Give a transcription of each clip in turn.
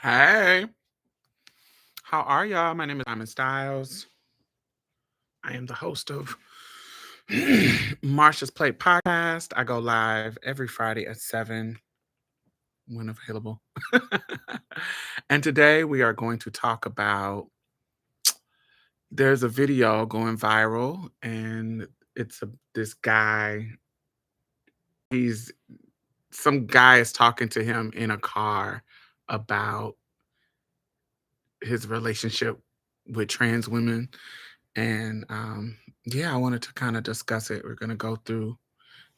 Hey, how are y'all? My name is Stylz. I am the host of Marsha's Plate podcast. I go live every Friday at 7 when available. And today we are going to talk about there's a video going viral and it's this guy. He's some guy is talking to him in a car about his relationship with trans women. And yeah, I wanted to kind of discuss it. We're going to go through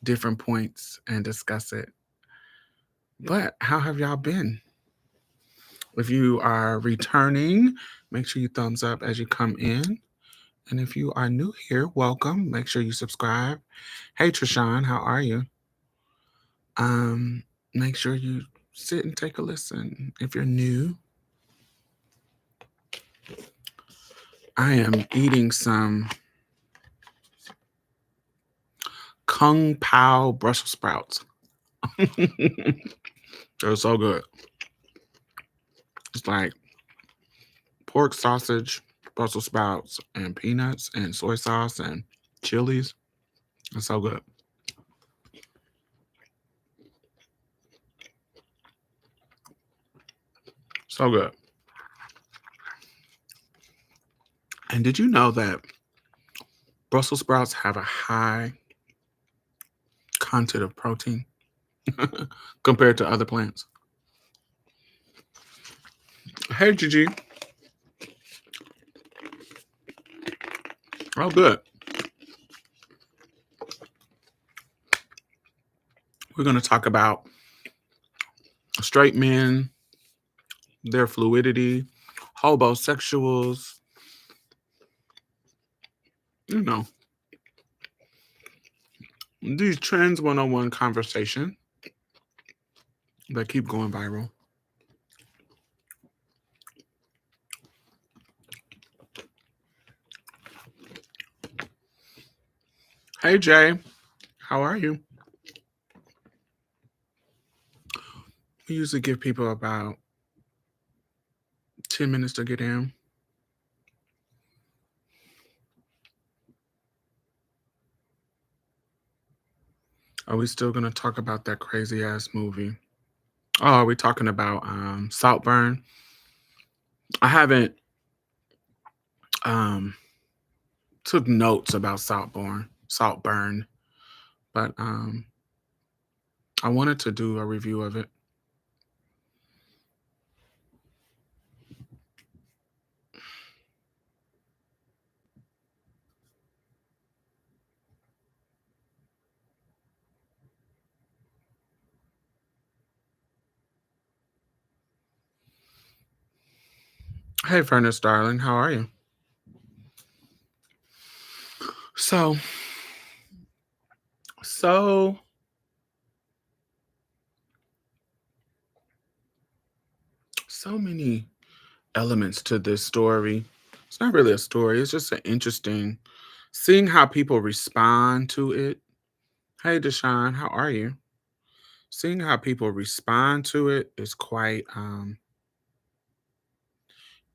different points and discuss it. But how have y'all been? If you are returning, make sure you thumbs up as you come in. And if you are new here, welcome. Make sure you subscribe. Hey, Trishawn, how are you? Make sure you sit and take a listen. If you're new, I am eating some Kung Pao Brussels sprouts. They're so good. It's like pork sausage, Brussels sprouts, and peanuts, and soy sauce, and chilies. It's so good. So good. And did you know that Brussels sprouts have a high content of protein compared to other plants? Hey, Gigi. Oh, good. We're going to talk about straight men, their fluidity, hobosexuals, you know, these trans 101 conversation that keep going viral. Hey, Jay. How are you? We usually give people about 10 minutes to get in. Are we still going to talk about that crazy ass movie? Oh, are we talking about Saltburn? I haven't took notes about Saltburn, but I wanted to do a review of it. Hey, Furnace, darling, how are you? So many elements to this story. It's not really a story. It's just an interesting seeing how people respond to it. Hey, Deshaun, how are you? Seeing how people respond to it is quite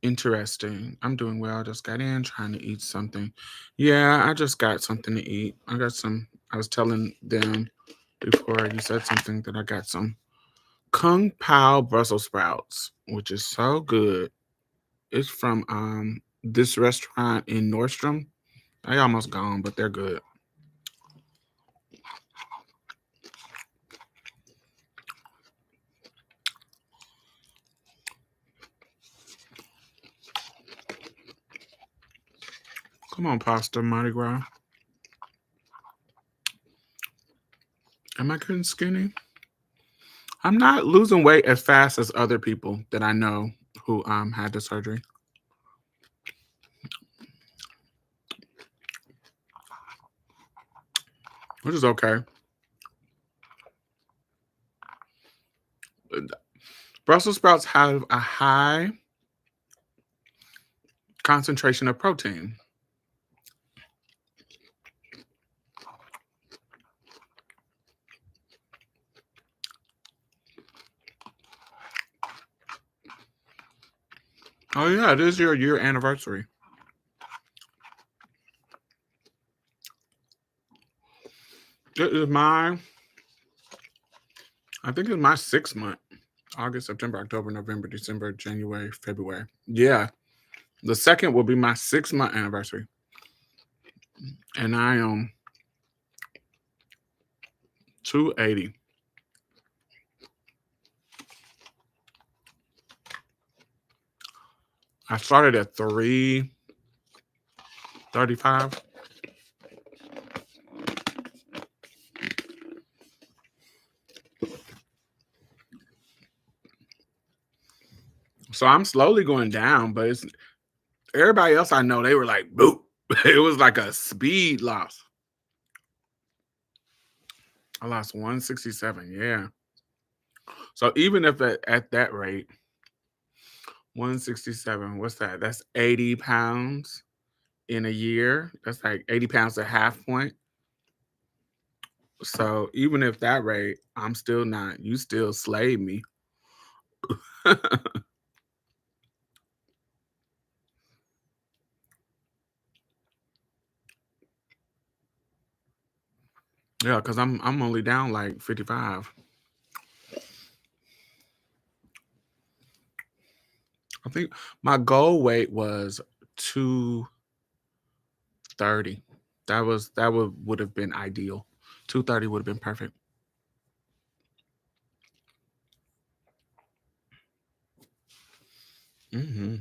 interesting. I'm doing well. I just got in trying to eat something. Yeah, I just got something to eat. I was telling them before you said something that I got some Kung Pao Brussels sprouts, which is so good. It's from this restaurant in Nordstrom. They almost gone, but they're good. Come on, pasta, Mardi Gras. Am I getting skinny? I'm not losing weight as fast as other people that I know who had the surgery. Which is okay. Brussels sprouts have a high concentration of protein. Oh yeah, it is your year anniversary. It is my, I think it's my 6 month. August, September, October, November, December, January, February. Yeah. The second will be my 6 month anniversary. And I am 280. I started at 335. So I'm slowly going down, but it's everybody else I know, they were like, boop. It was like a speed loss. I lost 167. Yeah. So even if at that rate, 167, what's that? That's 80 pounds in a year. That's like 80 pounds a half point. So even if that rate, I'm still not, you still slay me. Yeah, because I'm only down like 55. I think my goal weight was 230. That would have been ideal. 230 would have been perfect. Hmm.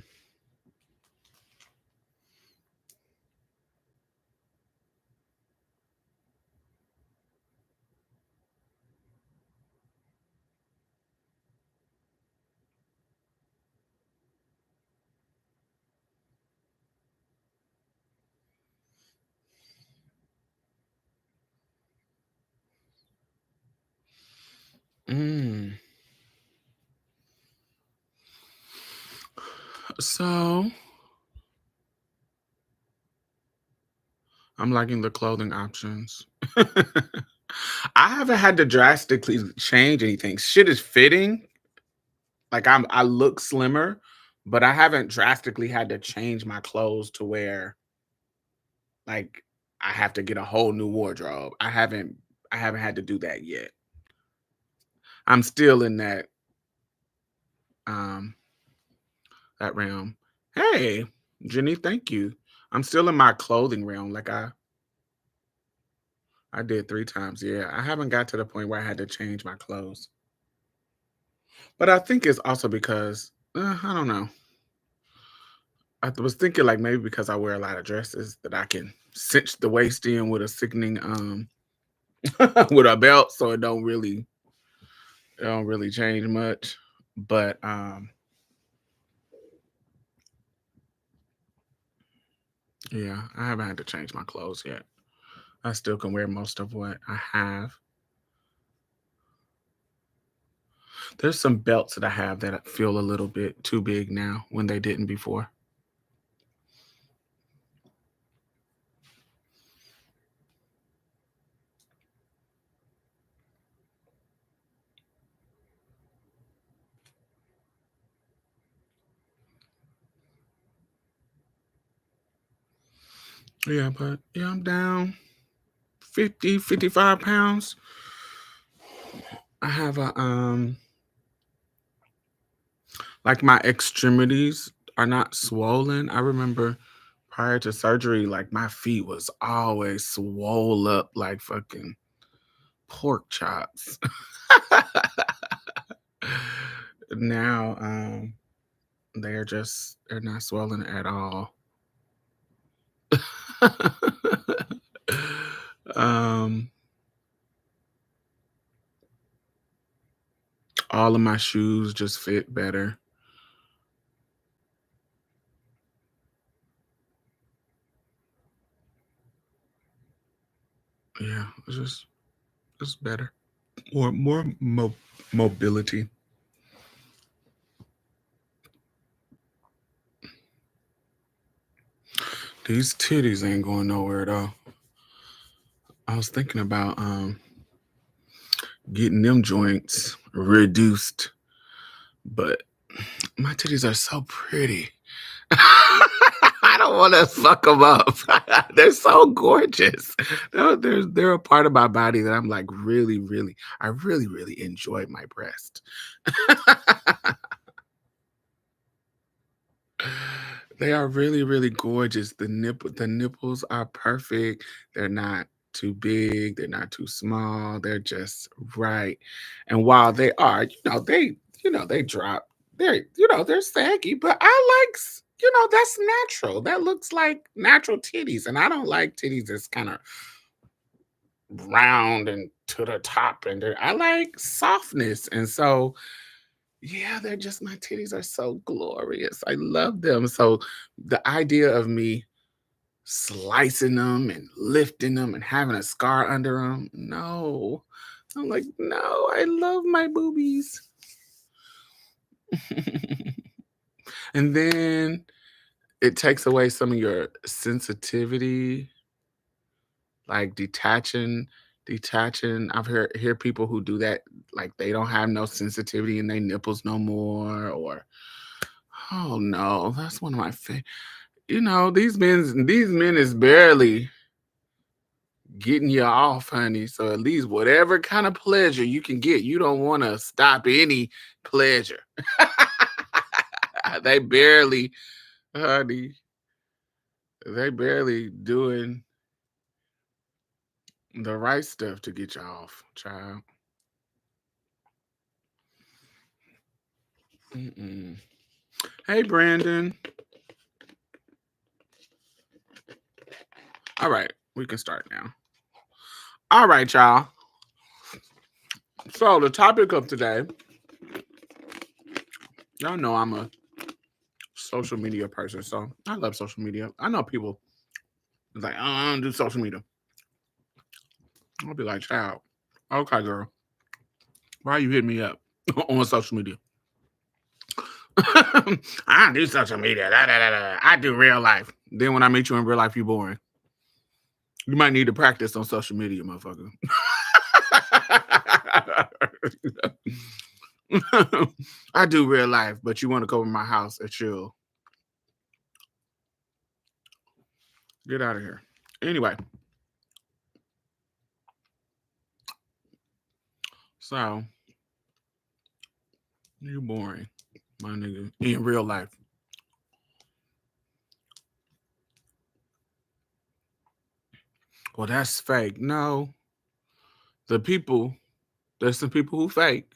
Mm. So I'm liking the clothing options. I haven't had to drastically change anything. Shit is fitting. Like I look slimmer, but I haven't drastically had to change my clothes to where like I have to get a whole new wardrobe. I haven't had to do that yet. I'm still in um that realm. Hey, Jenny, thank you. I'm still in my clothing realm. Like I did 3 times. Yeah, I haven't got to the point where I had to change my clothes. But I think it's also because I don't know. I was thinking like maybe because I wear a lot of dresses that I can cinch the waist in with a sickening with a belt, so it don't really change much. But yeah, I haven't had to change my clothes yet. I still can wear most of what I have. There's some belts that I have that feel a little bit too big now when they didn't before. Yeah, but yeah, I'm down 50, 55 pounds. I have a like my extremities are not swollen. I remember prior to surgery, like my feet was always swole up like fucking pork chops. Now, they're not swollen at all. um, all of my shoes just fit better. Yeah, it's better. More mobility. These titties ain't going nowhere though. I was thinking about getting them joints reduced, but my titties are so pretty. I don't want to fuck them up. They're so gorgeous. They're a part of my body that I'm like I really enjoy my breast. They are really gorgeous. The nipples are perfect. They're not too big, they're not too small. They're just right. And while they are, they drop. They're saggy, but that's natural. That looks like natural titties. And I don't like titties that's kind of round and to the top. I like softness. And so yeah, they're just my titties are so glorious. I love them. So the idea of me slicing them and lifting them and having a scar under them, no. I'm like, no, I love my boobies. And then it takes away some of your sensitivity, like detaching. I've hear people who do that, like they don't have no sensitivity in their nipples no more, or oh no, that's one of my favorite. These men is barely getting you off, honey. So at least whatever kind of pleasure you can get, you don't want to stop any pleasure. They barely, honey, they barely doing the right stuff to get you off, child. Mm-mm. Hey, Brandon. All right, we can start now. All right, y'all. So the topic of today, y'all know I'm a social media person, so I love social media. I know people is like, oh, I don't do social media. I'll be like, child, okay, girl, why you hitting me up on social media? I don't do social media. Da, da, da, da. I do real life. Then when I meet you in real life, you boring. You might need to practice on social media, motherfucker. I do real life, but you want to come to my house and chill. Get out of here. Anyway, so you boring, my nigga, in real life. Well, that's fake. No, there's some people who fake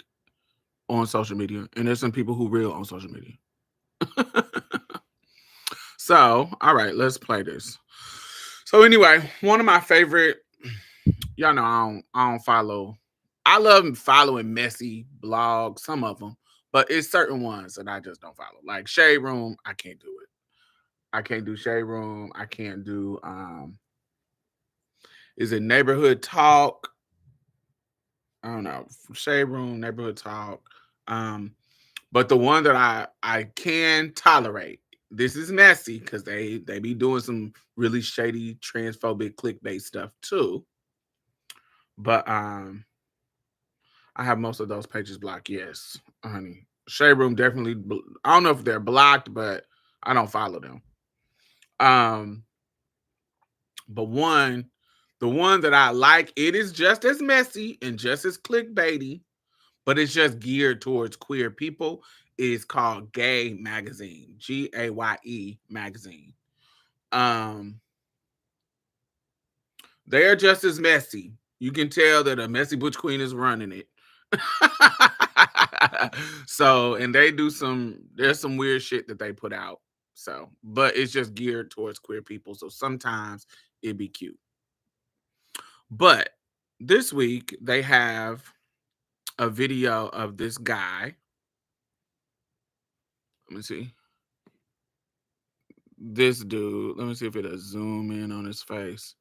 on social media, and there's some people who real on social media. So, all right, let's play this. So anyway, one of my favorite, y'all know I don't follow. I love following messy blogs, some of them, but it's certain ones that I just don't follow. Like Shade Room, I can't do it. I can't do Shade Room. I can't do is it Neighborhood Talk? I don't know. Shade Room, Neighborhood Talk. Um, but the one that I can tolerate, this is messy because they be doing some really shady transphobic clickbait stuff too. But I have most of those pages blocked. Yes, honey. Shade Room definitely. I don't know if they're blocked, but I don't follow them. Um, but the one that I like, it is just as messy and just as clickbaity, but it's just geared towards queer people. Is called Gay Magazine, GAYE Magazine. Um, they're just as messy. You can tell that a messy butch queen is running it. So, and they do there's some weird shit that they put out. So, but it's just geared towards queer people. So sometimes it'd be cute. But this week they have a video of this guy. Let me see. This dude. Let me see if it'll zoom in on his face.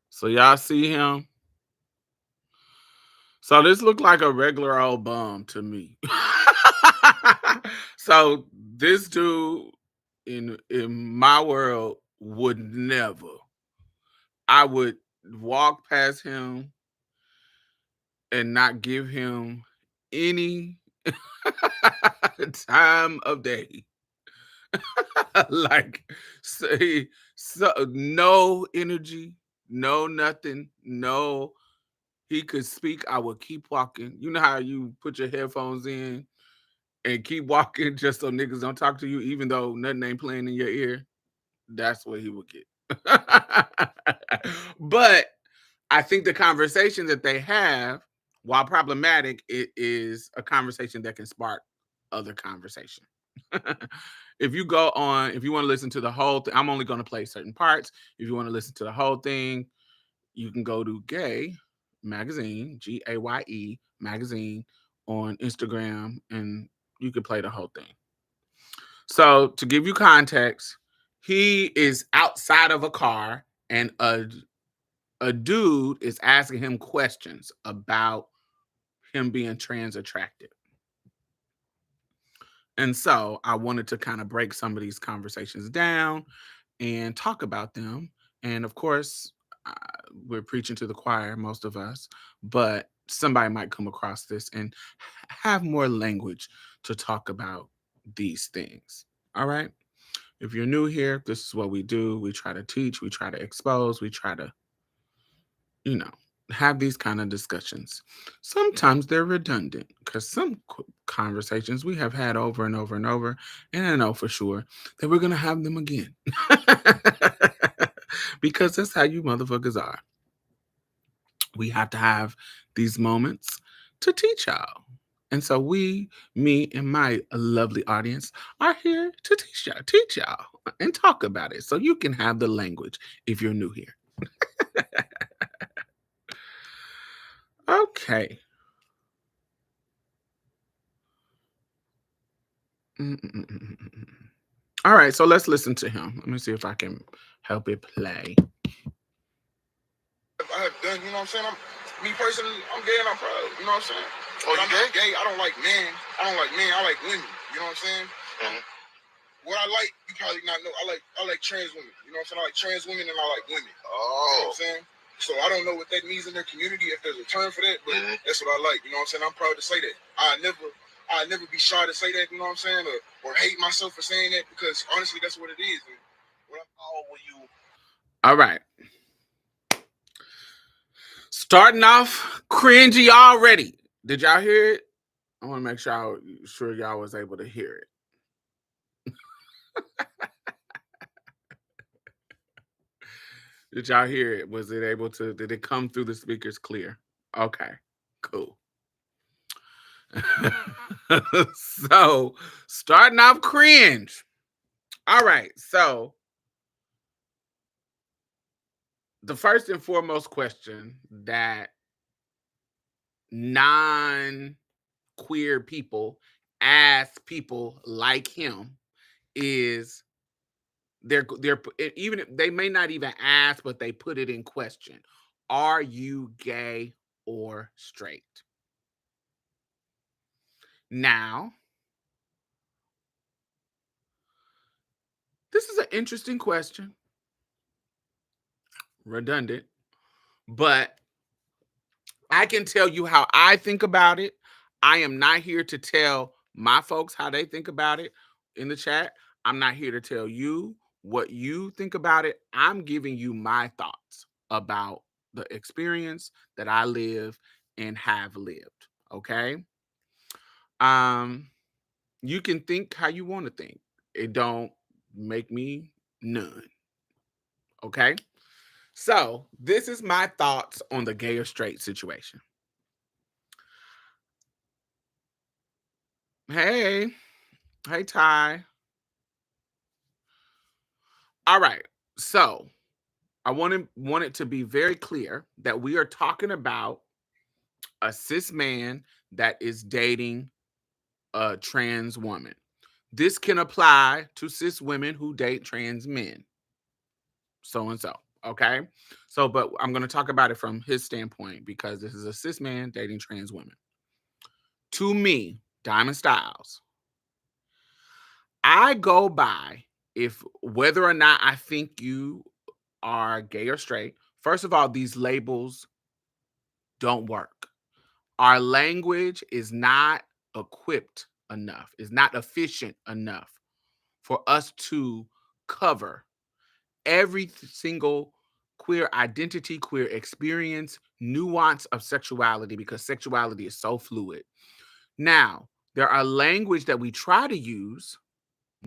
So y'all see him? So this looked like a regular old bum to me. So this dude in my world would never. I would walk past him and not give him any time of day. Like, say, so no energy, no nothing, no. He could speak. I would keep walking. You know how you put your headphones in and keep walking just so niggas don't talk to you, even though nothing ain't playing in your ear. That's what he would get. But I think the conversation that they have, while problematic, it is a conversation that can spark other conversation. If you want to listen to the whole thing, I'm only going to play certain parts. If you want to listen to the whole thing, you can go to Gay Magazine, GAYE Magazine on Instagram, and you can play the whole thing. So to give you context, he is outside of a car, and a dude is asking him questions about him being trans attracted. And so I wanted to kind of break some of these conversations down and talk about them. And of course, uh, we're preaching to the choir, most of us, but somebody might come across this and have more language to talk about these things. All right. If you're new here, this is what we do. We try to teach, we try to expose, we try to, you know, have these kind of discussions. Sometimes they're redundant because some conversations we have had over and over and over, and I know for sure that we're going to have them again. Because that's how you motherfuckers are. We have to have these moments to teach y'all. And so me and my lovely audience are here to teach y'all and talk about it so you can have the language if you're new here. Okay. Mm-mm-mm-mm-mm. All right, so let's listen to him. Let me see if I can help it play. I have done, you know what I'm saying? Me personally, I'm gay and I'm proud, you know what I'm saying? Oh, But you I'm not gay? gay. I don't like men. I don't like men. I like women. You know what I'm saying? Mhm. What I like, you probably not know. I like trans women. You know what I'm saying? I like trans women and I like women. You know what Oh. I'm saying? So I don't know what that means in their community, if there's a term for that, but that's what I like. You know what I'm saying? I'm proud to say that. I never be shy to say that, you know what I'm saying? Or hate myself for saying that, because honestly that's what it is. And how old were you? All right. Starting off cringy already. Did y'all hear it? I want to make sure y'all was able to hear it. Did y'all hear it? Did it come through the speakers clear? Okay, cool. So, starting off cringe. All right, so the first and foremost question that non queer people ask people like him is they're even if they may not even ask, but they put it in question. Are you gay or straight? Now, this is an interesting question. Redundant, but I can tell you how I think about it. I am not here to tell my folks how they think about it in the chat. I'm not here to tell you what you think about it. I'm giving you my thoughts about the experience that I live and have lived. Okay. Um, you can think how you want to think. It don't make me none. Okay. So this is my thoughts on the gay or straight situation. Hey, hey, Ty. All right. So I want it to be very clear that we are talking about a cis man that is dating a trans woman. This can apply to cis women who date trans men. So and so. Okay. So, but I'm going to talk about it from his standpoint because this is a cis man dating trans women. To me, Diamond Styles, I go by if whether or not I think you are gay or straight. First of all, these labels don't work. Our language is not equipped enough. It's not efficient enough for us to cover every single queer identity, queer experience, nuance of sexuality, because sexuality is so fluid. Now, there are language that we try to use,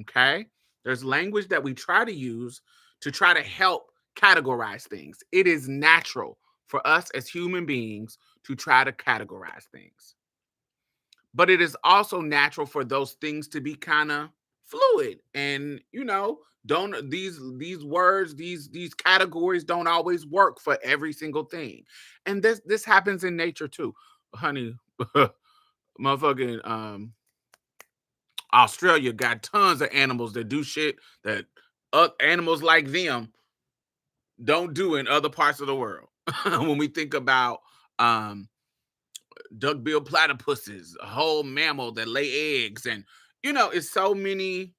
okay? There's language that we try to use to try to help categorize things. It is natural for us as human beings to try to categorize things. But it is also natural for those things to be kind of fluid, and don't these words, these categories don't always work for every single thing. And this happens in nature too, honey. Motherfucking Australia got tons of animals that do shit that animals like them don't do in other parts of the world. When we think about um duck-billed platypuses, a whole mammal that lay eggs, and it's so many.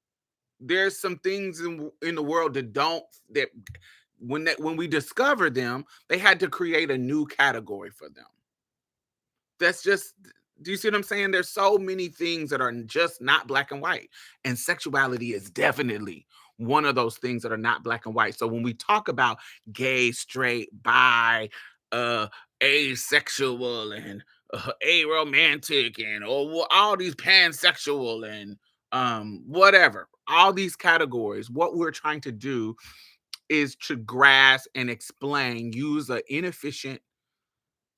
There's some things in the world that don't that when we discover them, they had to create a new category for them. That's just, do you see what I'm saying? There's so many things that are just not black and white, and sexuality is definitely one of those things that are not black and white. So when we talk about gay, straight, bi, uh asexual, and aromantic, and all these pansexual, and whatever, all these categories, what we're trying to do is to grasp and explain, use an inefficient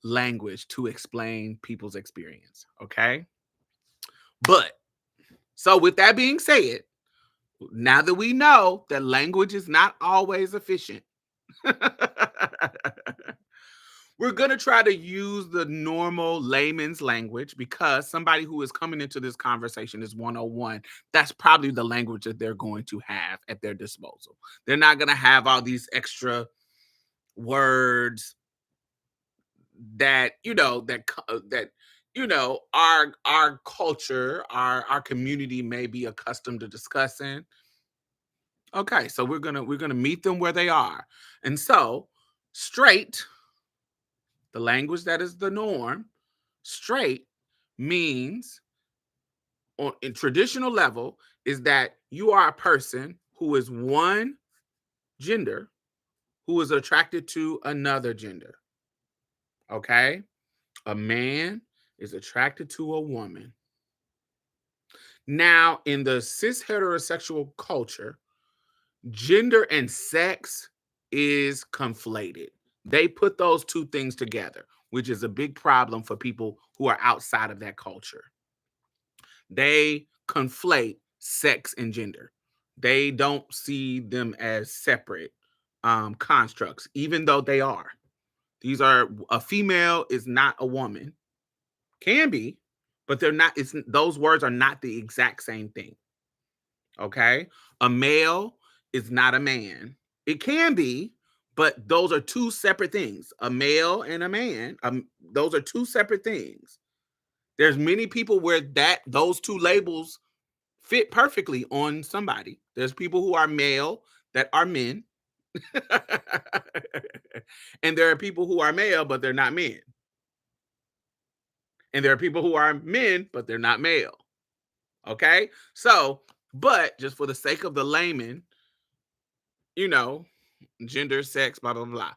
language to explain people's experience. Okay. But so, with that being said, now that we know that language is not always efficient, we're going to try to use the normal layman's language, because somebody who is coming into this conversation is 101. That's probably the language that they're going to have at their disposal. They're not going to have all these extra words that our culture, our community may be accustomed to discussing. Okay, so we're gonna meet them where they are. And so, straight, the language that is the norm, straight means, on in traditional level, is that you are a person who is one gender who is attracted to another gender. Okay? A man is attracted to a woman. Now, in the cis heterosexual culture, gender and sex is conflated. They put those two things together, which is a big problem for people who are outside of that culture. They conflate sex and gender. They don't see them as separate constructs, even though they are. These are, a female is not a woman. Can be, but they're not. It's those words are not the exact same thing. Okay, a male is not a man. It can be, but those are two separate things. A male and a man. Those are two separate things. There's many people where those two labels fit perfectly on somebody. There's people who are male that are men, and there are people who are male but they're not men. And there are people who are men, but they're not male. Okay. So, but just for the sake of the layman, you know, gender, sex, blah, blah, blah.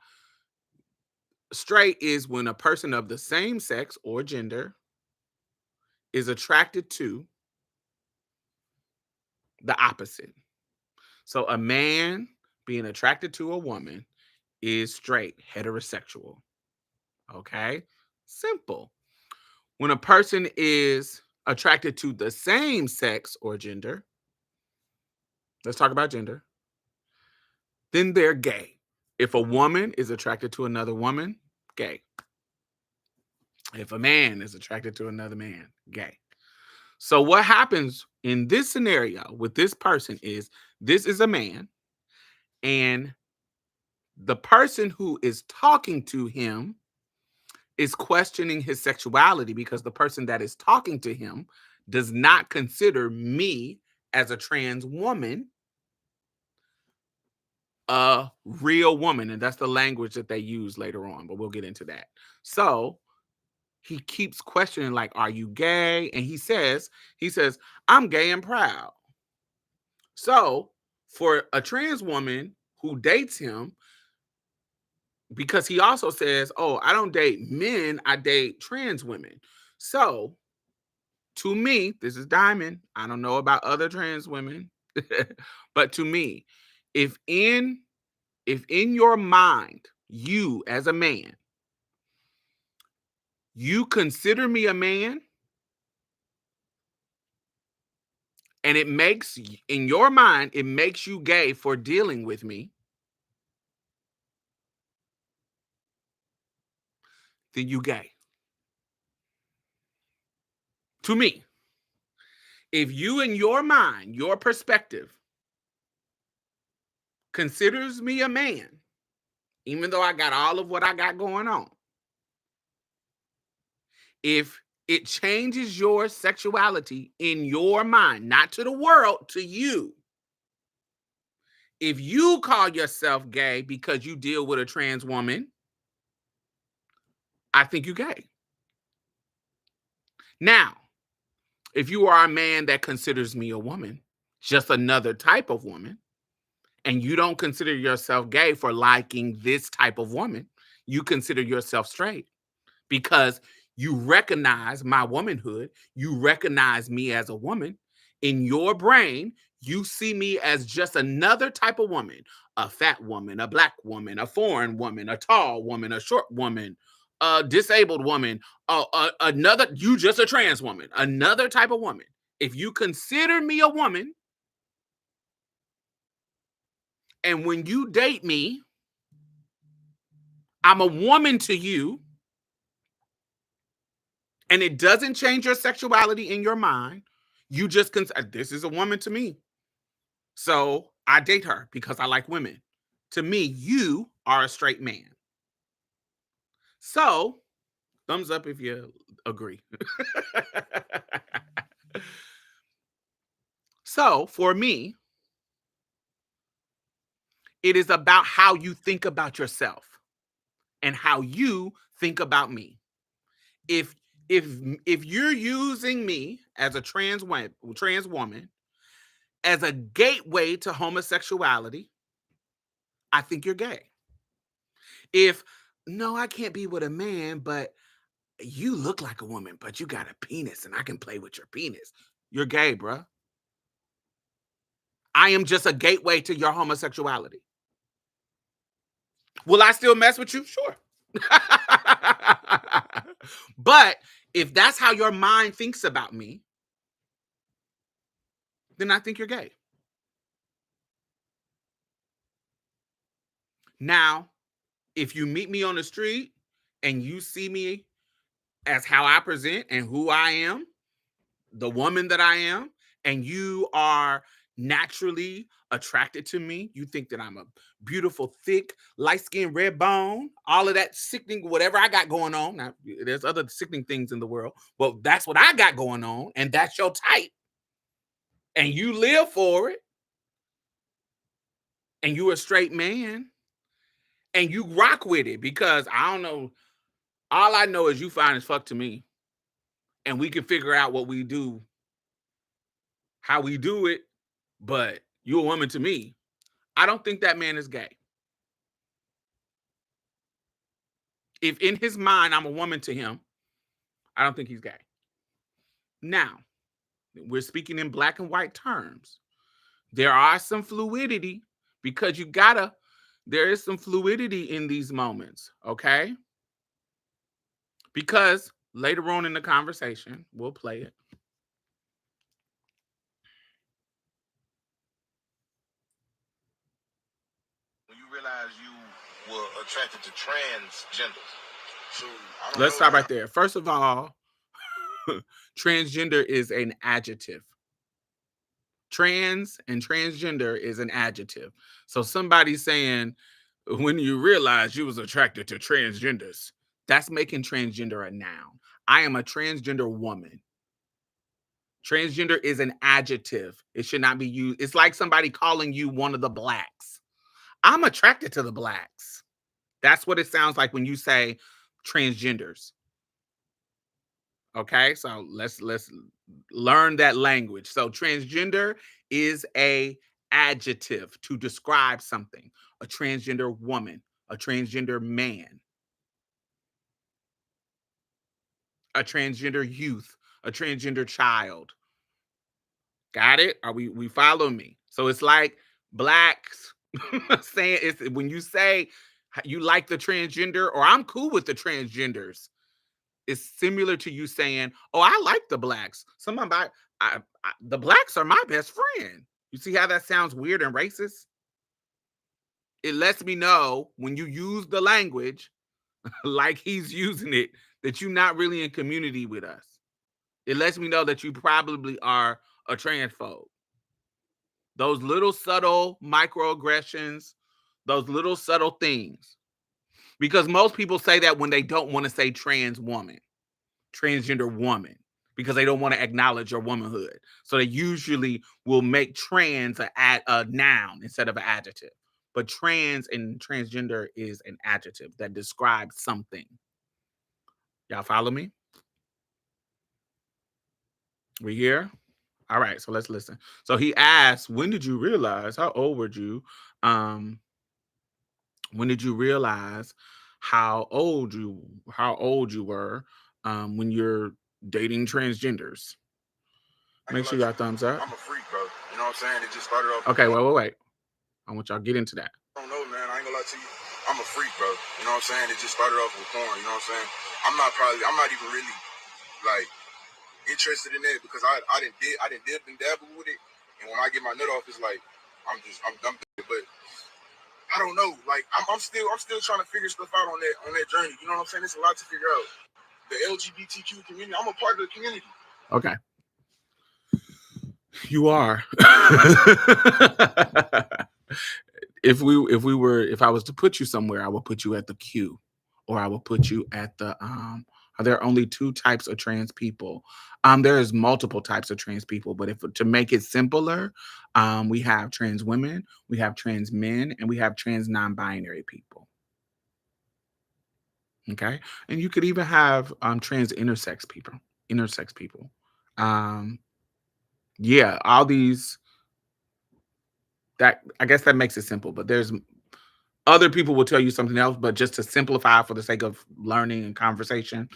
Straight is when a person of the same sex or gender is attracted to the opposite. So, a man being attracted to a woman is straight, heterosexual. Okay. Simple. When a person is attracted to the same sex or gender, let's talk about gender, then they're gay. If a woman is attracted to another woman, gay. If a man is attracted to another man, gay. So what happens in this scenario with this person is, this is a man, and the person who is talking to him is questioning his sexuality, because the person that is talking to him does not consider me as a trans woman a real woman. And that's the language that they use later on, but we'll get into that. So he keeps questioning, like, are you gay? And he says, I'm gay and proud. So for a trans woman who dates him, because he also says, oh, I don't date men, I date trans women. So to me, this is Diamond. I don't know about other trans women, but to me, if in your mind, you as a man, you consider me a man, and it makes, in your mind, it makes you gay for dealing with me, then you gay. To me, if you in your mind, your perspective, considers me a man, even though I got all of what I got going on, if it changes your sexuality in your mind, not to the world, to you, if you call yourself gay because you deal with a trans woman, I think you're gay. Now, if you are a man that considers me a woman, just another type of woman, and you don't consider yourself gay for liking this type of woman, you consider yourself straight because you recognize my womanhood, you recognize me as a woman. In your brain, you see me as just another type of woman, a fat woman, a black woman, a foreign woman, a tall woman, a short woman, a disabled woman, another, you just a trans woman, another type of woman. If you consider me a woman, and when you date me, I'm a woman to you, and it doesn't change your sexuality in your mind, you just consider this is a woman to me. So I date her because I like women. To me, you are a straight man. So, thumbs up if you agree. So, for me, it is about how you think about yourself and how you think about me. If if you're using me as a trans woman as a gateway to homosexuality, I think you're gay. If no, I can't be with a man, but you look like a woman, but you got a penis and I can play with your penis, you're gay, bruh. I am just a gateway to your homosexuality. Will I still mess with you? Sure. But if that's how your mind thinks about me, then I think you're gay. Now, if you meet me on the street and you see me as how I present and who I am, the woman that I am, and you are naturally attracted to me, you think that I'm a beautiful, thick, light-skinned, red bone, all of that sickening, whatever I got going on. Now, there's other sickening things in the world. Well, that's what I got going on, and that's your type. And you live for it, and you a straight man, and you rock with it because I don't know. All I know is you fine as fuck to me, and we can figure out what we do, how we do it, but you a woman to me. I don't think that man is gay. If in his mind I'm a woman to him, I don't think he's gay. Now, we're speaking in black and white terms. There are some fluidity because there is some fluidity in these moments, okay? Because later on in the conversation, we'll play it. When you realize you were attracted to transgenders. So Let's stop right there. First of all, transgender is an adjective. Trans and transgender is an adjective. So somebody saying, when you realize you was attracted to transgenders, that's making transgender a noun. I am a transgender woman. Transgender is an adjective. It should not be used. It's like somebody calling you one of the blacks. I'm attracted to the blacks. That's what it sounds like when you say transgenders. Okay, so let's learn that language. So transgender is a adjective to describe something. A transgender woman, a transgender man, a transgender youth, a transgender child. Got it? Are we follow me? So it's like blacks saying, it's when you say you like the transgender or I'm cool with the transgenders, it's similar to you saying, "Oh, I like the blacks. Some of my the blacks are my best friend." You see how that sounds weird and racist? It lets me know when you use the language like he's using it that you're not really in community with us. It lets me know that you probably are a transphobe. Those little subtle microaggressions, those little subtle things. Because most people say that when they don't want to say trans woman, transgender woman, because they don't want to acknowledge your womanhood. So they usually will make trans a noun instead of an adjective. But trans and transgender is an adjective that describes something. Y'all follow me? We here? All right, so let's listen. So he asked, when did you realize, how old were you? When did you realize how old you were when you're dating transgenders? Make sure you got thumbs up. I'm a freak, bro. You know what I'm saying? It just started off. Okay, wait. I want y'all to get into that. I don't know, man. I ain't gonna lie to you. I'm a freak, bro. You know what I'm saying? It just started off with porn. You know what I'm saying? I'm not even really like interested in that because I didn't dip and dabble with it. And when I get my nut off, it's like I'm done. But I don't know. Like I'm still trying to figure stuff out on that journey. You know what I'm saying? It's a lot to figure out. The LGBTQ community. I'm a part of the community. Okay. You are. If I was to put you somewhere, I would put you at the Q, or I will put you at the there are only two types of trans people. There is multiple types of trans people, but if to make it simpler, we have trans women, we have trans men, and we have trans non-binary people. Okay, and you could even have trans intersex people. Yeah, all these. That I guess that makes it simple, but there's other people will tell you something else, but just to simplify for the sake of learning and conversation,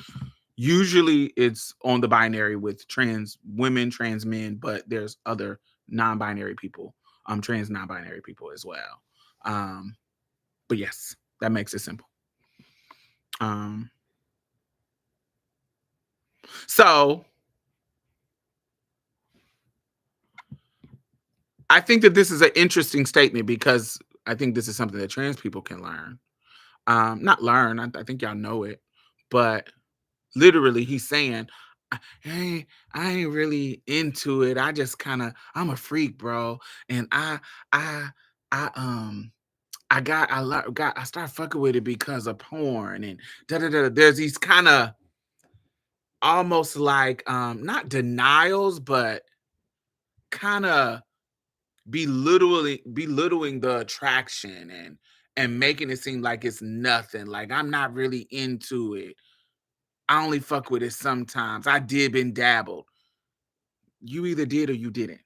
usually it's on the binary with trans women, trans men, but there's other non-binary people, trans non-binary people as well. But yes, that makes it simple. So I think that this is an interesting statement because I think this is something that trans people can learn. Not learn, I think y'all know it, but literally he's saying, hey, I ain't really into it. I just I'm a freak, bro. And I started fucking with it because of porn and da da da. There's these kind of almost like not denials, but kind of belittling the attraction and making it seem like it's nothing. Like I'm not really into it. I only fuck with it sometimes. I dib and dabbled. You either did or you didn't.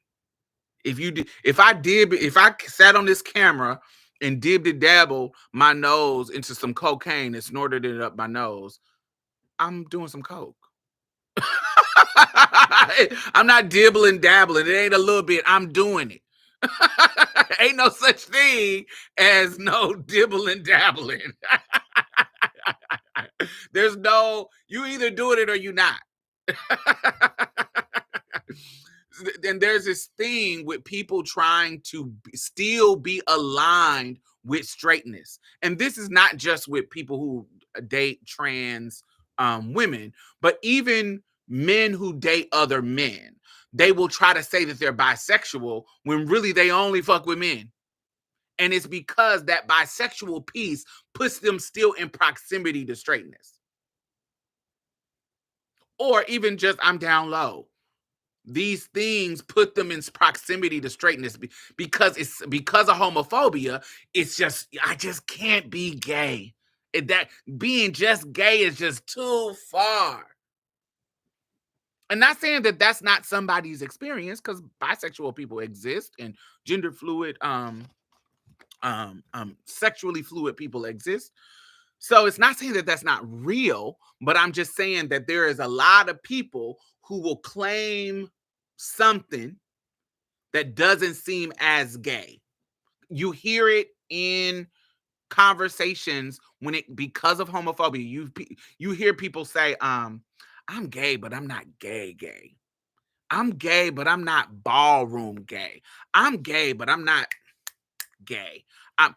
If I sat on this camera and dibbed and dabbled my nose into some cocaine and snorted it up my nose, I'm doing some coke. I'm not dibbling dabbling. It ain't a little bit. I'm doing it. Ain't no such thing as no dibbling dabbling. There's no, you either doing it or you not. Then there's this thing with people trying to still be aligned with straightness. And this is not just with people who date trans women, but even men who date other men. They will try to say that they're bisexual when really they only fuck with men. And it's because that bisexual piece puts them still in proximity to straightness. Or even just, I'm down low. These things put them in proximity to straightness because of homophobia. It's just, I just can't be gay. That being just gay is just too far. And not saying that that's not somebody's experience, because bisexual people exist and gender fluid, sexually fluid people exist. So it's not saying that that's not real, but I'm just saying that there is a lot of people who will claim something that doesn't seem as gay. You hear it in conversations when it, because of homophobia, you hear people say, I'm gay, but I'm not gay. I'm gay, but I'm not ballroom gay. I'm gay, but I'm not gay.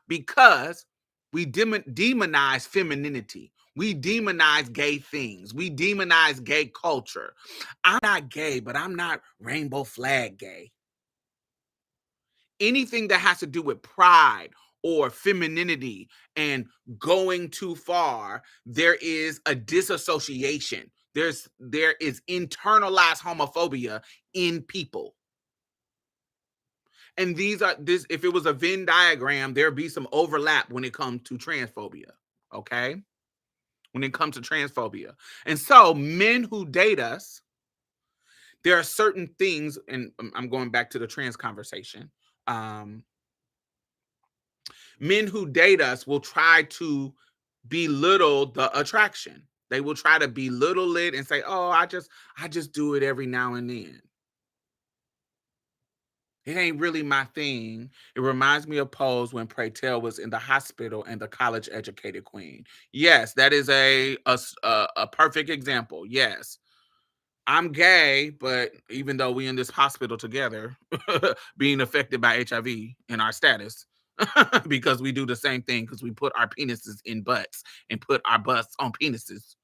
Because we demonize femininity. We demonize gay things. We demonize gay culture. I'm not gay, but I'm not rainbow flag gay. Anything that has to do with pride or femininity and going too far, there is a disassociation. There is internalized homophobia in people. And if it was a Venn diagram, there'd be some overlap when it comes to transphobia. Okay. When it comes to transphobia. And so men who date us, there are certain things, and I'm going back to the trans conversation. Men who date us will try to belittle the attraction. They will try to belittle it and say, "Oh, I just do it every now and then. It ain't really my thing." It reminds me of Pose when Praytel was in the hospital and the college educated queen. Yes, that is a perfect example. Yes. I'm gay, but even though we in this hospital together, being affected by HIV in our status, because we do the same thing, because we put our penises in butts and put our butts on penises.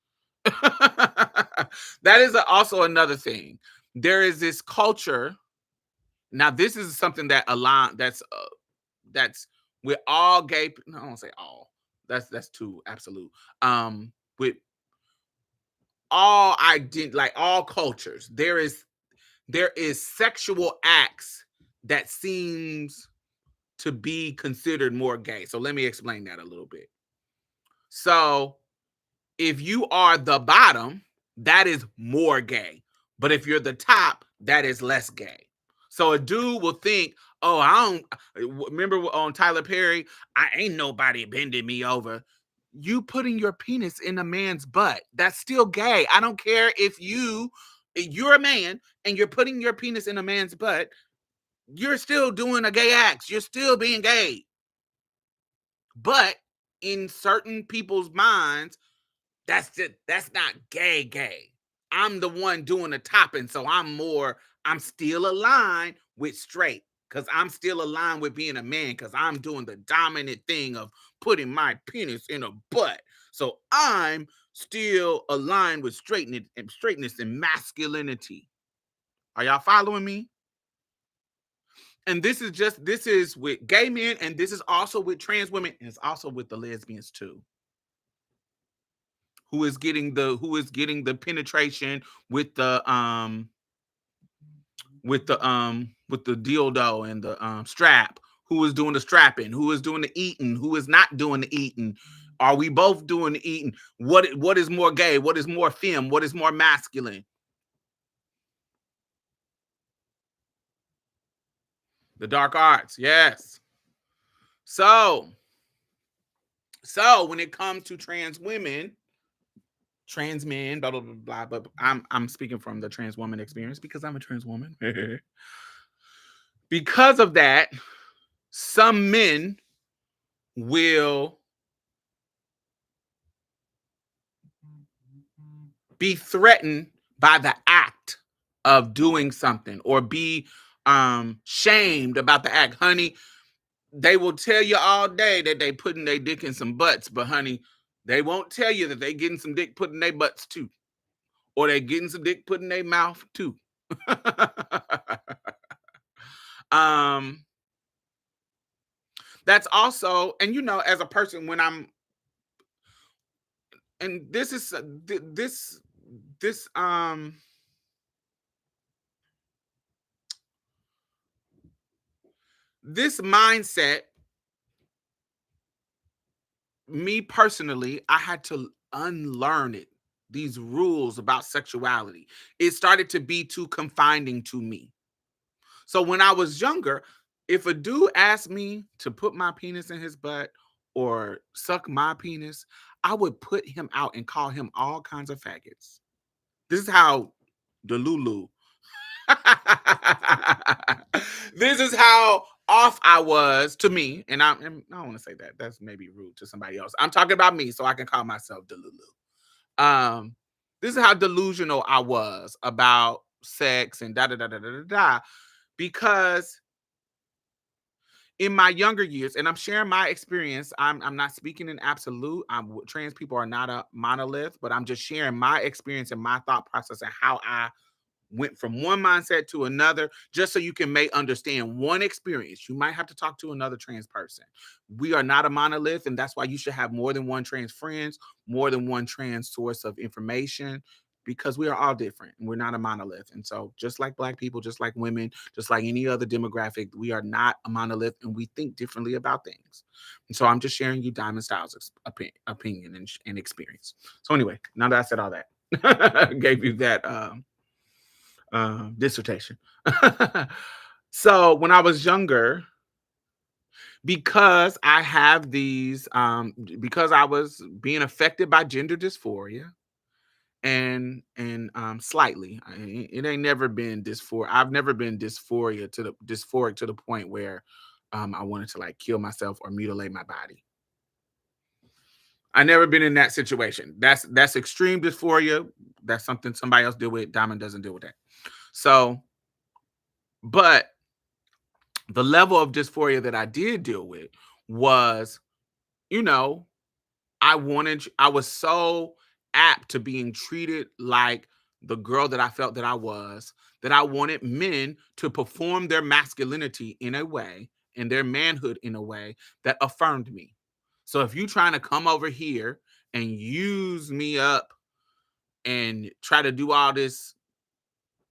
That is also another thing. There is this culture. Now, this is something that that's with all gay. No, I don't say all. That's too absolute. With all like all cultures, there is sexual acts that seems to be considered more gay. So let me explain that a little bit. So if you are the bottom, that is more gay. But if you're the top, that is less gay. So a dude will think, oh, I don't remember on Tyler Perry, I ain't nobody bending me over. You putting your penis in a man's butt, that's still gay. I don't care if you're a man and you're putting your penis in a man's butt, you're still doing a gay act. You're still being gay. But in certain people's minds, that's not gay. I'm the one doing the topping, so I'm still aligned with straight, because I'm still aligned with being a man, because I'm doing the dominant thing of putting my penis in a butt. So I'm still aligned with straightness and masculinity. Are y'all following me? And this is with gay men, and this is also with trans women, and it's also with the lesbians too, who is getting the penetration with the dildo and the strap, who is doing the strapping, who is doing the eating, who is not doing the eating. Are we both doing the eating? What is more gay? What is more femme? What is more masculine? The dark arts, yes. So when it comes to trans women, trans men, blah blah blah blah. But I'm speaking from the trans woman experience because I'm a trans woman. Because of that, some men will be threatened by the act of doing something, or be shamed about the act. Honey, they will tell you all day that they putting their dick in some butts, but honey, they won't tell you that they getting some dick put in their butts too, or they getting some dick put in their mouth too. um that's also, and as a person, when I'm, and this is this this mindset, me personally, I had to unlearn it. these rules about sexuality. It started to be too confining to me. So when I was younger, if a dude asked me to put my penis in his butt or suck my penis, I would put him out and call him all kinds of faggots. This is how the Lulu. This is how off I was to me, and I don't want to say that. That's maybe rude to somebody else. I'm talking about me, so I can call myself the Lulu. This is how delusional I was about sex and da da da da da da da. Because in my younger years, and I'm sharing my experience, I'm not speaking in absolute. Trans people are not a monolith, but I'm just sharing my experience and my thought process and how I went from one mindset to another, just so you can may understand one experience. You might have to talk to another trans person. We are not a monolith, and that's why you should have more than one trans friends, more than one trans source of information, because we are all different. We're not a monolith. And so just like Black people, just like women, just like any other demographic, we are not a monolith, and we think differently about things. And so I'm just sharing you Diamond Stylz' opinion and experience. So anyway, now that I said all that, gave you that dissertation. So when I was younger, because I have these, because I was being affected by gender dysphoria, and slightly, it ain't never been dysphoria. I've never been dysphoric to the point where I wanted to like kill myself or mutilate my body. I never been in that situation. That's extreme dysphoria. That's something somebody else deal with. Diamond doesn't deal with that. So, but the level of dysphoria that I did deal with was, you know, I was so apt to being treated like the girl that I felt that I was, that I wanted men to perform their masculinity in a way and their manhood in a way that affirmed me. So if you trying to come over here and use me up and try to do all this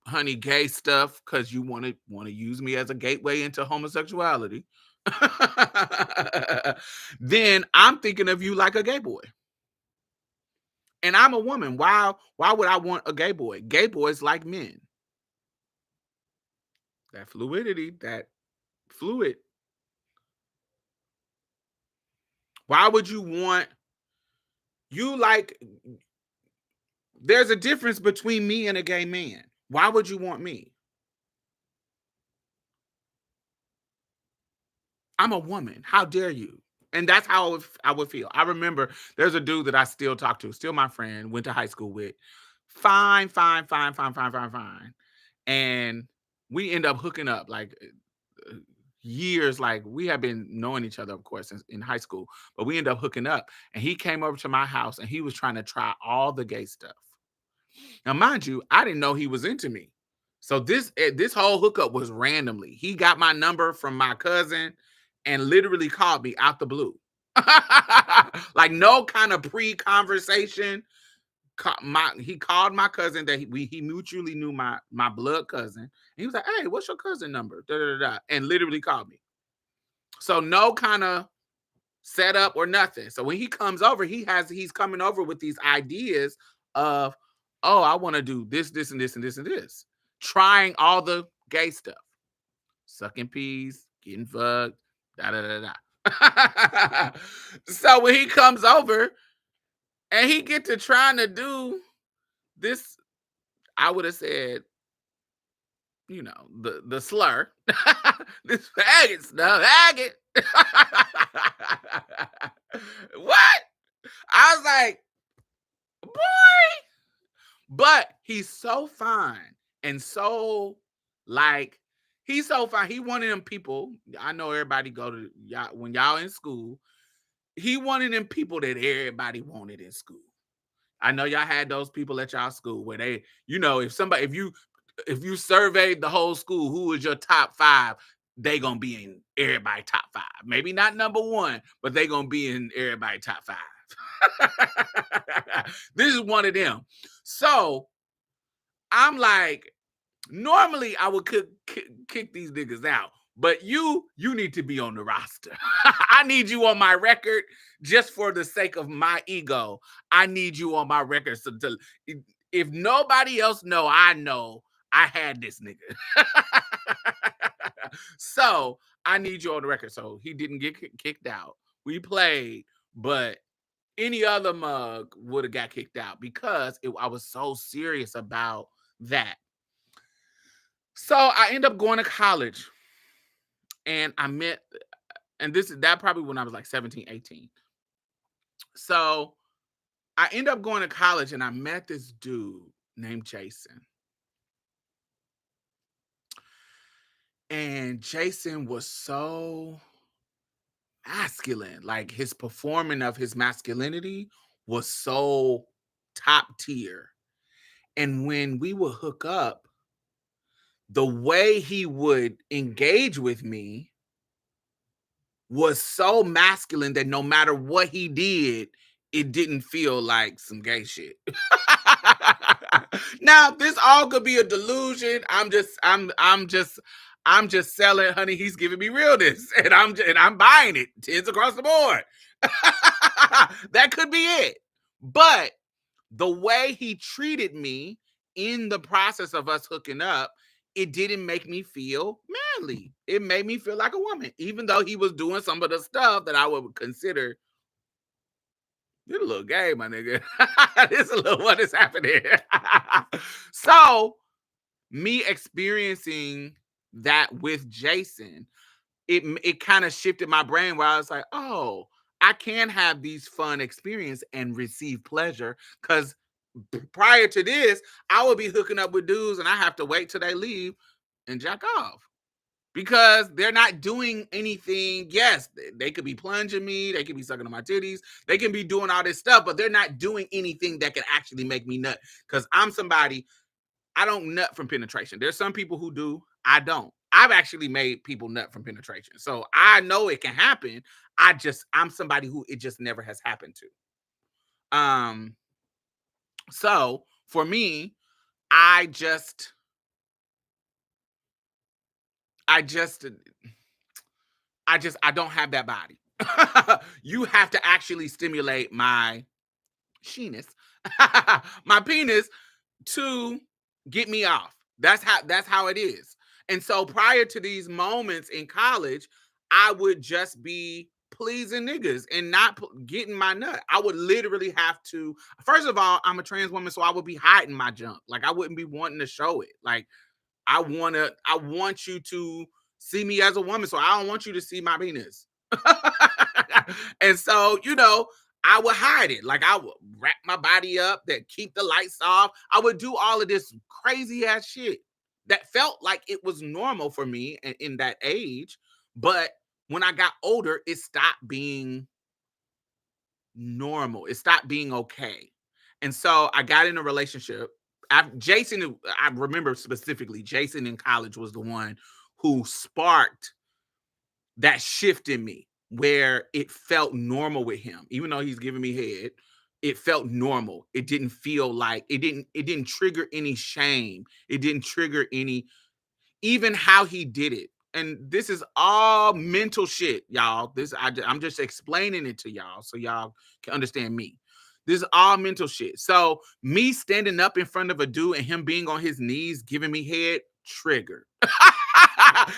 honey gay stuff because you want to use me as a gateway into homosexuality, then I'm thinking of you like a gay boy. And I'm a woman. Why would I want a gay boy? Gay boys like men. That fluidity, that fluid. Why would you want you like there's a difference between me and a gay man. Why would you want me? I'm a woman. How dare you? And that's how I would feel. I remember there's a dude that I still talk to, still my friend, went to high school with. Fine, fine, fine, fine, fine, fine, fine. And we end up hooking up like years, like we have been knowing each other, of course, in high school, but we end up hooking up. And he came over to my house and he was trying to try all the gay stuff. Now, mind you, I didn't know he was into me. So this whole hookup was randomly. He got my number from my cousin and literally called me out the blue. Like no kind of pre-conversation. He called my cousin that he mutually knew my blood cousin. And he was like, "Hey, what's your cousin number?" Da, da, da, da, and literally called me. So no kind of setup or nothing. So when he comes over, he's coming over with these ideas of, oh, I want to do this, this, and this, and this, and this. Trying all the gay stuff. Sucking peas, getting fucked, da da da da. So when he comes over and he get to trying to do this, I would have said, the slur. This faggot stuff, faggot. What? I was like, boy. But he's so fine and so like he's so fine. He one of them people. I know everybody go to y'all when y'all in school. He one of them people that everybody wanted in school. I know y'all had those people at y'all school where they, if you surveyed the whole school, who was your top five, they gonna be in everybody top five. Maybe not number one, but they gonna be in everybody top five. This is one of them. So I'm like, normally I would kick these niggas out, But you need to be on the roster. I need you on my record just for the sake of my ego. I need you on my record. So if nobody else know, I know I had this nigga. So I need you on the record. So he didn't get kicked out. We played, but any other mug would have got kicked out because I was so serious about that. So I end up going to college and I met, and this is that probably when I was like 17, 18. So I end up going to college and I met this dude named Jason. And Jason was so masculine. Like his performing of his masculinity was so top tier. And when we would hook up, the way he would engage with me was so masculine that no matter what he did, it didn't feel like some gay shit. Now, this all could be a delusion. I'm just selling, honey. He's giving me realness, and I'm buying it. Tens across the board. That could be it. But the way he treated me in the process of us hooking up, it didn't make me feel manly. It made me feel like a woman, even though he was doing some of the stuff that I would consider, you're a little gay, my nigga. This a little what is happening. So me experiencing that with Jason, it kind of shifted my brain where I was like, oh, I can have these fun experiences and receive pleasure. Because prior to this, I would be hooking up with dudes and I have to wait till they leave and jack off. Because they're not doing anything. Yes, they could be plunging me, they could be sucking on my titties, they can be doing all this stuff, but they're not doing anything that can actually make me nut. Because I'm somebody, I don't nut from penetration. There's some people who do, I don't. I've actually made people nut from penetration. So I know it can happen. I'm somebody who it just never has happened to. So for me, I just I just I don't have that body. You have to actually stimulate my sheeness, my penis, to get me off. That's how it is. And so prior to these moments in college, I would just be pleasing niggas and not getting my nut. I would literally have to. First of all, I'm a trans woman, so I would be hiding my junk. Like I wouldn't be wanting to show it. Like I want you to see me as a woman, so I don't want you to see my penis. And so, I would hide it. Like I would wrap my body up, that keep the lights off. I would do all of this crazy ass shit that felt like it was normal for me in that age. But when I got older, it stopped being normal. It stopped being okay. And so I got in a relationship. Jason, I remember specifically, Jason in college was the one who sparked that shift in me where it felt normal with him. Even though he's giving me head, it felt normal. It didn't feel like it didn't trigger any shame. It didn't trigger any, even how he did it. And this is all mental shit, y'all. I'm just explaining it to y'all so y'all can understand me. This is all mental shit. So me standing up in front of a dude and him being on his knees giving me head, triggered.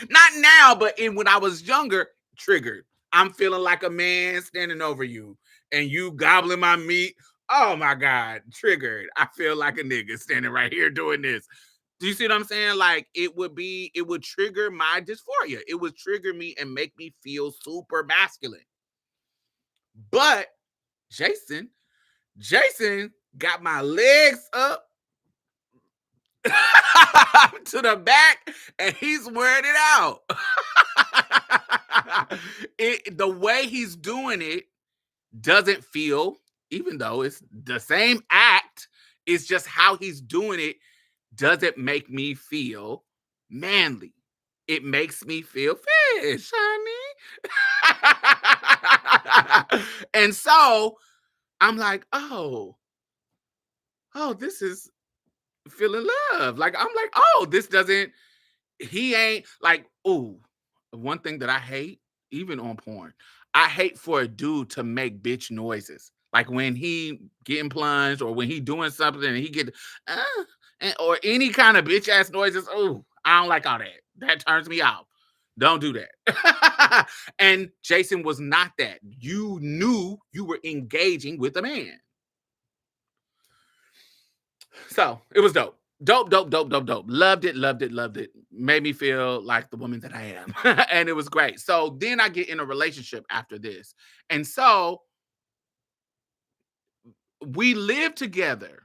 Not now, but when I was younger, triggered. I'm feeling like a man standing over you and you gobbling my meat. Oh my God, triggered. I feel like a nigga standing right here doing this. Do you see what I'm saying? Like it would trigger my dysphoria. It would trigger me and make me feel super masculine. But Jason got my legs up to the back and he's wearing it out. The way he's doing it doesn't feel, even though it's the same act, it's just how he's doing it doesn't make me feel manly. It makes me feel fish, honey. And so I'm like, oh, this is feeling love. Like, I'm like, oh, this doesn't, he ain't like, ooh, one thing that I hate, even on porn, I hate for a dude to make bitch noises. Like when he getting plunged or when he doing something and he get uh, or any kind of bitch ass noises. Oh, I don't like all that. That turns me off. Don't do that. And Jason was not that. You knew you were engaging with a man. So it was dope. Dope, dope, dope, dope, dope. Loved it, loved it, loved it. Made me feel like the woman that I am. And it was great. So then I get in a relationship after this. And so we live together.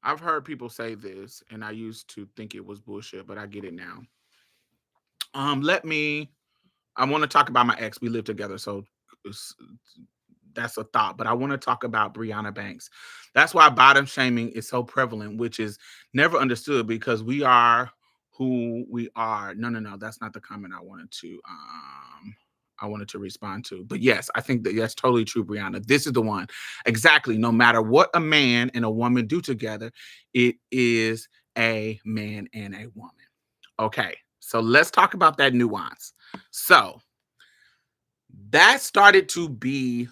I've heard people say this, and I used to think it was bullshit, but I get it now. Let me I want to talk about my ex. We live together, so it's- that's a thought. But I want to talk about Brianna Banks. That's why bottom shaming is so prevalent, which is never understood because we are who we are. No, no, no. That's not the comment I wanted to respond to. But yes, I think that that's totally true, Brianna. This is the one. Exactly. No matter what a man and a woman do together, it is a man and a woman. Okay. So let's talk about that nuance. So that started to be,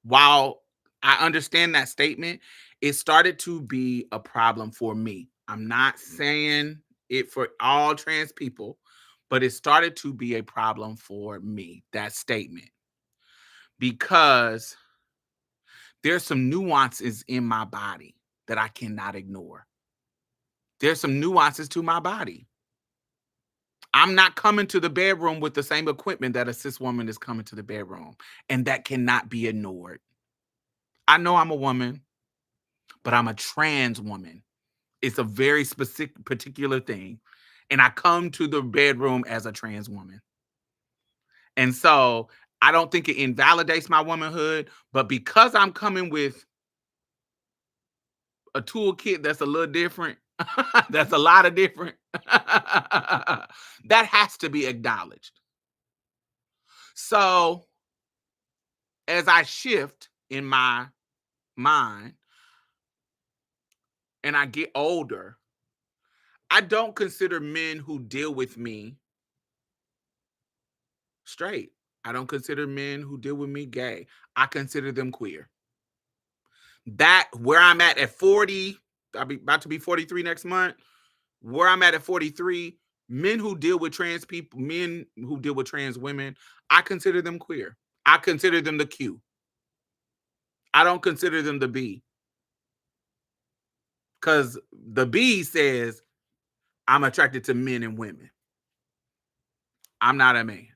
while I understand that statement, it started to be a problem for me. I'm not saying it for all trans people, but it started to be a problem for me, that statement, because there's some nuances in my body that I cannot ignore. There's some nuances to my body. I'm not coming to the bedroom with the same equipment that a cis woman is coming to the bedroom, and that cannot be ignored. I know I'm a woman, but I'm a trans woman. It's a very specific, particular thing. And I come to the bedroom as a trans woman. And so I don't think it invalidates my womanhood, but because I'm coming with a toolkit that's a little different, that's a lot of different, that has to be acknowledged. So as I shift in my mind and I get older, I don't consider men who deal with me straight. I don't consider men who deal with me gay. I consider them queer. That where I'm at 40, I'll be about to be 43 next month. Where I'm at 43, men who deal with trans people, men who deal with trans women, I consider them queer. I consider them the Q. I don't consider them the B. Because the B says I'm attracted to men and women. I'm not a man.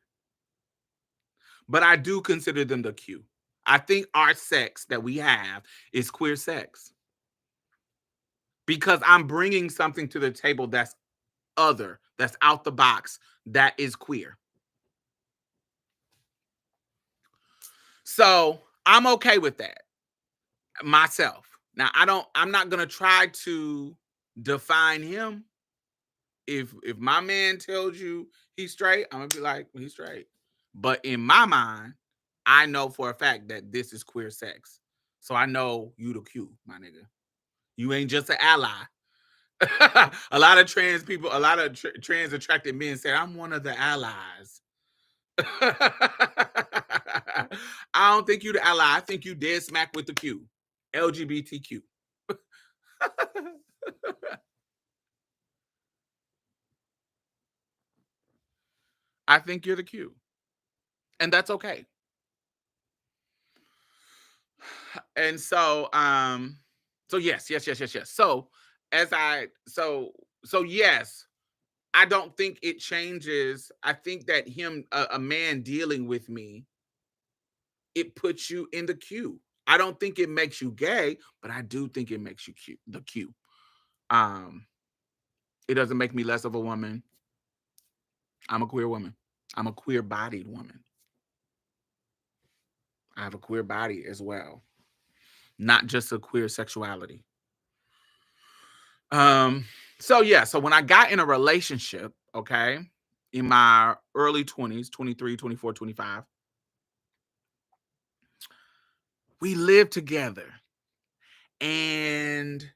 But I do consider them the Q. I think our sex that we have is queer sex because I'm bringing something to the table that's other, that's out the box, that is queer. So I'm okay with that myself. Now I'm not gonna try to define him. If my man tells you he's straight, I'm gonna be like, well, he's straight. But in my mind, I know for a fact that this is queer sex. So I know you the Q, my nigga. You ain't just an ally. A lot of trans people, a lot of trans attracted men say, I'm one of the allies. I don't think you the ally. I think you dead smack with the Q. LGBTQ. I think you're the Q. And that's okay. And so yes, yes, yes, yes, yes. So as I so yes, I don't think it changes. I think that a man dealing with me, it puts you in the queue. I don't think it makes you gay, but I do think it makes you cute, the queue. Um, it doesn't make me less of a woman. I'm a queer woman. I'm a queer bodied woman. I have a queer body as well, not just a queer sexuality. Um, so yeah, so when I got in a relationship, okay, in my early 20s, 23, 24, 25, we lived together. And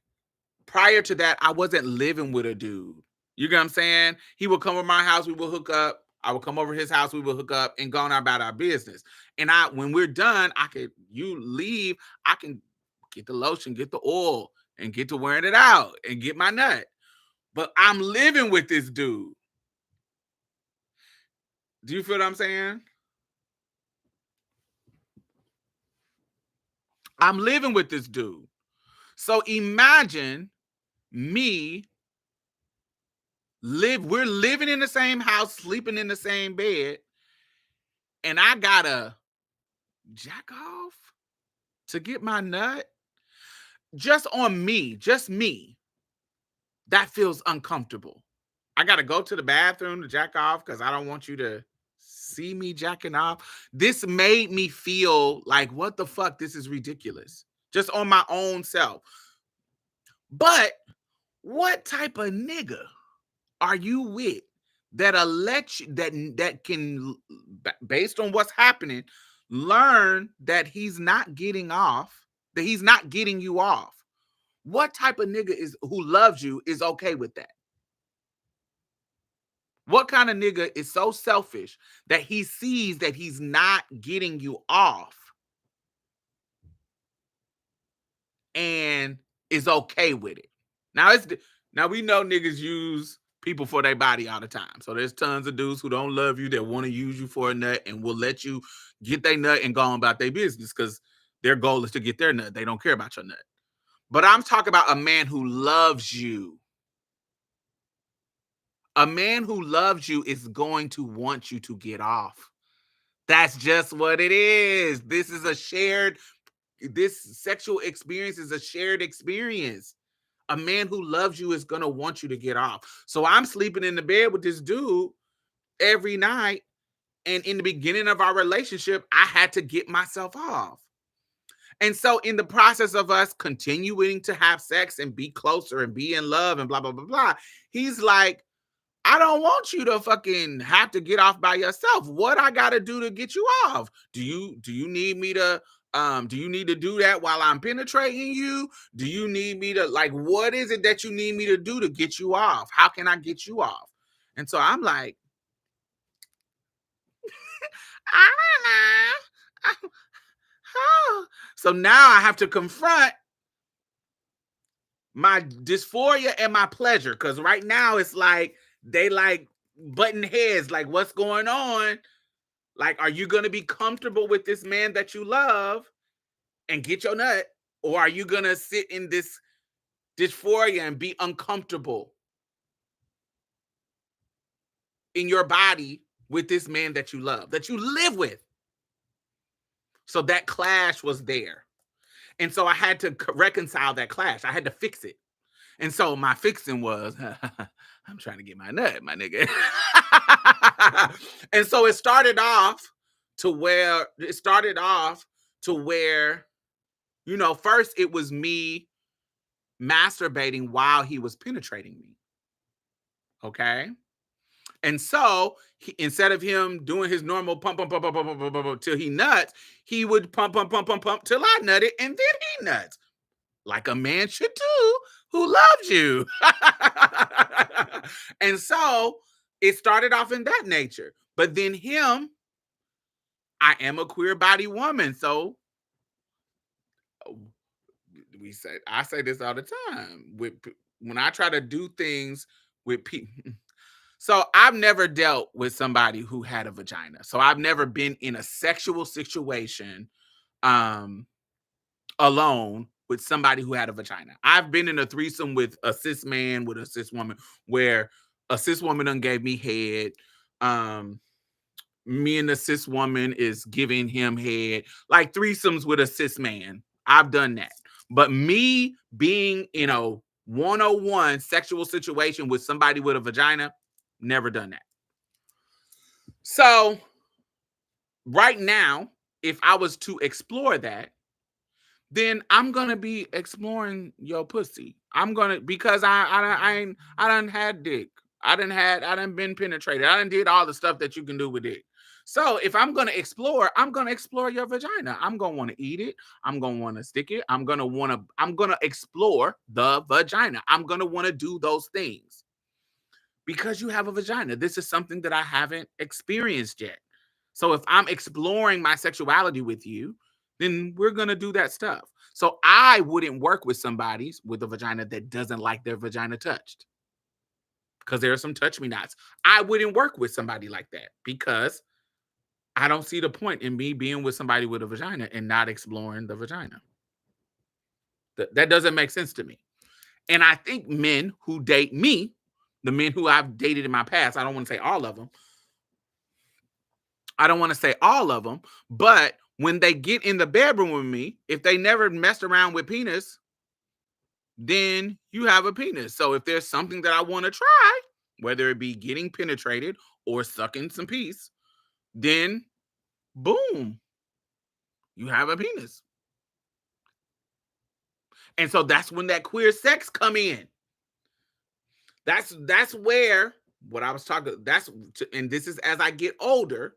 prior to that, I wasn't living with a dude. You get what I'm saying? He would come over my house, we would hook up. I would come over his house, we would hook up and go on about our business. And when we're done, you leave, I can get the lotion, get the oil, and get to wearing it out and get my nut. But I'm living with this dude. Do you feel what I'm saying? I'm living with this dude. So imagine me we're living in the same house, sleeping in the same bed, and I gotta jack off to get my nut just on me, just me. That feels uncomfortable. I gotta go to the bathroom to jack off because I don't want you to see me jacking off. This made me feel like, what the fuck? This is ridiculous. Just on my own self. But what type of nigga are you with that'll let you, that can, based on what's happening, learn that he's not getting off, that he's not getting you off? What type of nigga who loves you is okay with that? What kind of nigga is so selfish that he sees that he's not getting you off and is okay with it? Now we know niggas use people for their body all the time. So there's tons of dudes who don't love you, that want to use you for a nut and will let you get their nut and go on about their business because their goal is to get their nut. They don't care about your nut. But I'm talking about a man who loves you. A man who loves you is going to want you to get off. That's just what it is. This sexual experience is a shared experience. A man who loves you is going to want you to get off. So I'm sleeping in the bed with this dude every night. And in the beginning of our relationship, I had to get myself off. And so in the process of us continuing to have sex and be closer and be in love and blah, blah, blah, blah, he's like, I don't want you to fucking have to get off by yourself. What I got to do to get you off? Do you need me to do you need to do that while I'm penetrating you? Do you need me to, like, what is it that you need me to do to get you off? How can I get you off? And so I'm like, I don't know. So now I have to confront my dysphoria and my pleasure, because right now it's like they like button heads, like, what's going on? Like, are you going to be comfortable with this man that you love and get your nut? Or are you going to sit in this dysphoria and be uncomfortable in your body with this man that you love, that you live with? So that clash was there. And so I had to reconcile that clash. I had to fix it. And so my fixing was, I'm trying to get my nut, my nigga. And so it started off to where, you know, first it was me masturbating while he was penetrating me. Okay. And so instead of him doing his normal pump, pump, pump, pump, pump, pump, pump, pump till he nuts, he would pump, pump, pump, pump, pump till I nutted, and then he nuts. Like a man should do who loves you. And so it started off in that nature. But then I am a queer body woman. So I say this all the time when I try to do things with people. So I've never dealt with somebody who had a vagina. So I've never been in a sexual situation alone with somebody who had a vagina. I've been in a threesome with a cis man, with a cis woman, where a cis woman done gave me head. Me and the cis woman is giving him head. Like threesomes with a cis man. I've done that. But me being in a 101 sexual situation with somebody with a vagina, never done that. So right now, if I was to explore that, then I'm gonna be exploring your pussy. Because I done had dick. I done been penetrated. I done did all the stuff that you can do with dick. So if I'm going to explore, I'm going to explore your vagina. I'm going to want to eat it. I'm going to want to stick it. I'm going to explore the vagina. I'm going to want to do those things because you have a vagina. This is something that I haven't experienced yet. So if I'm exploring my sexuality with you, then we're going to do that stuff. So I wouldn't work with somebody with a vagina that doesn't like their vagina touched, because there are some touch me nots. I wouldn't work with somebody like that because I don't see the point in me being with somebody with a vagina and not exploring the vagina. That doesn't make sense to me. And I think men who date me, the men who I've dated in my past, I don't want to say all of them. But when they get in the bedroom with me, if they never messed around with penis, then you have a penis. So if there's something that I want to try, whether it be getting penetrated or sucking some piece, then boom, you have a penis. And so that's when that queer sex come in. That's where what I was talking. And this is as I get older.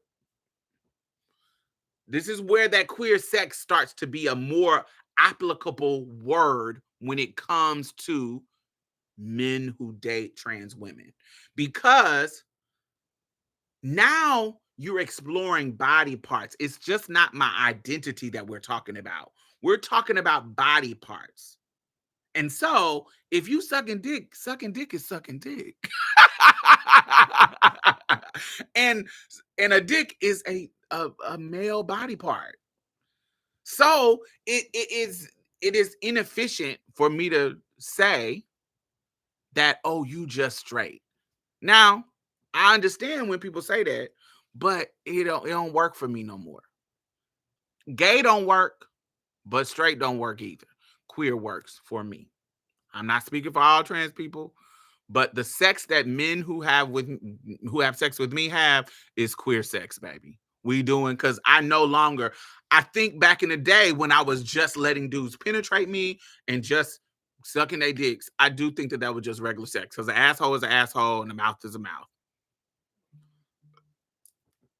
This is where that queer sex starts to be a more applicable word when it comes to men who date trans women, because now you're exploring body parts. It's just not my identity that we're talking about. We're talking about body parts. And so if you sucking dick is sucking dick. and a dick is a male body part. So it is inefficient for me to say that, oh, you just straight. Now, I understand when people say that, but it don't work for me no more. Gay don't work, but straight don't work either. Queer works for me. I'm not speaking for all trans people, but the sex that men who have sex with me have is queer sex, baby. We doing, because I think back in the day when I was just letting dudes penetrate me and just sucking their dicks, I do think that was just regular sex, because an asshole is an asshole and a mouth is a mouth.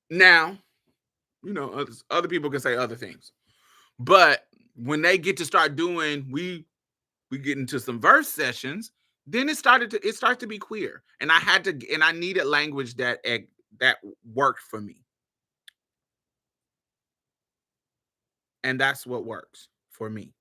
Now, other people can say other things, but when they get to start doing, we get into some verse sessions, then it starts to be queer, and I needed language that worked for me, and that's what works for me.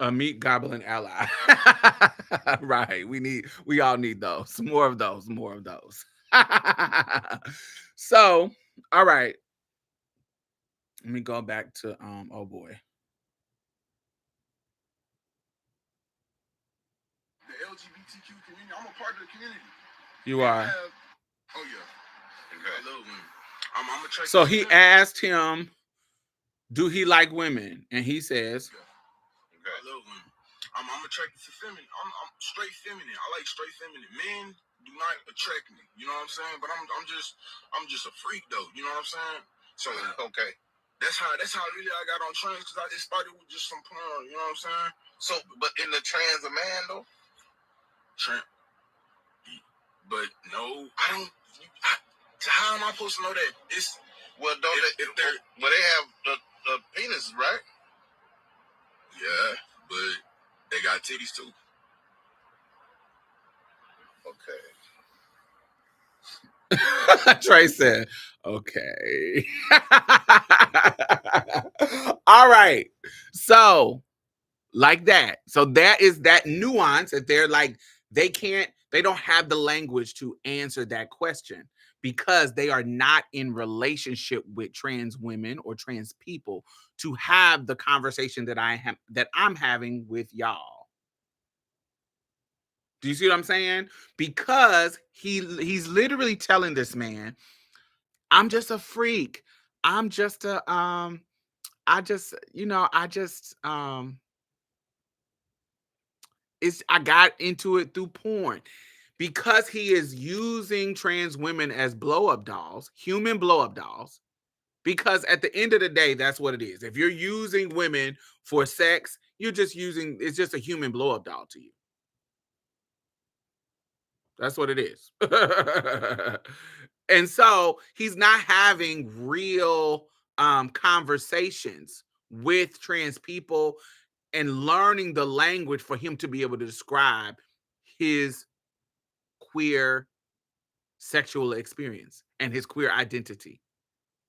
A meat goblin ally. Right. We all need those. More of those. So, all right. Let me go back to oh boy. The LGBTQ community. I'm a part of the community. You are. Oh yeah. Okay. I love women. I'm attracted. So he asked him, do he like women? And he says, okay. I love women. I'm attracted to feminine. I'm straight feminine. I like straight feminine. Men do not attract me. You know what I'm saying? But I'm just a freak though. You know what I'm saying? So okay. That's how really I got on trans, because I just started with just some porn. You know what I'm saying? So, but in the trans a man though. But no, I don't. How am I supposed to know that? It's well, don't if they're they have the penis, right? Yeah, but they got titties too. Okay. Trey said, okay. All right. So, like that. So that is that nuance that they're like, they don't have the language to answer that question because they are not in relationship with trans women or trans people to have the conversation that I'm having with y'all. Do you see what I'm saying? Because he's literally telling this man, I'm just a freak. I'm just a I just I got into it through porn, because he is using trans women as blow-up dolls, human blow-up dolls. Because at the end of the day, that's what it is. If you're using women for sex, it's just a human blow up doll to you. That's what it is. And so he's not having real conversations with trans people and learning the language for him to be able to describe his queer sexual experience and his queer identity.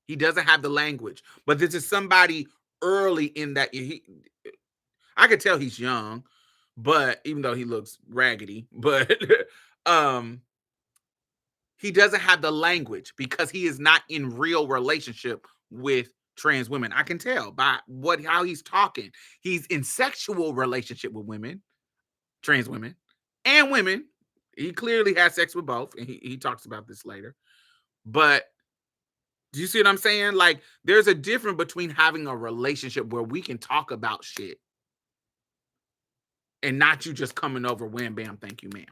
He doesn't have the language, but this is somebody early in that. I could tell he's young, but even though he looks raggedy, but um, he doesn't have the language because he is not in real relationship with trans women. I can tell by how he's talking. He's in sexual relationship with women, trans women, and women. He clearly has sex with both, and he talks about this later. But do you see what I'm saying? Like, there's a difference between having a relationship where we can talk about shit and not you just coming over, wham, bam, thank you, ma'am.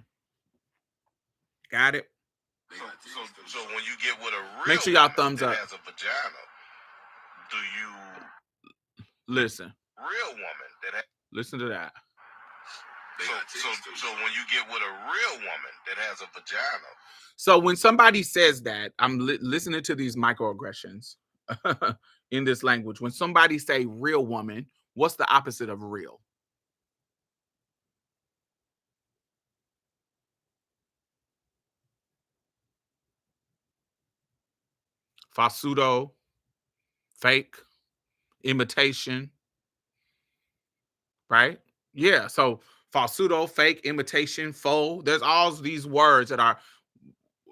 Got it? So when you get with a real Make sure y'all thumbs up. Has a vagina, do you listen? Real woman that listen to that. So when you get with a real woman that has a vagina. So when somebody says that, I'm listening to these microaggressions in this language. When somebody say real woman, what's the opposite of real? Falsudo, fake, imitation, right? Yeah, so falsudo, fake, imitation, faux. There's all these words that are.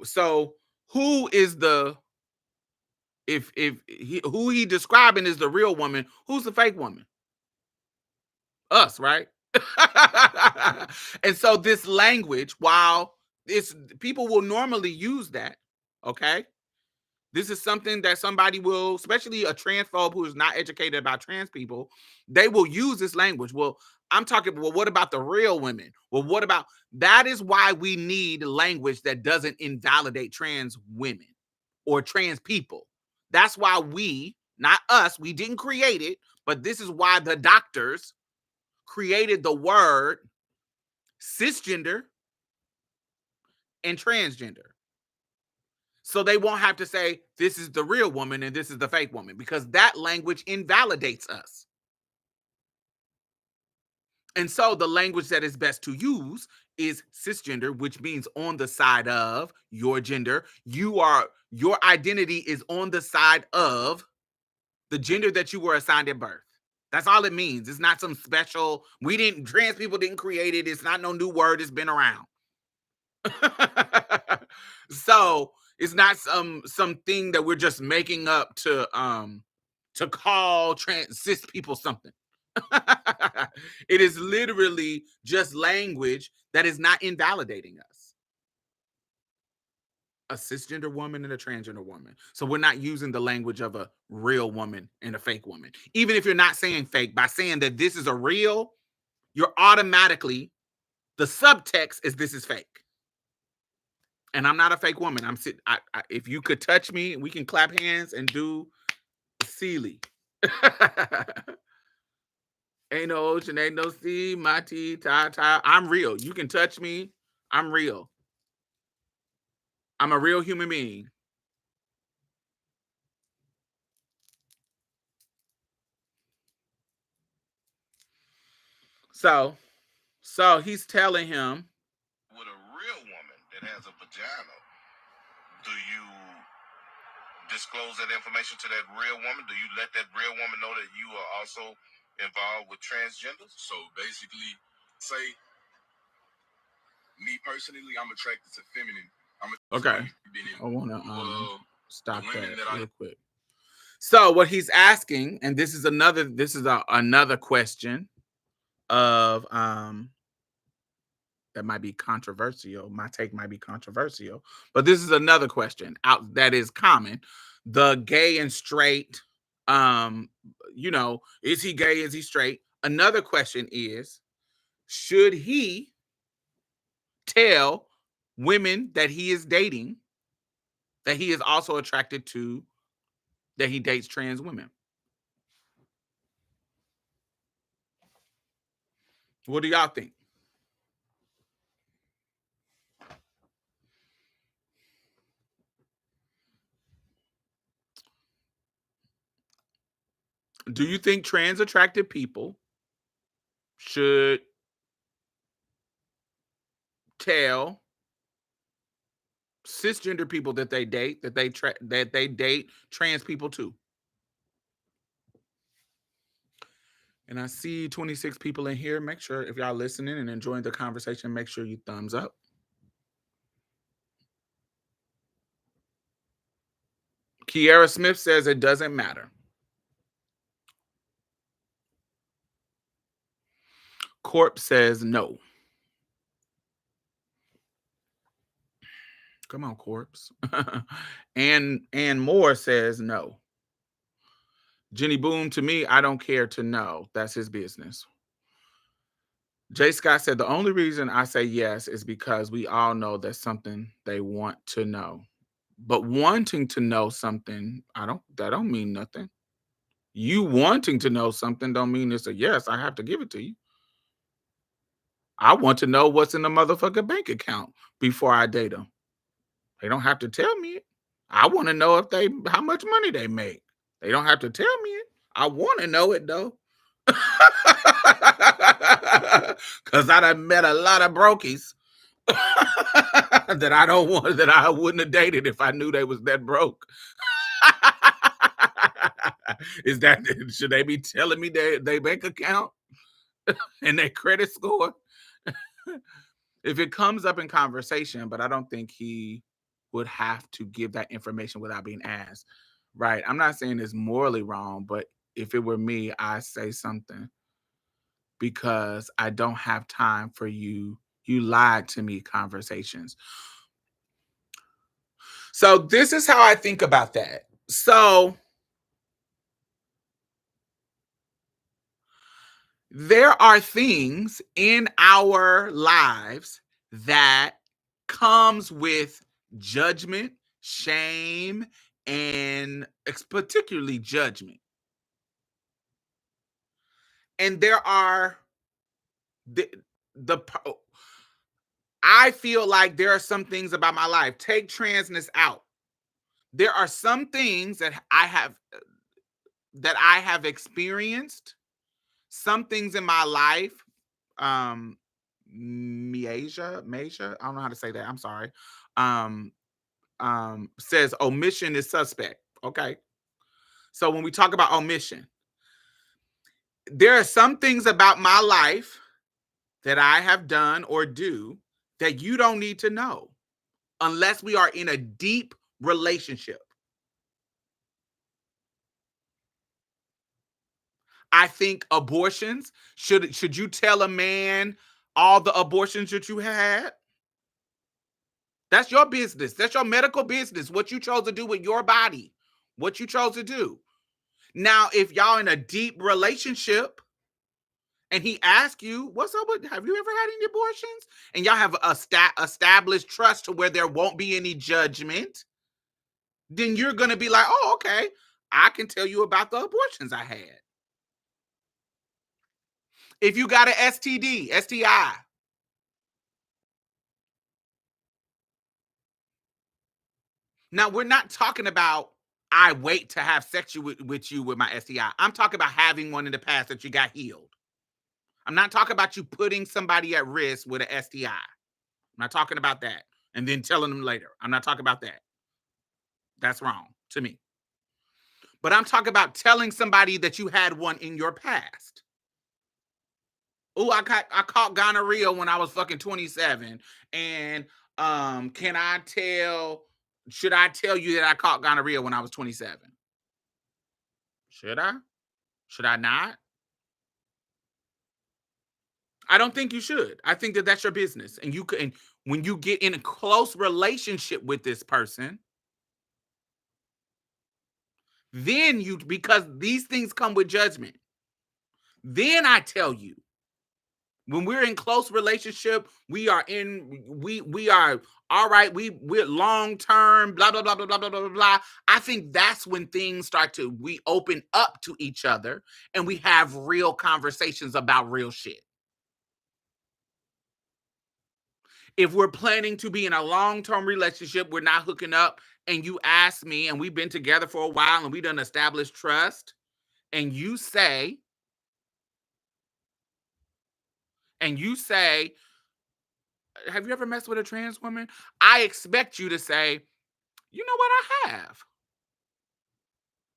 So who is the who he describing is the real woman? Who's the fake woman? Us, right? And so this language, while people will normally use that, okay? This is something that somebody will, especially a transphobe who is not educated about trans people, they will use this language. Well, I'm talking, well, what about the real women? Well, what about, that is why we need language that doesn't invalidate trans women or trans people. That's why we, not us, we didn't create it, but this is why the doctors created the word cisgender and transgender. So they won't have to say, this is the real woman and this is the fake woman, because that language invalidates us. And so the language that is best to use is cisgender, which means on the side of your gender. Your identity is on the side of the gender that you were assigned at birth. That's all it means. It's not some special, trans people didn't create it. It's not no new word. It's been around. So it's not something that we're just making up to call cis people something. It is literally just language that is not invalidating us. A cisgender woman and a transgender woman. So we're not using the language of a real woman and a fake woman. Even if you're not saying fake, by saying that this is a real, you're automatically, the subtext is this is fake. And I'm not a fake woman. If you could touch me, we can clap hands and do Sealy. Ain't no ocean, ain't no sea, my tea, tie. I'm real. You can touch me. I'm real. I'm a real human being. So he's telling him, with a real woman that has a vagina, do you disclose that information to that real woman? Do you let that real woman know that you are also involved with transgenders? So basically, say me personally, I'm attracted to feminine. okay, I want to stop that real quick. So what he's asking, and this is another question of that might be controversial. My take might be controversial, but this is another question out that is common. The gay and straight, is he gay? Is he straight? Another question is, should he tell women that he is dating that he is also attracted to that he dates trans women. What do y'all think? Do you think trans attracted people should tell cisgender people that they date that they date trans people too? And I see 26 people in here. Make sure if y'all listening and enjoying the conversation, make sure you thumbs up. Kiara Smith says it doesn't matter. Corp says no. Come on, Corpse. and Moore says no. Jenny Boom, to me, I don't care to know. That's his business. Jay Scott said the only reason I say yes is because we all know that's something they want to know. But wanting to know something, that don't mean nothing. You wanting to know something don't mean it's a yes. I have to give it to you. I want to know what's in the motherfucking bank account before I date them. They don't have to tell me it. I want to know how much money they make. They don't have to tell me it. I want to know it though. Cause I done met a lot of brokies that I wouldn't have dated if I knew they was that broke. Should they be telling me their bank account and their credit score? If it comes up in conversation, but I don't think he would have to give that information without being asked. Right. I'm not saying it's morally wrong, but if it were me, I say something because I don't have time for you lied to me conversations. So this is how I think about that. So there are things in our lives that comes with judgment, shame, and particularly judgment. And there are I feel like there are some things about my life. Take transness out. There are some things that I have experienced. Some things in my life, Measha, I don't know how to say that. I'm sorry. Says omission is suspect. Okay. So when we talk about omission, there are some things about my life that I have done or do that you don't need to know unless we are in a deep relationship. I think abortions, should you tell a man all the abortions that you had? That's your business. That's your medical business. What you chose to do with your body. What you chose to do. Now, if y'all in a deep relationship and he asks you, what's up with, have you ever had any abortions? And y'all have established trust to where there won't be any judgment, then you're going to be like, oh, okay, I can tell you about the abortions I had. If you got an STD, STI, now we're not talking about I wait to have sex with you with my STI. I'm talking about having one in the past that you got healed. I'm not talking about you putting somebody at risk with an STI. I'm not talking about that. And then telling them later. I'm not talking about that. That's wrong to me. But I'm talking about telling somebody that you had one in your past. Oh, I caught gonorrhea when I was fucking 27. And should I tell you that I caught gonorrhea when I was 27? Should I? Should I not? I don't think you should. I think that that's your business. And when you get in a close relationship with this person, then because these things come with judgment. Then I tell you, when we're in close relationship, we are all right, we're long term, blah blah blah blah blah blah blah blah. I think that's when things start to we open up to each other and we have real conversations about real shit. If we're planning to be in a long-term relationship, we're not hooking up, and you ask me, and we've been together for a while, and we done established trust, and you say, have you ever messed with a trans woman? I expect you to say, you know what, I have.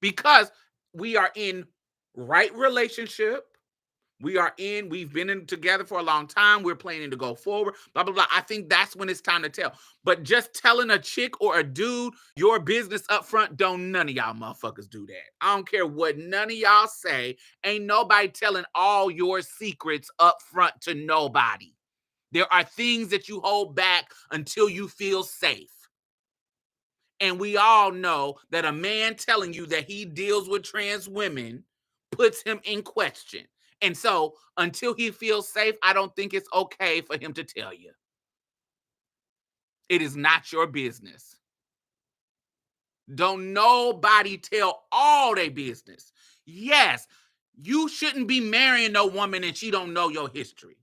Because we are in right relationship. We've been in together for a long time. We're planning to go forward, blah, blah, blah. I think that's when it's time to tell. But just telling a chick or a dude your business up front, don't none of y'all motherfuckers do that. I don't care what none of y'all say. Ain't nobody telling all your secrets up front to nobody. There are things that you hold back until you feel safe. And we all know that a man telling you that he deals with trans women puts him in question. And so until he feels safe, I don't think it's okay for him to tell you. It is not your business. Don't nobody tell all their business. Yes, you shouldn't be marrying no woman and she don't know your history.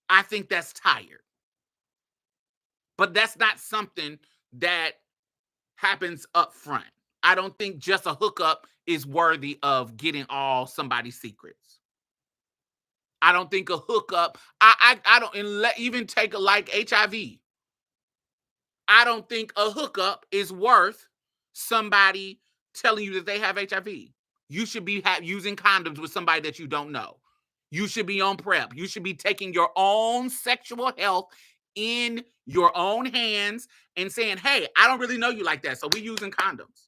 I think that's tired. But that's not something that happens up front. I don't think just a hookup is worthy of getting all somebody's secrets. I don't think a hookup, I don't, even take a like HIV. I don't think a hookup is worth somebody telling you that they have HIV. You should be using condoms with somebody that you don't know. You should be on PrEP. You should be taking your own sexual health in your own hands and saying, hey, I don't really know you like that, so we're using condoms.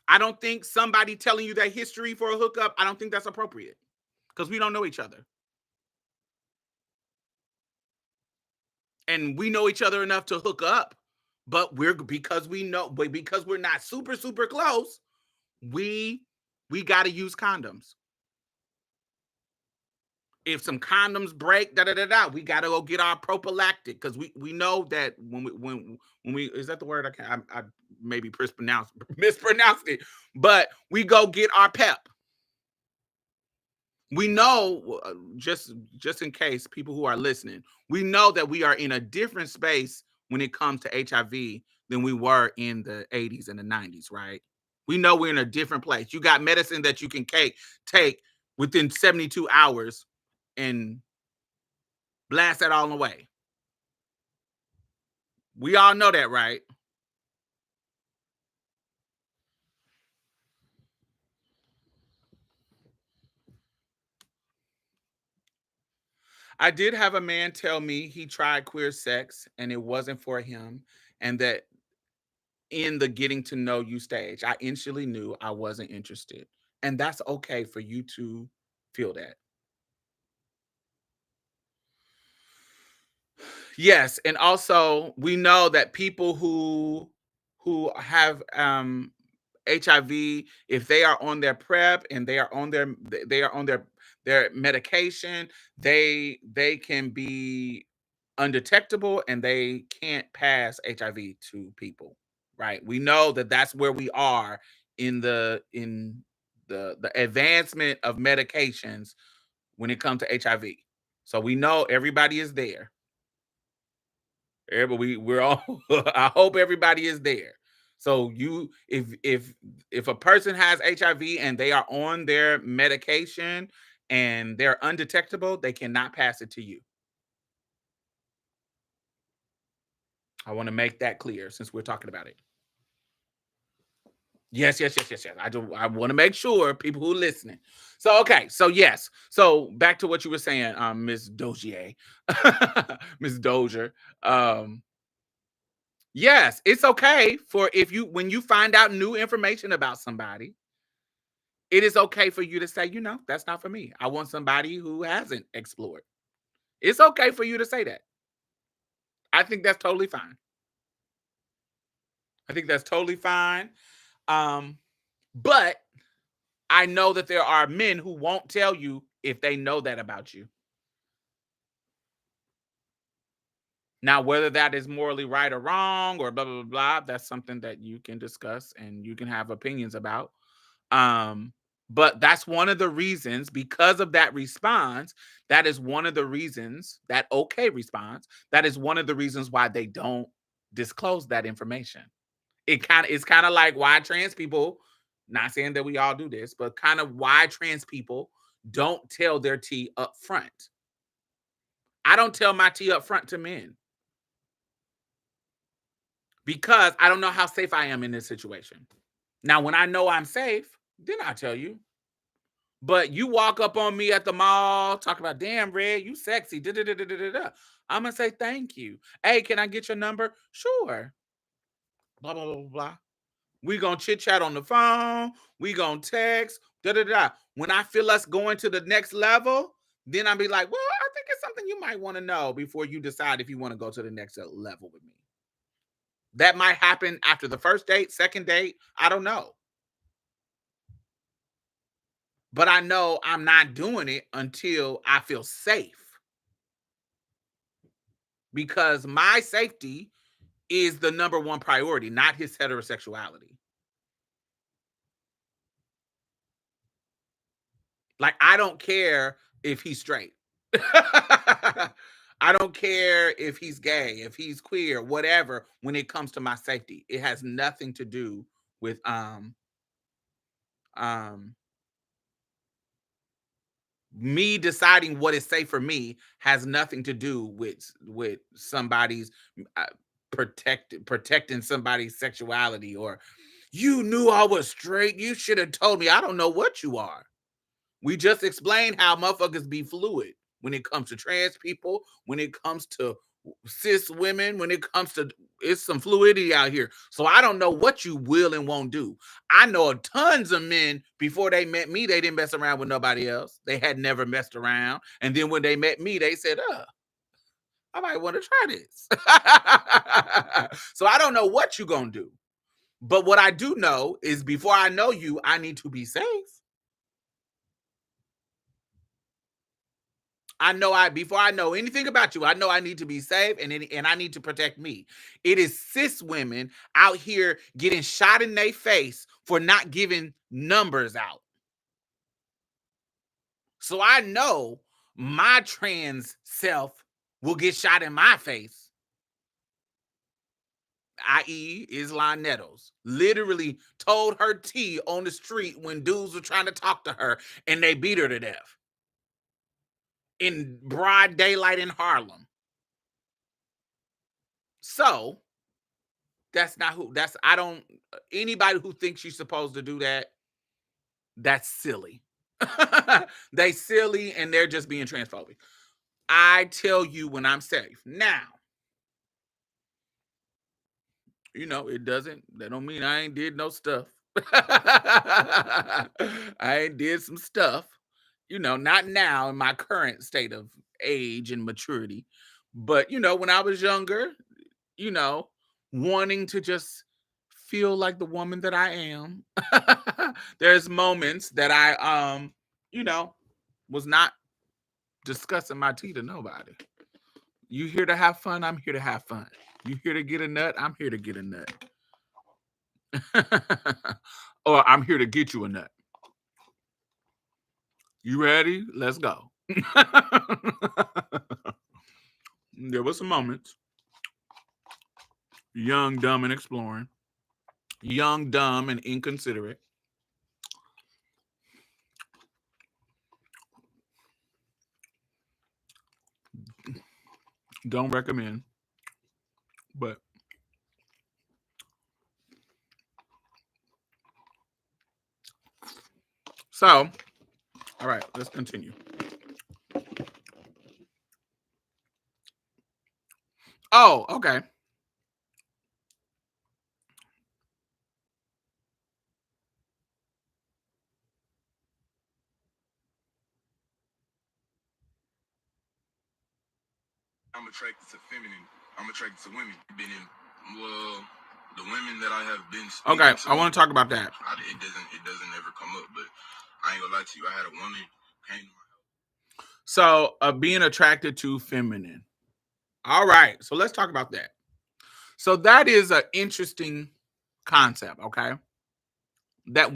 I don't think somebody telling you that history for a hookup, I don't think that's appropriate because we don't know each other. And we know each other enough to hook up, but because we're not super, super close, we got to use condoms. If some condoms break, we got to go get our prophylactic because we know that when we is that the word I maybe mispronounced it, but we go get our PEP. We know, just in case people who are listening, we know that we are in a different space when it comes to HIV than we were in the 80s and the 90s, right? We know we're in a different place. You got medicine that you can take within 72 hours and blast that all away. We all know that, right? I did have a man tell me he tried queer sex and it wasn't for him, and that in the getting to know you stage, I instantly knew I wasn't interested. And that's okay for you to feel that. Yes, and also we know that people who have HIV, if they are on their PrEP and they are on their medication, they can be undetectable and they can't pass HIV to people, right? We know that that's where we are in the advancement of medications when it comes to HIV. So we know everybody is there. We're all I hope everybody is there. So if a person has HIV and they are on their medication and they're undetectable, they cannot pass it to you. I want to make that clear since we're talking about it. Yes. I want to make sure people who are listening. So okay, so yes. So back to what you were saying, Miss Dozier. Miss Dozier. Yes, it's okay for when you find out new information about somebody, it is okay for you to say, that's not for me. I want somebody who hasn't explored. It's okay for you to say that. I think that's totally fine. I think that's totally fine. But I know that there are men who won't tell you if they know that about you. Now, whether that is morally right or wrong or blah, blah, blah, blah, that's something that you can discuss and you can have opinions about. But that's one of the reasons, because of that response, that is one of the reasons, that okay response, that is one of the reasons why they don't disclose that information. It's kind of like why trans people, not saying that we all do this, but kind of why trans people don't tell their tea up front. I don't tell my tea up front to men because I don't know how safe I am in this situation. Now, when I know I'm safe, then I tell you. But you walk up on me at the mall, talk about, damn, Red, you sexy. Da, da, da, da, da, da, da. I'm going to say thank you. Hey, can I get your number? Sure. Blah, blah, blah, blah. We going to chit chat on the phone. We going to text. Da, da, da. When I feel us going to the next level, then I'll be like, well, I think it's something you might want to know before you decide if you want to go to the next level with me. That might happen after the first date, second date. I don't know. But I know I'm not doing it until I feel safe. Because my safety is the number one priority, not his heterosexuality. Like, I don't care if he's straight. I don't care if he's gay, if he's queer, whatever, when it comes to my safety. It has nothing to do with me deciding what is safe for me has nothing to do with somebody's uh, protecting somebody's sexuality, or you knew I was straight, you should have told me. I don't know what you are. We just explained how motherfuckers be fluid when it comes to trans people, when it comes to cis women, when it comes to, it's some fluidity out here. So I don't know what you will and won't do. I know tons of men before they met me, they didn't mess around with nobody else. They had never messed around. And then when they met me, they said, I might want to try this. So I don't know what you're going to do. But what I do know is before I know you, I need to be safe. Before I know anything about you, I know I need to be safe and I need to protect me. It is cis women out here getting shot in their face for not giving numbers out. So I know my trans self will get shot in my face, i.e. Isla Nettles. Literally told her tea on the street when dudes were trying to talk to her and they beat her to death in broad daylight in Harlem. So anybody who thinks you're supposed to do that, that's silly. They silly and they're just being transphobic. I tell you when I'm safe. Now, that don't mean I ain't did no stuff. I ain't did some stuff, not now in my current state of age and maturity. But, when I was younger, you know, wanting to just feel like the woman that I am. There's moments that I you know, was not discussing my tea to nobody. You here to have fun, I'm here to have fun. You here to get a nut, I'm here to get a nut. Or I'm here to get you a nut. You ready? Let's go. There were some moments. Young, dumb, and exploring. Young, dumb, and inconsiderate. Don't recommend. But so, all right, let's continue. Oh, okay. I'm attracted to feminine. I'm attracted to women. Been in, well, the women that I have been speaking okay, to, I want to talk about that. It doesn't ever come up, but I ain't gonna lie to you. I had a woman came to my house. So being attracted to feminine. All right, so let's talk about that. So that is an interesting concept, okay? That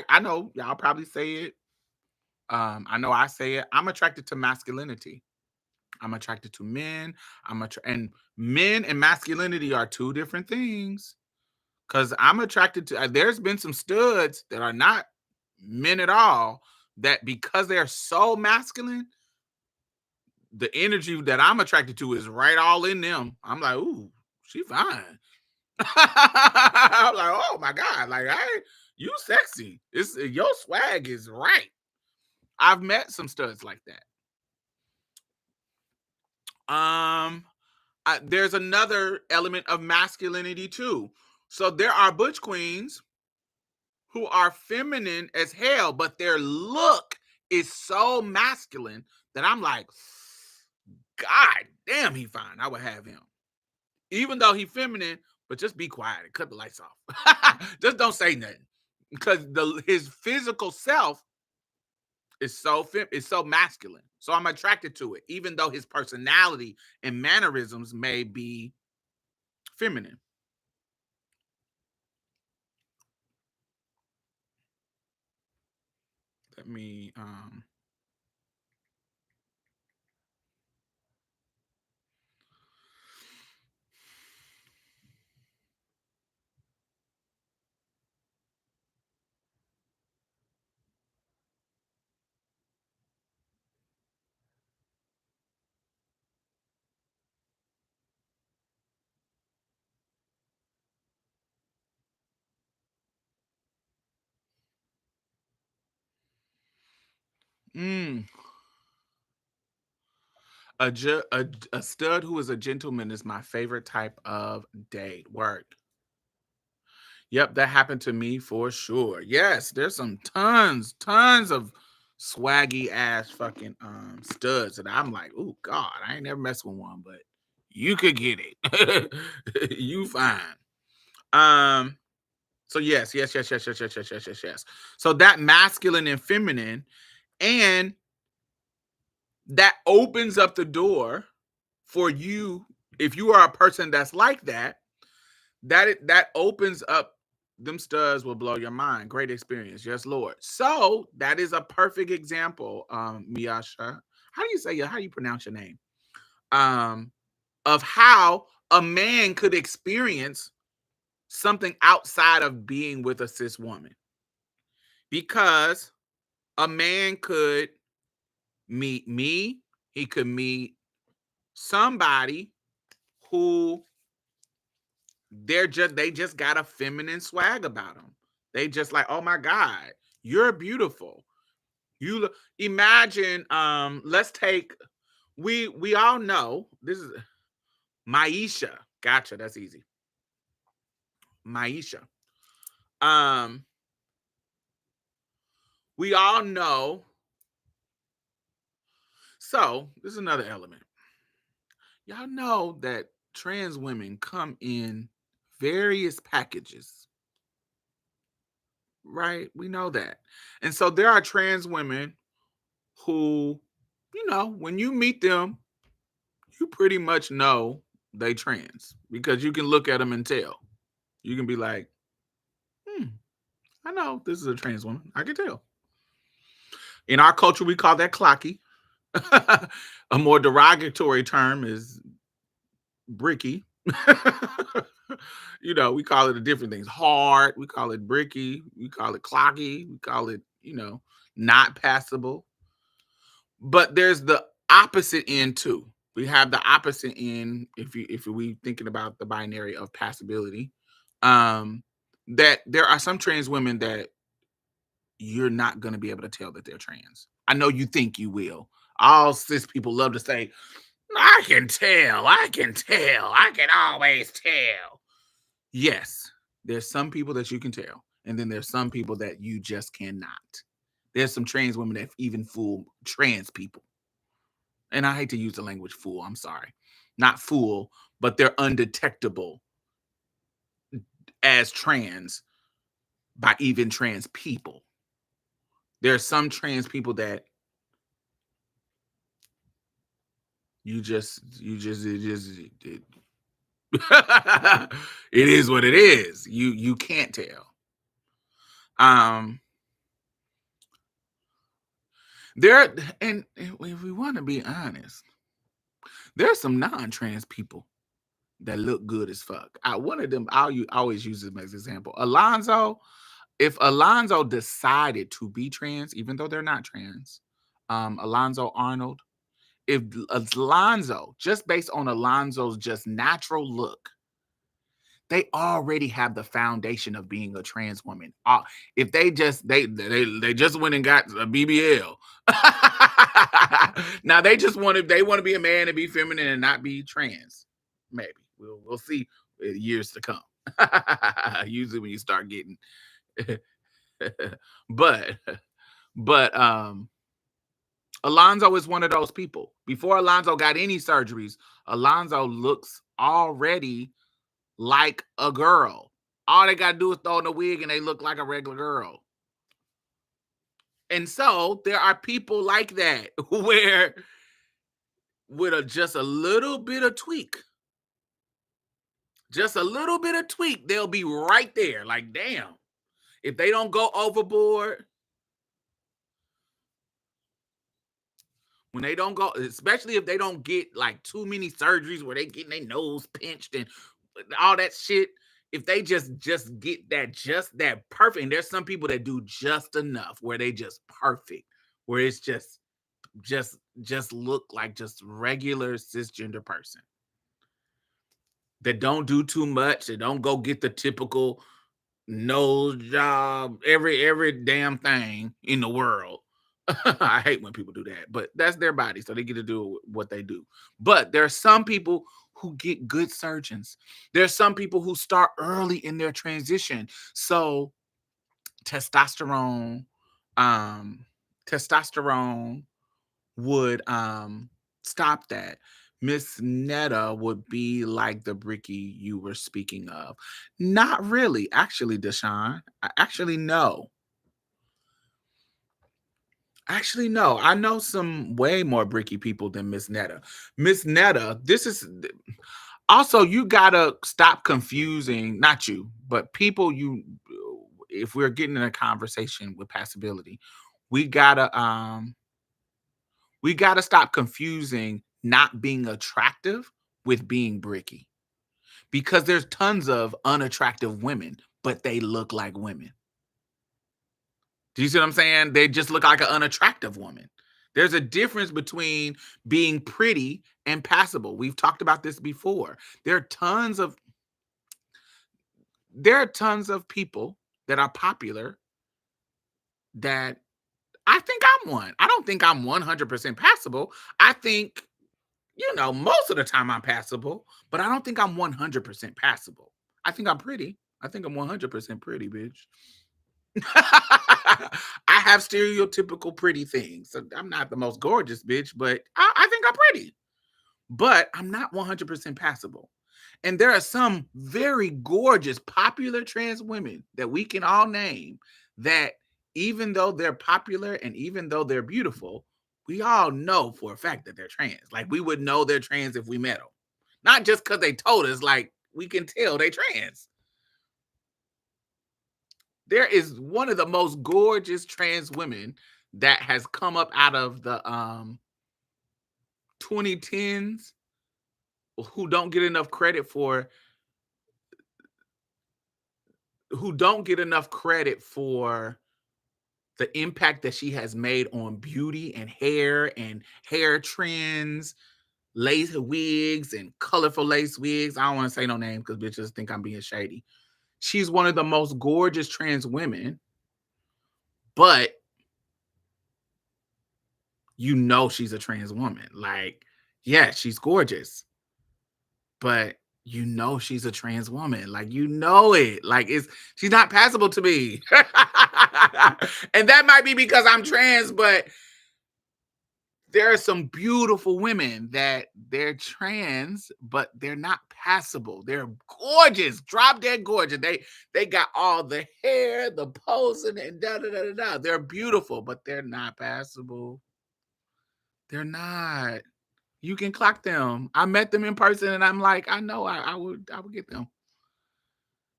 I know y'all probably say it. I know I say it. I'm attracted to masculinity. I'm attracted to men. And men and masculinity are two different things. Because I'm attracted to, there's been some studs that are not men at all, that because they're so masculine, the energy that I'm attracted to is right all in them. I'm like, ooh, she fine. I'm like, oh my God, like you sexy. Your swag is right. I've met some studs like that. There's another element of masculinity too. So there are butch queens who are feminine as hell, but their look is so masculine that I'm like, God damn, he fine. I would have him. Even though he's feminine, but just be quiet and cut the lights off. Just don't say nothing. Because his physical self is so masculine. So I'm attracted to it, even though his personality and mannerisms may be feminine. Let me A stud who is a gentleman is my favorite type of date. Word. Yep, that happened to me for sure. Yes, there's some tons of swaggy ass fucking studs that I'm like, oh God, I ain't never messed with one, but you could get it. You fine. So yes. So that masculine and feminine, and that opens up the door for you. If you are a person that's like that, that opens up, them studs will blow your mind. Great experience. Yes, Lord. So that is a perfect example, Miasha. How do you pronounce your name? Of how a man could experience something outside of being with a cis woman. Because a man could meet me, he could meet somebody who they just got a feminine swag about them. They just like, oh my God, you're beautiful. You look, imagine, let's take, we all know this is Maisha. Gotcha, that's easy. Maisha. We all know. So this is another element. Y'all know that trans women come in various packages, right? We know that. And so there are trans women who, when you meet them, you pretty much know they trans because you can look at them and tell. You can be like, I know this is a trans woman. I can tell. In our culture, we call that clocky. A more derogatory term is bricky. We call it a different things. Hard, we call it bricky, we call it clocky, we call it, not passable. But there's the opposite end too. We have the opposite end if we thinking about the binary of passability. That there are some trans women that you're not going to be able to tell that they're trans. I know you think you will. All cis people love to say, I can tell. I can always tell. Yes, there's some people that you can tell. And then there's some people that you just cannot. There's some trans women that even fool trans people. And I hate to use the language fool. I'm sorry. Not fool, but they're undetectable as trans by even trans people. There are some trans people that it is what it is. You can't tell. There, and if we want to be honest, there's some non-trans people that look good as fuck. One of them, I'll always use them as an example. Alonzo, if Alonzo decided to be trans, even though they're not trans, Alonzo Arnold, if Alonzo, just based on Alonzo's just natural look, they already have the foundation of being a trans woman. If they just went and got a BBL. Now they want to be a man and be feminine and not be trans. Maybe we'll see years to come. Usually when you start getting, but Alonzo is one of those people. Before Alonzo got any surgeries, Alonzo looks already like a girl. All they gotta do is throw in a wig and they look like a regular girl. And so there are people like that where with just a little bit of tweak, they'll be right there. Like, damn, if they don't go overboard, when they don't go, especially if they don't get like too many surgeries where they getting their nose pinched and all that shit, if they just get that perfect, and there's some people that do just enough where they just perfect, where it's just look like just regular cisgender person that don't do too much, that don't go get the typical nose job, every damn thing in the world. I hate when people do that, but that's their body, so they get to do what they do. But there are some people who get good surgeons. There's some people who start early in their transition. So testosterone would stop that. Miss Netta would be like the Bricky you were speaking of. Not really, actually, Deshaun. No. Actually, no. I know some way more Bricky people than Miss Netta. Miss Netta, this is also, you gotta stop confusing, not you, but people if we're getting in a conversation with passability, we gotta stop confusing not being attractive with being Bricky. Because there's tons of unattractive women, but they look like women. Do you see what I'm saying? They just look like an unattractive woman. There's a difference between being pretty and passable. We've talked about this before. There are tons of people that are popular that I think I'm one. I don't think I'm 100% passable. I think, most of the time I'm passable, but I don't think I'm 100% passable. I think I'm pretty. I think I'm 100% pretty, bitch. I have stereotypical pretty things. So I'm not the most gorgeous bitch, but I think I'm pretty. But I'm not 100% passable. And there are some very gorgeous, popular trans women that we can all name that even though they're popular and even though they're beautiful, we all know for a fact that they're trans. Like, we would know they're trans if we met them. Not just because they told us, like, we can tell they're trans. There is one of the most gorgeous trans women that has come up out of the 2010s who don't get enough credit for the impact that she has made on beauty and hair trends, lace wigs and colorful lace wigs. I don't want to say no name because bitches think I'm being shady. She's one of the most gorgeous trans women, but she's a trans woman. Like, yeah, she's gorgeous, but she's a trans woman. Like, it. Like, she's not passable to me. And that might be because I'm trans, but there are some beautiful women that they're trans, but they're not passable. They're gorgeous, drop dead gorgeous. They got all the hair, the posing, and da da da da da. They're beautiful, but they're not passable. They're not. You can clock them. I met them in person, and I'm like, I know I would get them.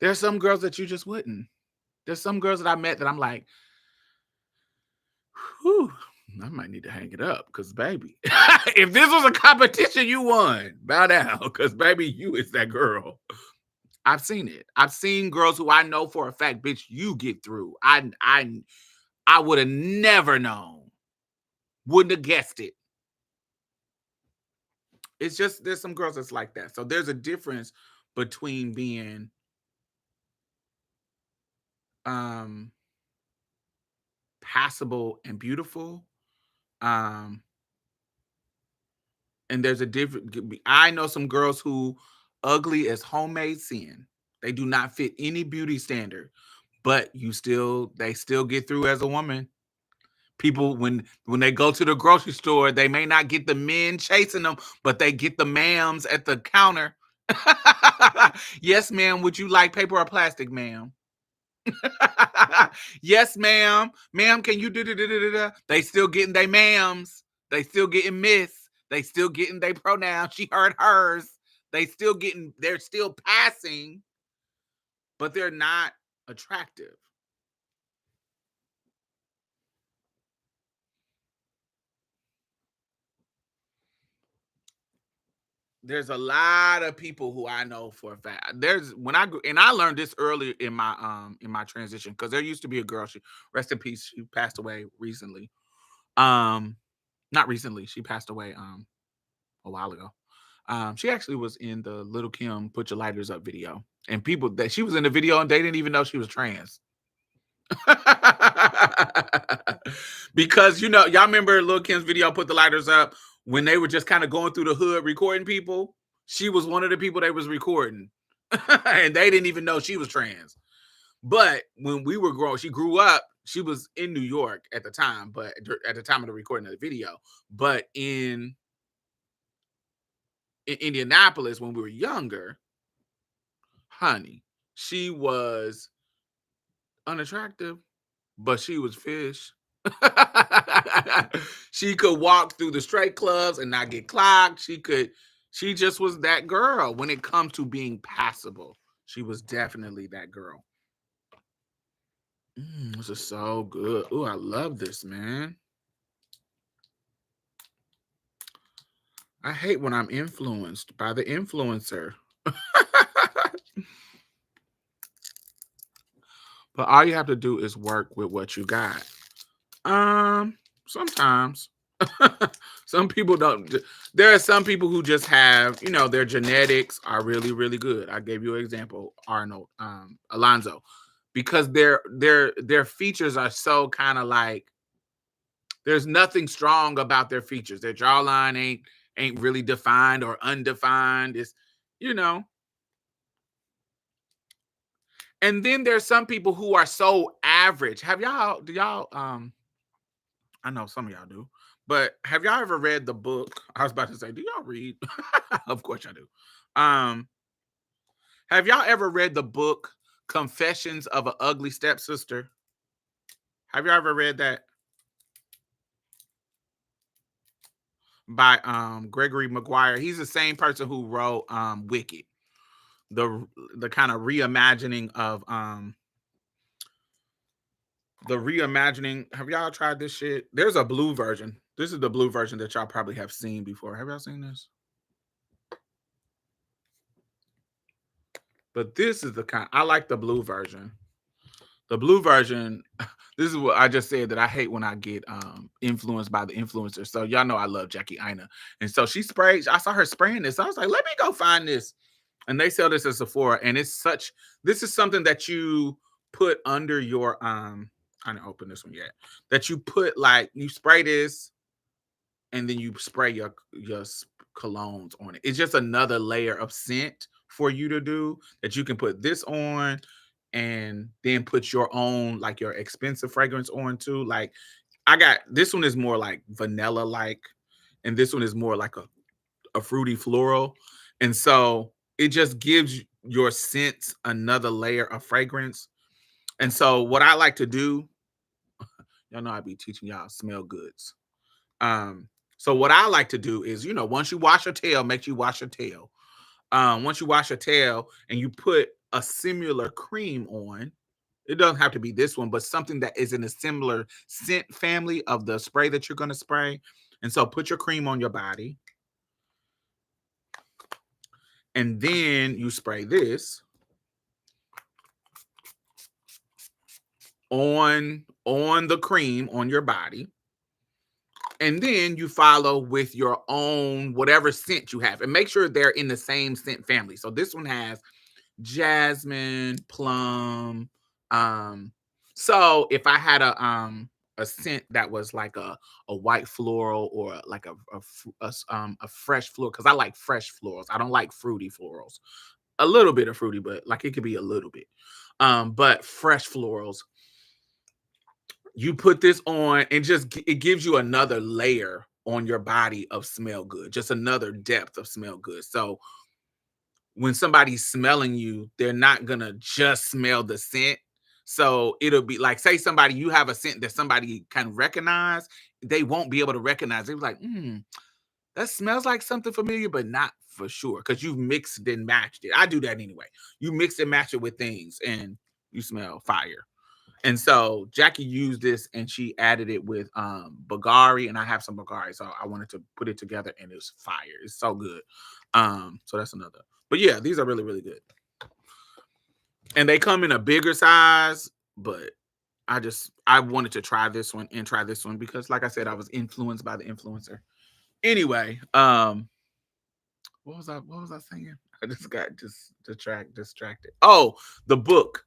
There's some girls that you just wouldn't. There's some girls that I met that I'm like, whew, I might need to hang it up because, baby, if this was a competition, you won. Bow down because, baby, you is that girl. I've seen it. I've seen girls who I know for a fact, bitch, you get through. I would have never known. Wouldn't have guessed it. It's just there's some girls that's like that. So there's a difference between being passable and beautiful. And there's a different. I know some girls who ugly as homemade sin. They do not fit any beauty standard, but they still get through as a woman. People when they go to the grocery store, they may not get the men chasing them, but they get the ma'ams at the counter. Yes, ma'am. Would you like paper or plastic, ma'am? Yes, ma'am. Ma'am, can you do? They still getting they ma'ams. They still getting miss. They still getting they pronouns. She heard hers. They're still passing, but they're not attractive. There's a lot of people who I know for a fact. I learned this early in my transition because there used to be a girl. She rest in peace. She passed away recently. Not recently. She passed away a while ago. She actually was in the Little Kim "Put Your Lighters Up" video, and people that she was in the video and they didn't even know she was trans. Because y'all remember Lil Kim's video "Put the Lighters Up" when they were just kind of going through the hood recording people. She was one of the people they was recording, and they didn't even know she was trans. But when we were growing, she grew up. She was in New York at the time, but at the time of the recording of the video. But in Indianapolis, when we were younger, honey, she was unattractive, but she was fish. She could walk through the straight clubs and not get clocked. She just was that girl. When it comes to being passable, she was definitely that girl. This is so good. Oh, I love this, man. I hate when I'm influenced by the influencer. But all you have to do is work with what you got. Sometimes. Some people don't. There are some people who just have, their genetics are really, really good. I gave you an example, Arnold, Alonzo, because their features are so kind of like, there's nothing strong about their features. Their jawline ain't really defined or undefined. It's, And then there's some people who are so average. Do y'all, I know some of y'all do, but have y'all ever read the book? I was about to say, do y'all read? Of course y'all do. Have y'all ever read the book Confessions of an Ugly Stepsister? Have y'all ever read that? By Gregory Maguire. He's the same person who wrote Wicked. The kind of reimagining of have y'all tried this shit? There's a blue version. This is the blue version that y'all probably have seen before. Have y'all seen this? But this is the kind I like the blue version. The blue version, this is what I just said that I hate when I get influenced by the influencer. So y'all know I love Jackie Aina. And so she sprayed, I saw her spraying this. I was like, let me go find this. And they sell this at Sephora. And this is something that you put under your I didn't open this one yet. That you put you spray this and then you spray your colognes on it. It's just another layer of scent for you to do that you can put this on and then put your own your expensive fragrance on too. I got this one is more like vanilla and this one is more like a fruity floral. And so it just gives your scents another layer of fragrance. And so what I like to do, y'all know I be teaching y'all smell goods. So what I like to do is, once you wash your tail, make sure you wash your tail. Once you wash your tail and you put a similar cream on, it doesn't have to be this one, but something that is in a similar scent family of the spray that you're going to spray. And so put your cream on your body. And then you spray this on the cream on your body. And then you follow with your own whatever scent you have. And make sure they're in the same scent family. So this one has jasmine, plum. So if I had a scent that was like a white floral or like a fresh floral, because I like fresh florals. I don't like fruity florals. A little bit of fruity, but like it could be a little bit. But fresh florals, you put this on and it gives you another layer on your body of smell good, just another depth of smell good. So when somebody's smelling you, they're not gonna just smell the scent. So it'll be like, say you have a scent that somebody can recognize, they won't be able to recognize. They're like, that smells like something familiar, but not for sure, because you've mixed and matched it. I do that anyway. You mix and match it with things and you smell fire. And so Jackie used this and she added it with Bulgari, and I have some Bulgari, so I wanted to put it together and it's fire. It's so good. So that's another. But yeah, these are really, really good. And they come in a bigger size, but I wanted to try this one because like I said, I was influenced by the influencer. Anyway, what was I saying? I just got distracted. Oh, the book.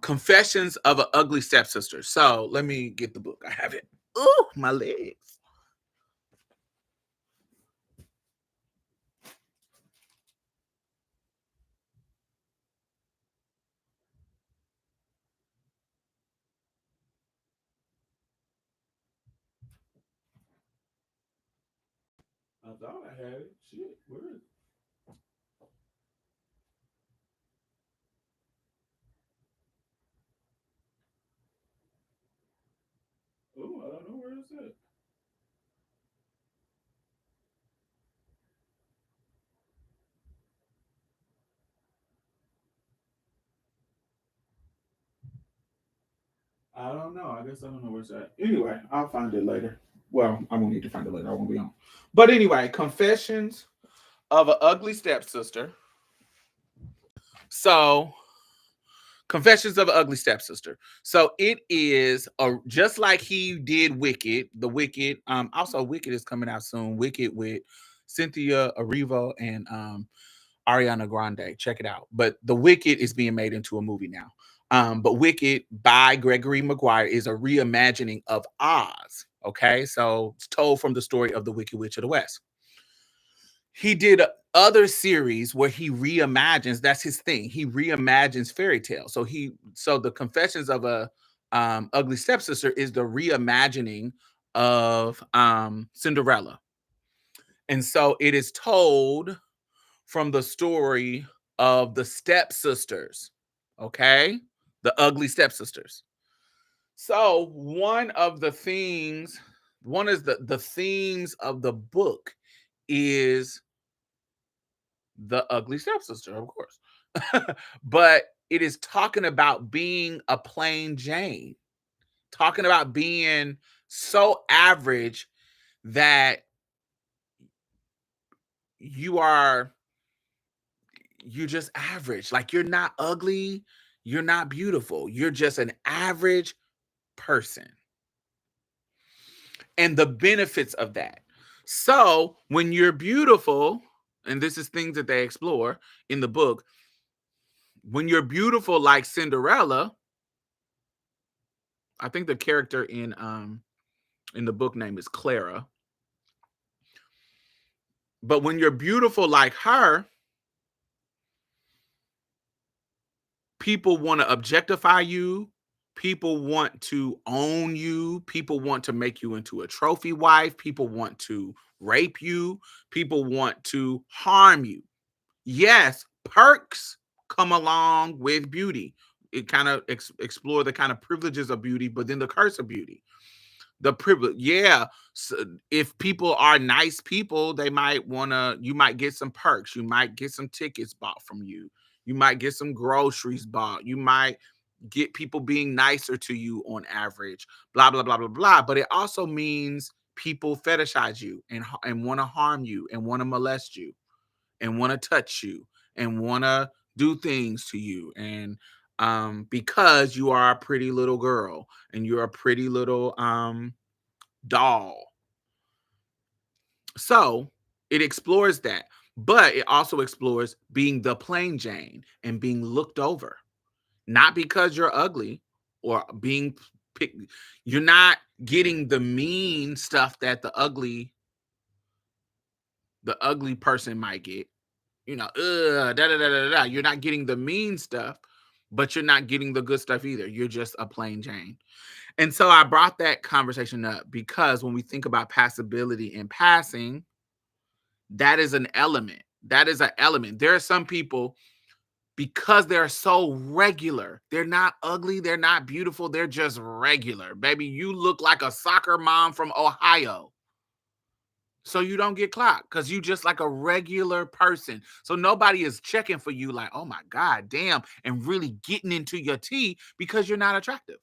Confessions of an Ugly Stepsister. So let me get the book. I have it. Ooh, my legs. I thought I had it. Shit, where is it? Oh, I don't know where it's at. I don't know. I guess I don't know where it's at. Anyway, I'll find it later. Well, I won't need to find it later. I won't be on. But anyway, Confessions of an Ugly Stepsister. So, Confessions of an Ugly Stepsister. So it is just like he did Wicked. The Wicked. Also, Wicked is coming out soon. Wicked with Cynthia Erivo and Ariana Grande. Check it out. But The Wicked is being made into a movie now. But Wicked by Gregory Maguire is a reimagining of Oz. Okay, so it's told from the story of the Wicked Witch of the West. He did other series where he reimagines. That's his thing. He reimagines fairy tales. So the Confessions of a Ugly Stepsister is the reimagining of Cinderella, and so it is told from the story of the stepsisters. Okay, the ugly stepsisters. So one of the themes of the book is the ugly stepsister, of course. But it is talking about being a plain Jane, talking about being so average that you're just average. Like, you're not ugly, you're not beautiful, you're just an average person. And the benefits of that. So when you're beautiful, and this is things that they explore in the book, when you're beautiful like Cinderella, I think the character in the book name is Clara. But when you're beautiful like her, people want to objectify you. People want to own you. People want to make you into a trophy wife. People want to rape you. People want to harm you. Yes, perks come along with beauty. It kind of explore the kind of privileges of beauty, but then the curse of beauty. The privilege, yeah. So if people are nice people, they might you might get some perks. You might get some tickets bought from you. You might get some groceries bought. You might get people being nicer to you on average, blah, blah, blah, blah, blah. But it also means people fetishize you and want to harm you and want to molest you and want to touch you and want to do things to you. And because you are a pretty little girl and you're a pretty little doll. So it explores that, but it also explores being the plain Jane and being looked over. Not because you're ugly or being picked. You're not getting the mean stuff that the ugly person might get. You know, da da da da da. You're not getting the mean stuff, but you're not getting the good stuff either. You're just a plain Jane. And so I brought that conversation up because when we think about passability and passing, that is an element. That is an element. There are some people, because they're so regular, they're not ugly, they're not beautiful, they're just regular. Baby, you look like a soccer mom from Ohio. So you don't get clocked because you just like a regular person. So nobody is checking for you like, oh my God, damn, and really getting into your tea because you're not attractive.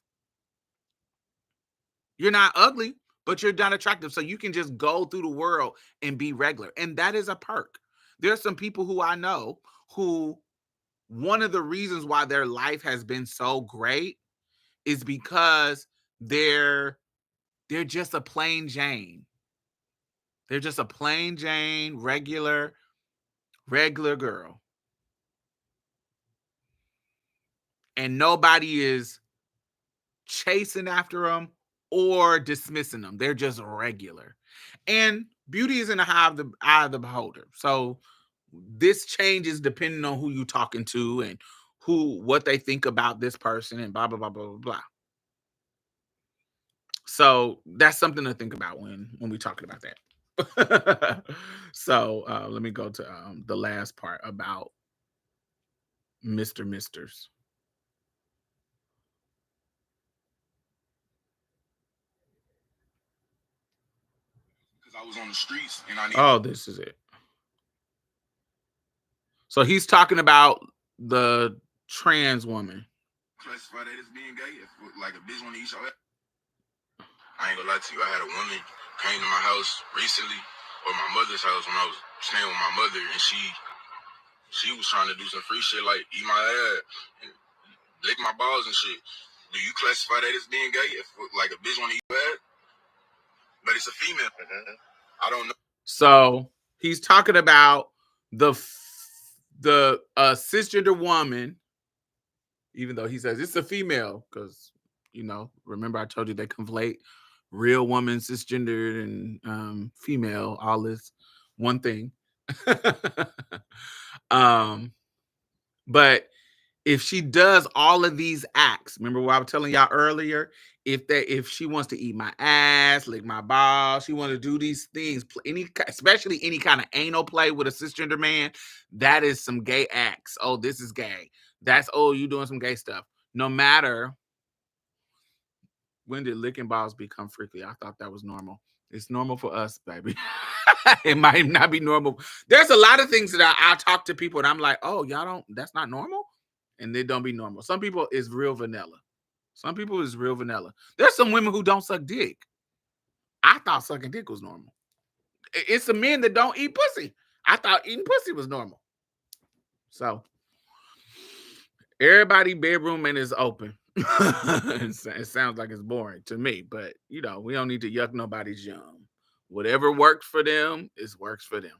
You're not ugly, but you're not attractive. So you can just go through the world and be regular. And that is a perk. There's some people who I know who one of the reasons why their life has been so great is because they're just a plain Jane. They're just a plain Jane, regular girl. And nobody is chasing after them or dismissing them. They're just regular. And beauty is in the eye of the beholder. So this changes depending on who you're talking to and what they think about this person and blah, blah, blah, blah, blah, blah. So that's something to think about when we're talking about that. So let me go to the last part about Mr. Misters. Because I was on the streets and I need. Oh, this is it. So he's talking about the trans woman. Classify that as being gay, if like a bitch want to eat your ass. I ain't gonna lie to you. I had a woman came to my house recently, or my mother's house when I was staying with my mother, and she was trying to do some free shit like eat my ass and lick my balls and shit. Do you classify that as being gay? If like a bitch want to eat your ass, but it's a female. I don't know. So he's talking about the cisgender woman, even though he says it's a female, because remember I told you they conflate real woman, cisgender, and female, all this one thing. But if she does all of these acts, remember what I was telling y'all earlier? If she wants to eat my ass, lick my balls, she wants to do these things, especially any kind of anal play with a cisgender man, that is some gay acts. Oh, this is gay. That's you doing some gay stuff. No matter when did licking balls become freaky? I thought that was normal. It's normal for us, baby. It might not be normal. There's a lot of things that I talk to people and I'm like, oh, y'all don't, that's not normal. And they don't be normal. Some people is real vanilla. Some people is real vanilla. There's some women who don't suck dick. I thought sucking dick was normal. It's the men that don't eat pussy. I thought eating pussy was normal. So everybody bedroom and is open. It sounds like it's boring to me, but we don't need to yuck nobody's yum. Whatever works for them works for them.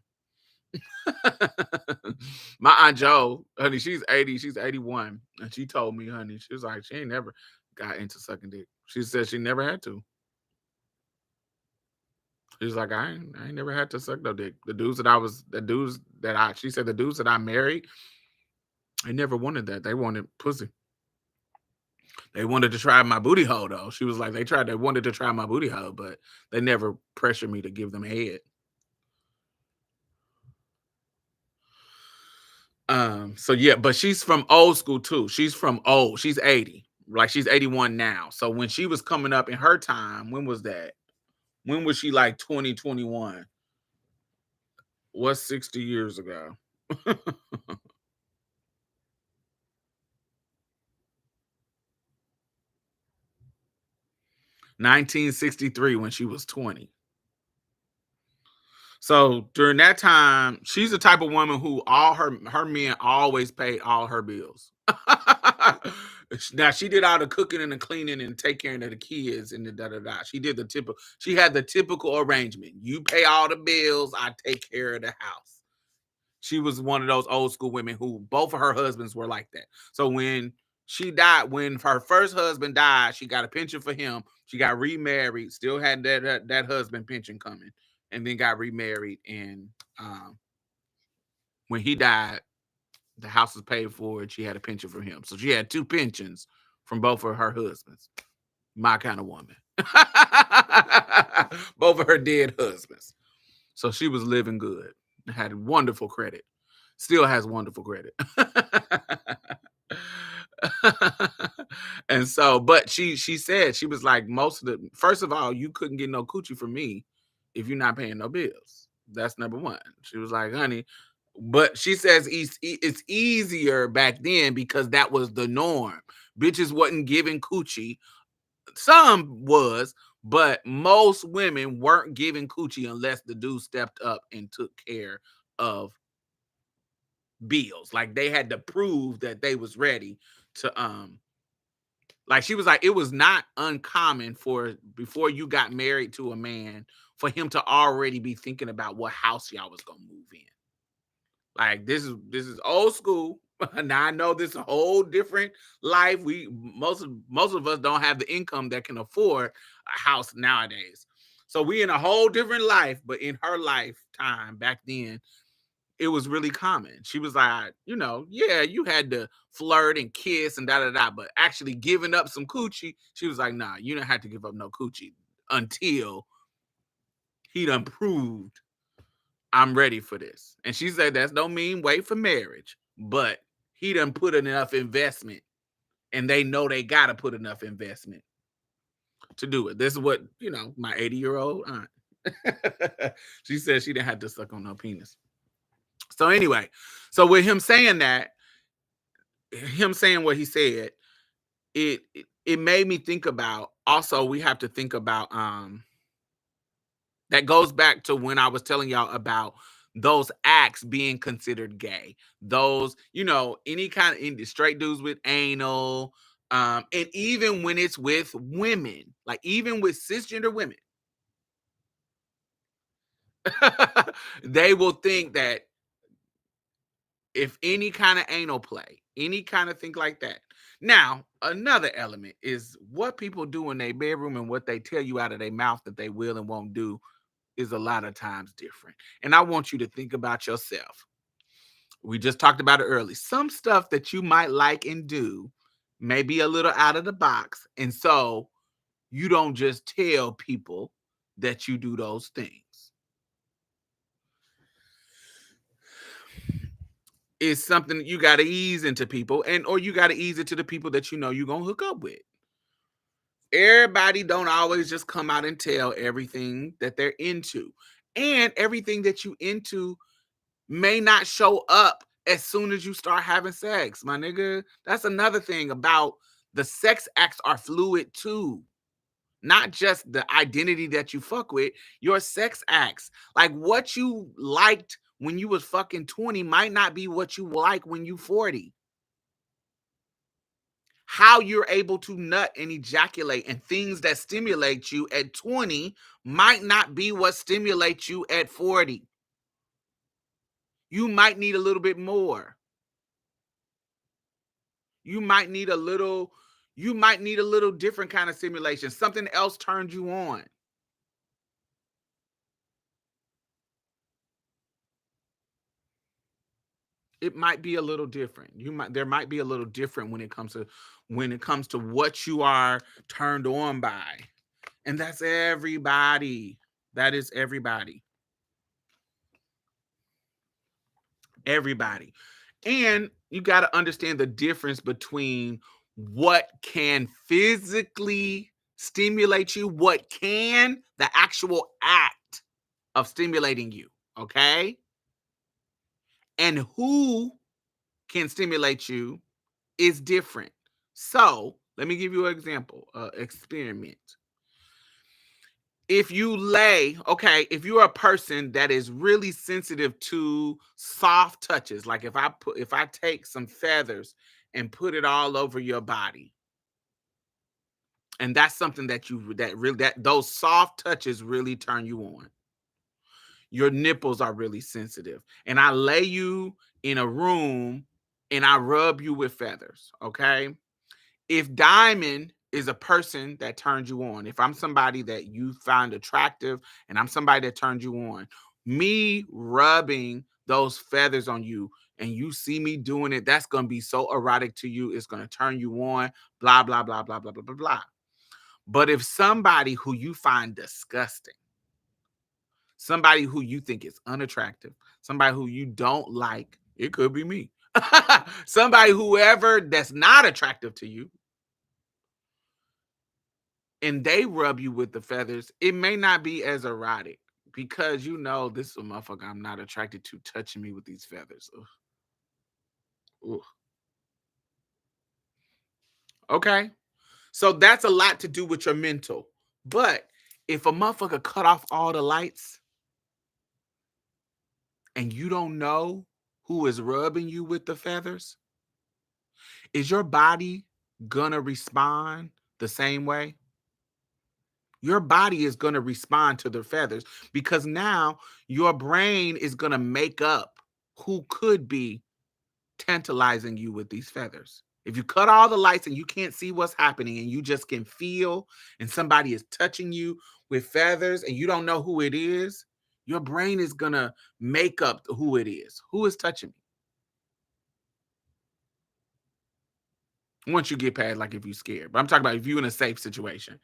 My Aunt Jo, honey, she's 80, she's 81, and she told me, honey, she was like, she ain't never got into sucking dick. She said she never had to. She's like, I ain't never had to suck no dick. She said the dudes that I married, they never wanted that. They wanted pussy. They wanted to try my booty hole though. She was like, they wanted to try my booty hole, but they never pressured me to give them head. So yeah, but she's from old school too. She's 80. Like she's 81 now. So when she was coming up in her time, when was that? When was she like 2021? What's 60 years ago? 1963 when she was 20. So during that time, she's the type of woman who all her men always paid all her bills. Now she did all the cooking and the cleaning and take care of the kids and the da da da. She did the typical. She had the typical arrangement. You pay all the bills, I take care of the house. She was one of those old school women who both of her husbands were like that. So when she died, when her first husband died, she got a pension for him. She got remarried, still had that husband pension coming, and then got remarried. And when he died, the house was paid for, and she had a pension for him. So she had two pensions from both of her husbands. My kind of woman. Both of her dead husbands. So she was living good. Had wonderful credit. Still has wonderful credit. And so, but she said, she was like, first of all, you couldn't get no coochie from me if you're not paying no bills. That's number one. She was like, honey, but she says it's easier back then because that was the norm. Bitches wasn't giving coochie. Some was, but most women weren't giving coochie unless the dude stepped up and took care of bills. Like they had to prove that they was ready to like she was like, it was not uncommon for before you got married to a man for him to already be thinking about what house y'all was gonna move in. Like this is old school. Now I know this is a whole different life. Most of us don't have the income that can afford a house nowadays. So we in a whole different life, but in her lifetime back then, it was really common. She was like, yeah, you had to flirt and kiss and da da da, but actually giving up some coochie, she was like, nah, you don't have to give up no coochie until he done proved I'm ready for this. And she said that's don't mean wait for marriage, but he done put enough investment and they know they gotta put enough investment to do it. This is what, my 80-year-old aunt. She said she didn't have to suck on no penis. So anyway, so with him saying that, him saying what he said, it made me think about, also we have to think about that goes back to when I was telling y'all about those acts being considered gay. Those, any kind of straight dudes with anal, and even when it's with women, like even with cisgender women, they will think that if any kind of anal play, any kind of thing like that. Now, another element is what people do in their bedroom and what they tell you out of their mouth that they will and won't do is a lot of times different. And I want you to think about yourself. We just talked about it early. Some stuff that you might like and do may be a little out of the box. And so you don't just tell people that you do those things. It's something that you got to ease into people, or you got to ease it to the people that you're going to hook up with. Everybody don't always just come out and tell everything that they're into. And everything that you into may not show up as soon as you start having sex, my nigga. That's another thing about the sex acts are fluid too. Not just the identity that you fuck with, your sex acts. Like what you liked when you was fucking 20 might not be what you like when you 40. How you're able to nut and ejaculate and things that stimulate you at 20 might not be what stimulates you at 40. You might need a little bit more. You might need a little different kind of stimulation. Something else turns you on. it might be a little different. There might be a little different when it comes to what you are turned on by. And that's everybody. That is everybody. Everybody. And you got to understand the difference between what can physically stimulate you, the actual act of stimulating you, okay? And who can stimulate you is different. So let me give you an example, experiment. If you're a person that is really sensitive to soft touches, like if I take some feathers and put it all over your body, and that's something that those soft touches really turn you on. Your nipples are really sensitive, and I lay you in a room and I rub you with feathers, okay? If Diamond is a person that turns you on, if I'm somebody that you find attractive and I'm somebody that turns you on, me rubbing those feathers on you and you see me doing it, that's going to be so erotic to you. It's going to turn you on, blah, blah, blah, blah, blah, blah, blah, blah. But if somebody who you find disgusting, somebody who you think is unattractive, somebody who you don't like, it could be me, whoever that's not attractive to you, and they rub you with the feathers, it may not be as erotic because this is a motherfucker I'm not attracted to touching me with these feathers. Ugh. Ugh. Okay? So that's a lot to do with your mental. But if a motherfucker cut off all the lights and you don't know who is rubbing you with the feathers, is your body gonna respond the same way? Your body is going to respond to the feathers because now your brain is going to make up who could be tantalizing you with these feathers. If you cut all the lights and you can't see what's happening and you just can feel and somebody is touching you with feathers and you don't know who it is, your brain is going to make up who it is. Who is touching me? Once you get past, like, if you're scared. But I'm talking about if you're in a safe situation.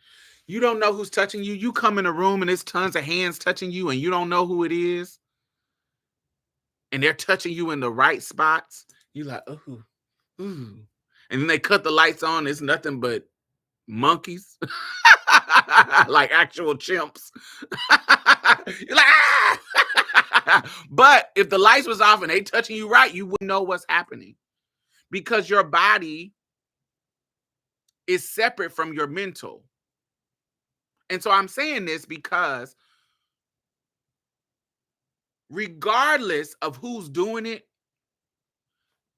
You don't know who's touching you. You come in a room and there's tons of hands touching you and you don't know who it is. And they're touching you in the right spots. You're like, ooh, ooh. And then they cut the lights on. It's nothing but monkeys. Like actual chimps. You're like, ah! But if the lights was off and they touching you right, you wouldn't know what's happening. Because your body is separate from your mental. And so I'm saying this because regardless of who's doing it,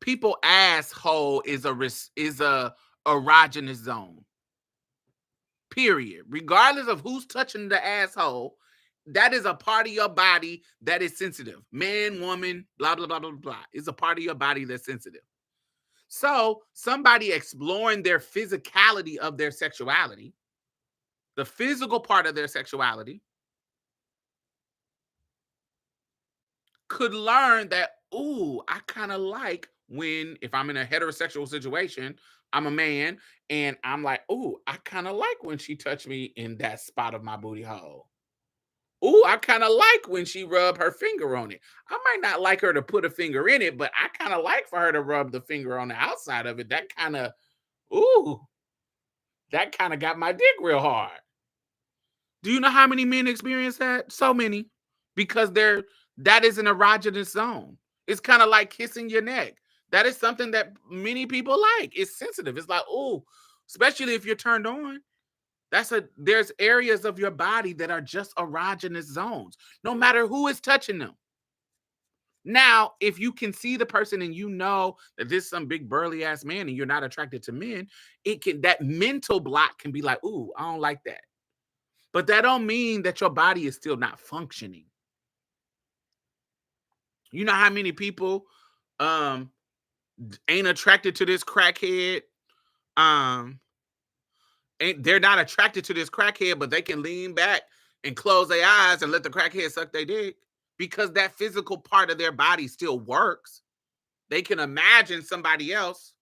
people asshole is a erogenous zone. Period. Regardless of who's touching the asshole, that is a part of your body that is sensitive. Man, woman, blah, blah, blah, blah, blah. It's a part of your body that's sensitive. So somebody exploring their physicality of their sexuality, the physical part of their sexuality, could learn that, ooh, I kind of like when, if I'm in a heterosexual situation, I'm a man, and I'm like, ooh, I kind of like when she touched me in that spot of my booty hole. Ooh, I kind of like when she rubbed her finger on it. I might not like her to put a finger in it, but I kind of like for her to rub the finger on the outside of it. That kind of got my dick real hard. Do you know how many men experience that? So many. Because that is an erogenous zone. It's kind of like kissing your neck. That is something that many people like. It's sensitive. It's like, ooh, especially if you're turned on. There's areas of your body that are just erogenous zones, no matter who is touching them. Now, if you can see the person and you know that this is some big burly ass man and you're not attracted to men, that mental block can be like, ooh, I don't like that. But that don't mean that your body is still not functioning. You know how many people ain't attracted to this crackhead? They're not attracted to this crackhead, but they can lean back and close their eyes and let the crackhead suck their dick because that physical part of their body still works. They can imagine somebody else.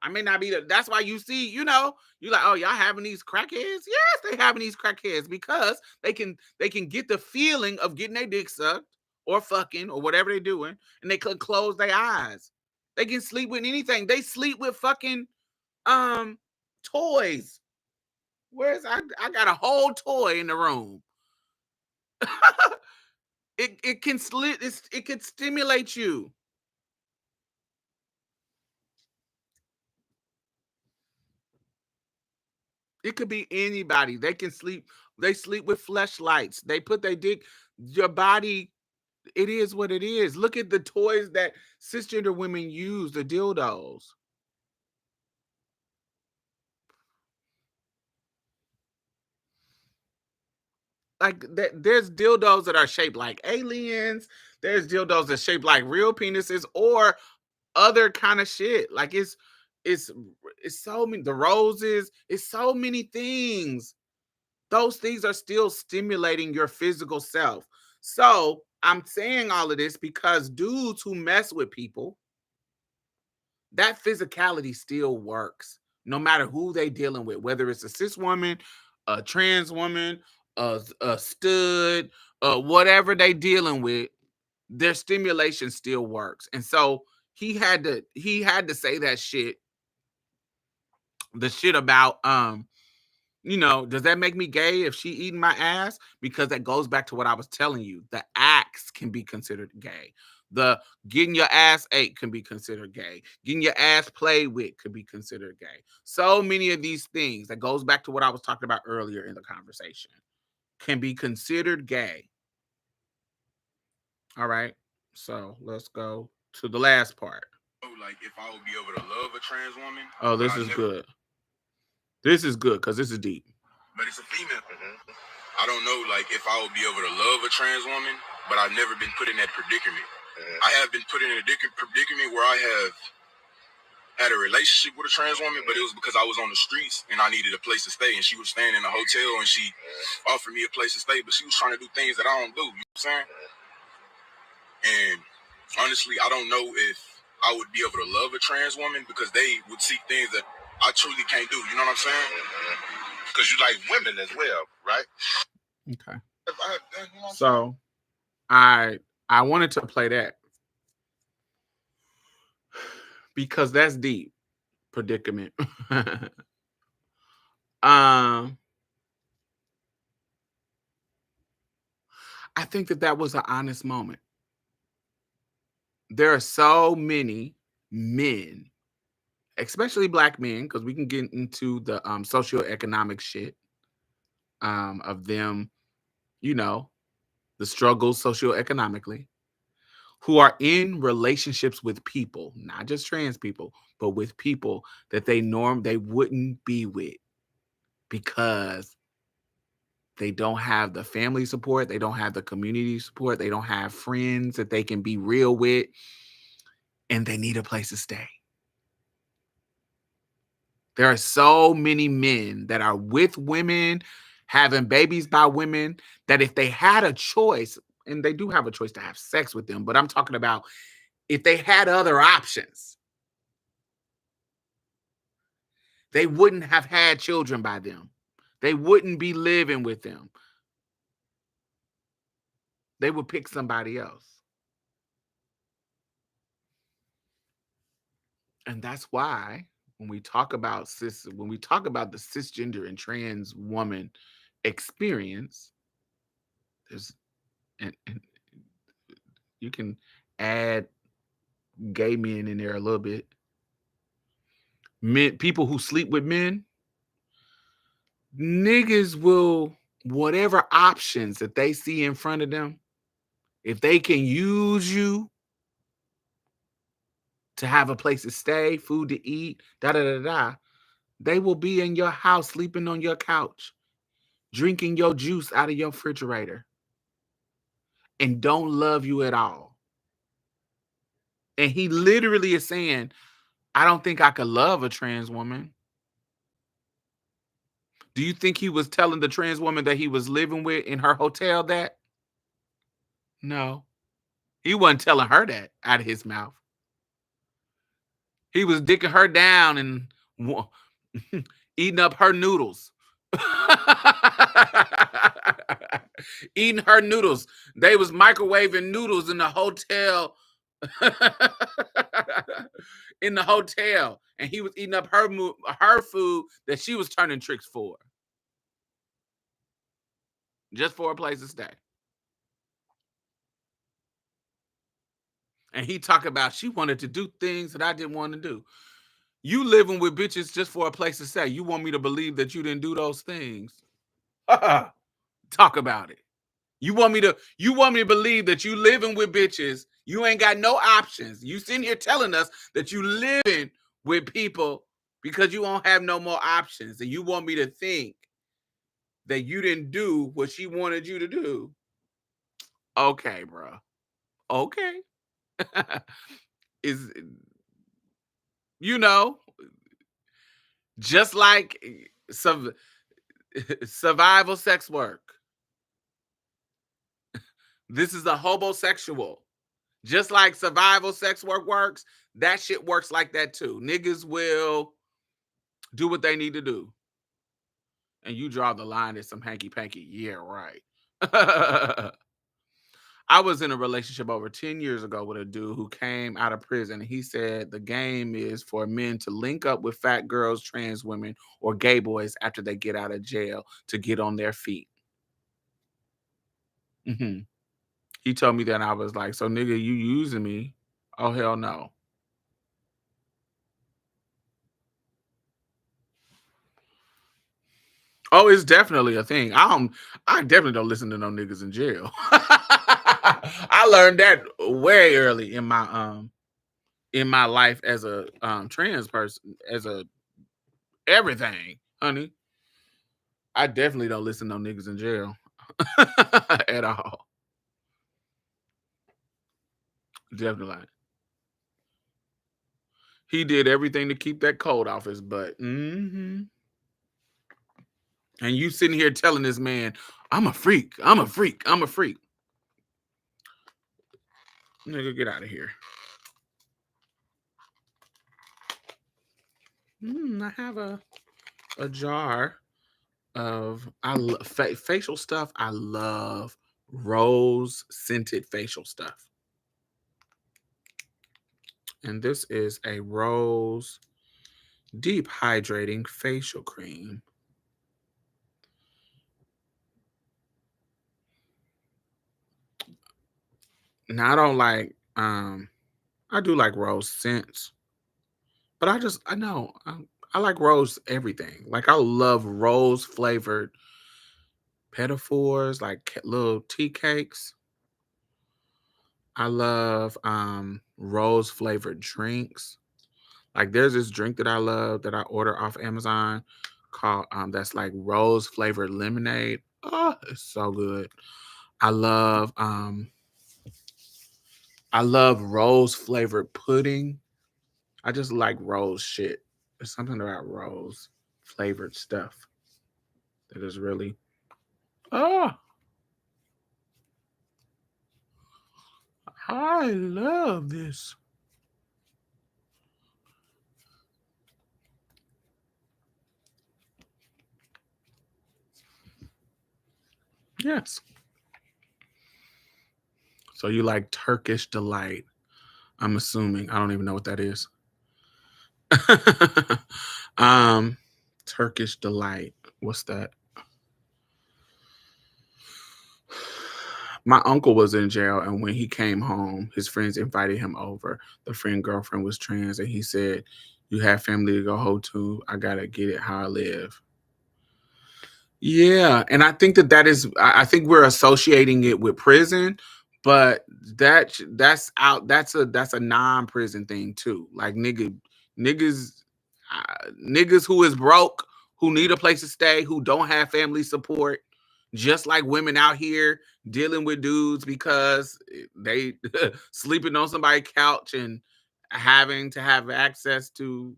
I may not be that's why you see, you're like, oh, y'all having these crackheads? Yes, they having these crackheads because they can get the feeling of getting their dick sucked or fucking or whatever they're doing, and they can close their eyes. They can sleep with anything. They sleep with fucking toys. Where's I got a whole toy in the room. it can it can stimulate you. It could be anybody. They can sleep. They sleep with fleshlights. They put their dick. Your body. It is what it is. Look at the toys that cisgender women use. The dildos. Like there's dildos that are shaped like aliens. There's dildos that shaped like real penises or other kind of shit. Like it's so many. The roses. It's so many things. Those things are still stimulating your physical self. So I'm saying all of this because dudes who mess with people, that physicality still works no matter who they dealing with, whether it's a cis woman, a trans woman, a stud, whatever they dealing with, their stimulation still works. And so he had to say that shit, the shit about does that make me gay if she eating my ass? Because that goes back to what I was telling you. The acts can be considered gay. The getting your ass ate can be considered gay. Getting your ass played with could be considered gay. So many of these things, that goes back to what I was talking about earlier in the conversation, can be considered gay. All right. So let's go to the last part. Like if I would be able to love a trans woman. Oh, this is good. This is good because this is deep. But it's a female. I don't know, like, if I would be able to love a trans woman, but I've never been put in that predicament. I have been put in a predicament where I have had a relationship with a trans woman, but it was because I was on the streets and I needed a place to stay, and she was staying in a hotel and she offered me a place to stay, but she was trying to do things that I don't do, you know what I'm saying? And honestly, I don't know if I would be able to love a trans woman because they would see things that I truly can't do. You know what I'm saying? Because you like women as well, right? Okay. So I wanted to play that because that's deep. Predicament. I think that was an honest moment. There are so many men, especially black men, because we can get into the socioeconomic shit of them, the struggles socioeconomically, who are in relationships with people, not just trans people, but with people that they wouldn't be with because they don't have the family support, they don't have the community support, they don't have friends that they can be real with, and they need a place to stay. There are so many men that are with women, having babies by women, that if they had a choice, and they do have a choice to have sex with them, but I'm talking about if they had other options, they wouldn't have had children by them. They wouldn't be living with them. They would pick somebody else. And that's why when we talk about the cisgender and trans woman experience, and you can add gay men in there a little bit. People who sleep with men, niggas will, whatever options that they see in front of them, if they can use you to have a place to stay, food to eat, they will be in your house, sleeping on your couch, drinking your juice out of your refrigerator, and don't love you at all. And he literally is saying, I don't think I could love a trans woman. Do you think he was telling the trans woman that he was living with in her hotel that? No. He wasn't telling her that out of his mouth. He was dicking her down and eating up her noodles. Eating her noodles. They was microwaving noodles in the hotel. In the hotel, and he was eating up her food that she was turning tricks for, just for a place to stay. And he talked about she wanted to do things that I didn't want to do. You living with bitches just for a place to stay. You want me to believe that you didn't do those things? Talk about it. You want me to believe that you living with bitches, you ain't got no options. You sitting here telling us that you living with people because you won't have no more options. And you want me to think that you didn't do what she wanted you to do. Okay, bro. Okay. Is you know, just like some survival sex work. This is a homosexual. Just like survival sex work works, that shit works like that too. Niggas will do what they need to do. And you draw the line at some hanky panky. Yeah, right. I was in a relationship over 10 years ago with a dude who came out of prison. He said the game is for men to link up with fat girls, trans women, or gay boys after they get out of jail to get on their feet. Mm-hmm. He told me that, and I was like, so nigga, you using me? Oh, hell no. Oh, it's definitely a thing. I definitely don't listen to no niggas in jail. I learned that way early in my life as a trans person, as a everything, honey. I definitely don't listen to no niggas in jail at all. Definitely. He did everything to keep that cold off his butt. Mm-hmm. And you sitting here telling this man, I'm a freak. I'm a freak. I'm a freak. Nigga, get out of here. I have a jar of facial stuff. I love rose scented facial stuff. And this is a rose deep hydrating facial cream. Now I don't like I do like rose scents, but I know I like rose everything. Like I love rose flavored pedophores, like little tea cakes. I love rose flavored drinks. Like there's this drink that I love that I order off Amazon called that's like rose flavored lemonade. Oh, it's so good. I love rose flavored pudding. I just like rose shit. There's something about rose flavored stuff that is really oh, I love this. Yes. So you like Turkish delight. I'm assuming. I don't even know what that is. Turkish delight. What's that? My uncle was in jail, and when he came home, his friends invited him over. The friend girlfriend was trans, and he said, "You have family to go home to. I gotta get it how I live." Yeah, and I think that is. I think we're associating it with prison, but that's out. That's a non-prison thing too. Like niggas, niggas who is broke, who need a place to stay, who don't have family support, just like women out here dealing with dudes because they sleeping on somebody's couch and having to have access to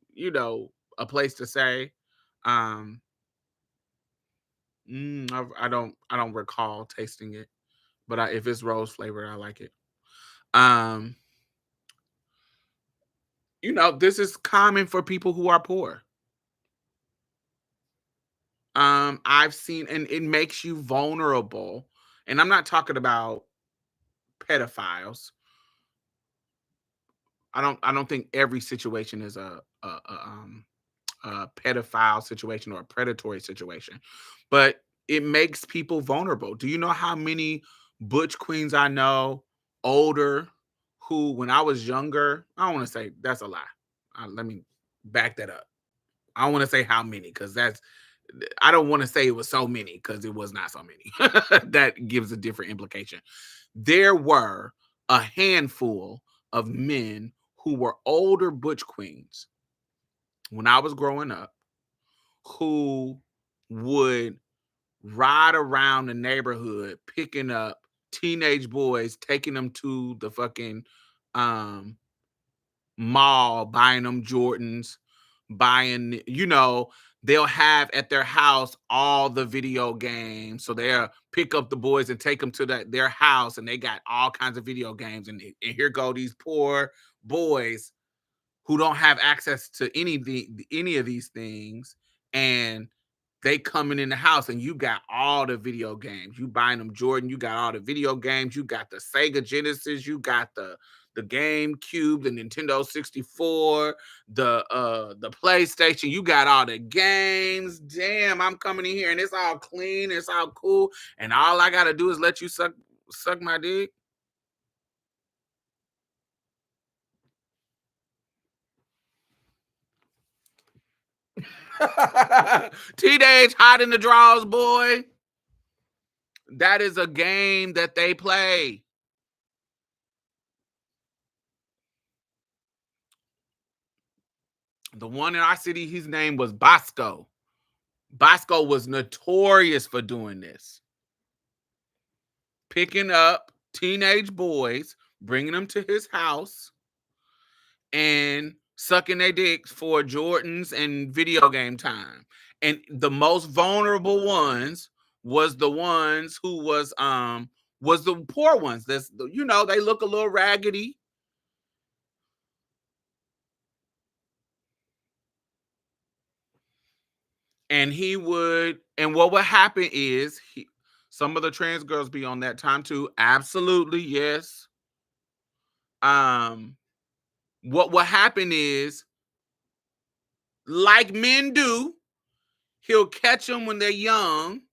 a place to stay. Um, I don't recall tasting it, but if it's rose flavored, I like it. Um, This is common for people who are poor. I've seen, and it makes you vulnerable. And I'm not talking about pedophiles. I don't think every situation is a pedophile situation or a predatory situation, but it makes people vulnerable. Do you know how many butch queens I know, older, who when I was younger, I don't want to say that's a lie. Let me back that up. I don't want to say how many because I don't want to say it was so many because it was not so many. That gives a different implication. There were a handful of men who were older butch queens when I was growing up who would ride around the neighborhood picking up teenage boys, taking them to the fucking um mall, buying them Jordans, buying, they'll have at their house all the video games. So they'll pick up the boys and take them to their house, and they got all kinds of video games. And here go these poor boys who don't have access to any of these things, and they coming in the house, and you got all the video games. You buying them Jordan, you got all the video games. You got the Sega Genesis, you got the GameCube, the Nintendo 64, the PlayStation. You got all the games. Damn, I'm coming in here and it's all clean, it's all cool, and all I gotta do is let you suck my dick. Teenage hot in the draws, boy. That is a game that they play. The one in our city, his name was Bosco. Bosco was notorious for doing this. Picking up teenage boys, bringing them to his house, and sucking their dicks for Jordans and video game time. And the most vulnerable ones was the ones who was the poor ones. They look a little raggedy. And what would happen is some of the trans girls be on that time too. Absolutely, yes. What will happen is, like men do, he'll catch them when they're young,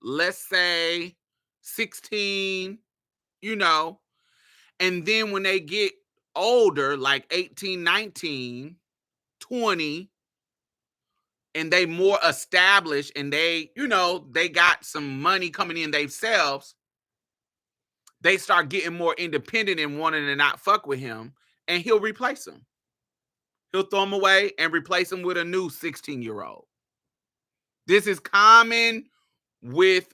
let's say 16, and then when they get older, like 18, 19, 20, and they more established and they got some money coming in themselves, they start getting more independent and wanting to not fuck with him, and he'll replace them. He'll throw them away and replace them with a new 16-year-old. This is common with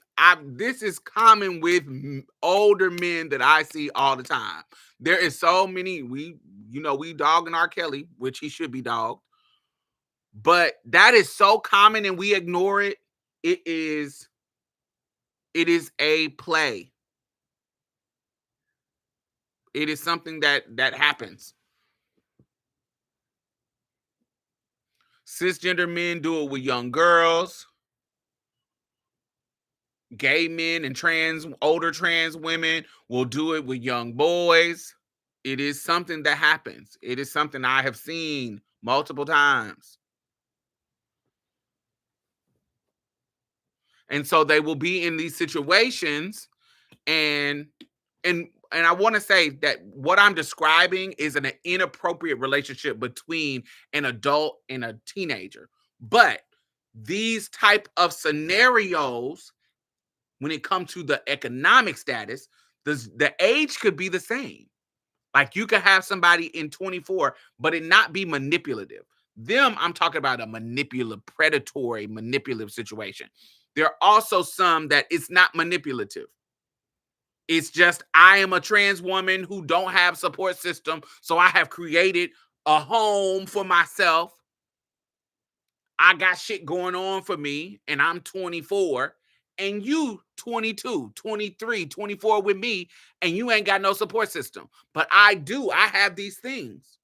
older men that I see all the time. There is so many. We dogging R. Kelly, which he should be dogged, but that is so common and we ignore it. It is a play. It is something that happens. Cisgender men do it with young girls. Gay men and older trans women will do it with young boys. It is something that happens. It is something I have seen multiple times. And so they will be in these situations, and I want to say that what I'm describing is an inappropriate relationship between an adult and a teenager. But these type of scenarios, when it comes to the economic status, the age could be the same. Like you could have somebody in 24, but it not be manipulative. I'm talking about a predatory, manipulative situation. There are also some that it's not manipulative. It's just, I am a trans woman who don't have support system, so I have created a home for myself. I got shit going on for me, and I'm 24, and you 22, 23, 24 with me, and you ain't got no support system. But I do. I have these things.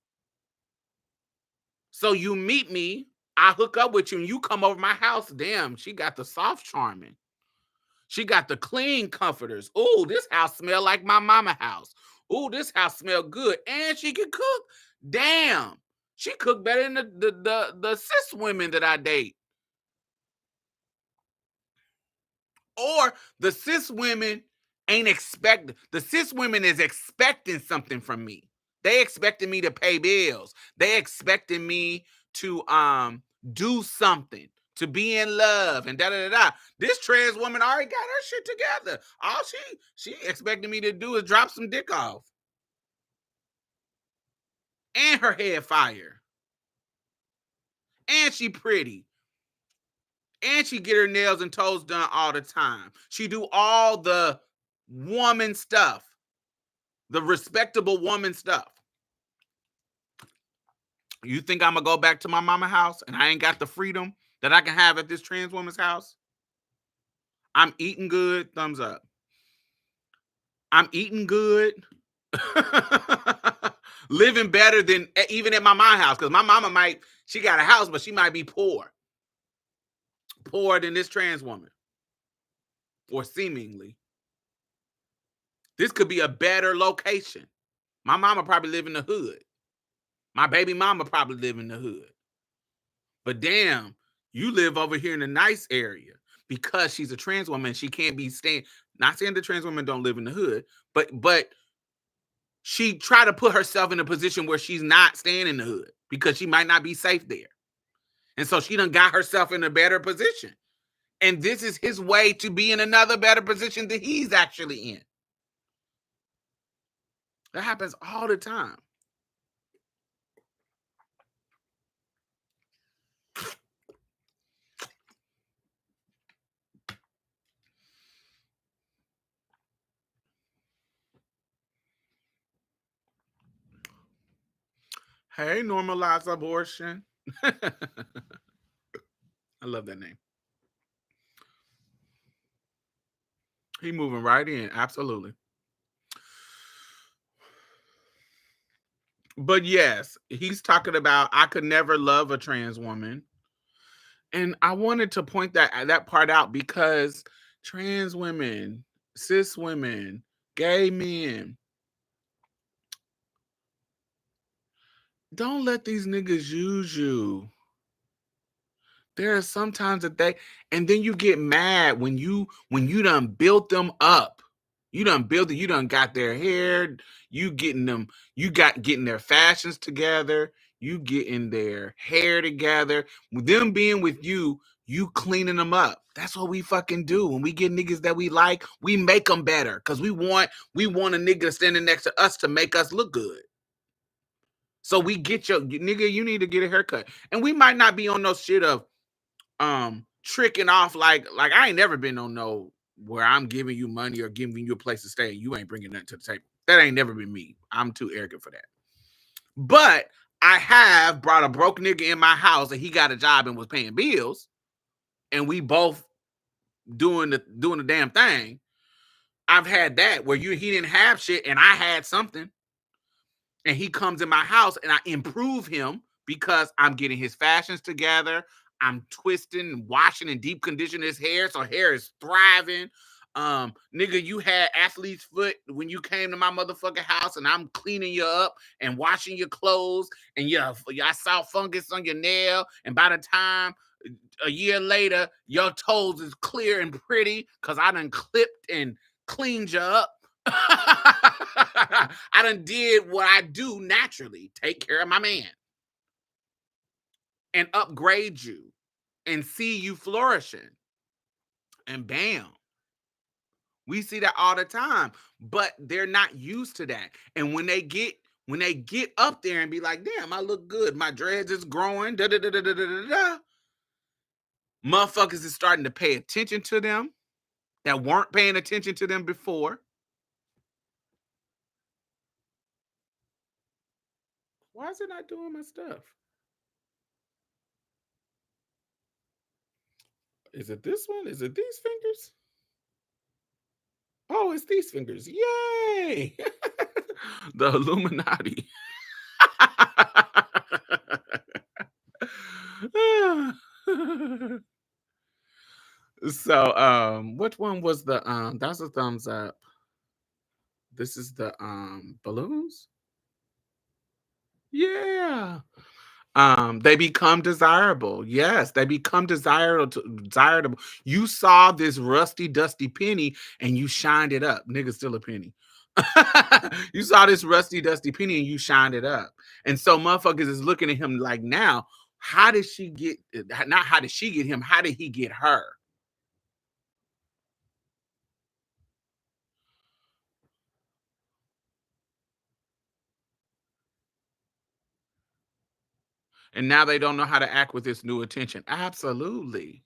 So you meet me, I hook up with you, and you come over my house. Damn, she got the soft charming. She got the clean comforters. Ooh, this house smell like my mama house. Ooh, this house smell good. And she can cook. Damn. She cook better than the cis women that I date. Or the cis women ain't expecting. The cis women is expecting something from me. They expecting me to pay bills. They expecting me to do something, to be in love, and da da da da. This trans woman already got her shit together. All she expecting me to do is drop some dick off. And her head fire. And she pretty. And she get her nails and toes done all the time. She do all the woman stuff. The respectable woman stuff. You think I'm gonna go back to my mama house and I ain't got the freedom that I can have at this trans woman's house? I'm eating good. Thumbs up. I'm eating good. Living better than even at my mama house. Because my mama she got a house, but she might be poor. Poorer than this trans woman. Or seemingly. This could be a better location. My mama probably live in the hood. My baby mama probably live in the hood. But damn, you live over here in a nice area. Because she's a trans woman, she can't be staying. Not saying the trans women don't live in the hood, but she try to put herself in a position where she's not staying in the hood because she might not be safe there. And so she done got herself in a better position. And this is his way to be in another better position that he's actually in. That happens all the time. Hey, normalize abortion. I love that name. He moving right in. Absolutely. But yes, he's talking about I could never love a trans woman. And I wanted to point that part out because trans women, cis women, gay men, don't let these niggas use you. There are sometimes that and then you get mad when you done built them up. You done built it, you done got their hair, you getting their fashions together, you getting their hair together. With them being with you cleaning them up. That's what we fucking do. When we get niggas that we like, we make them better. Cause we want a nigga standing next to us to make us look good. So we get nigga, you need to get a haircut. And we might not be on no shit of tricking off like I ain't never been on no where I'm giving you money or giving you a place to stay. You ain't bringing nothing to the table. That ain't never been me. I'm too arrogant for that. But I have brought a broke nigga in my house and he got a job and was paying bills, and we both doing the damn thing. I've had that where he didn't have shit and I had something, and he comes in my house and I improve him because I'm getting his fashions together. I'm twisting, washing, and deep conditioning his hair, so hair is thriving. Nigga, you had athlete's foot when you came to my motherfucking house, and I'm cleaning you up and washing your clothes, and I saw fungus on your nail, and by the time a year later, your toes is clear and pretty because I done clipped and cleaned you up. I done did what I do naturally. Take care of my man. And upgrade you. And see you flourishing. And bam. We see that all the time. But they're not used to that. And when they get up there and be like, damn, I look good. My dreads is growing. Da, da, da, da, da, da, da. Motherfuckers is starting to pay attention to them that weren't paying attention to them before. Why is it not doing my stuff? Is it this one? Is it these fingers? Oh, it's these fingers. Yay! The Illuminati. So, which one was the that's a thumbs up. This is the balloons? Yeah. They become desirable. Yes, they become desirable. You saw this rusty, dusty penny and you shined it up. Nigga, still a penny. You saw this rusty, dusty penny and you shined it up. And so motherfuckers is looking at him like, now, how did she get, not how did she get him, how did he get her? And now they don't know how to act with this new attention. Absolutely.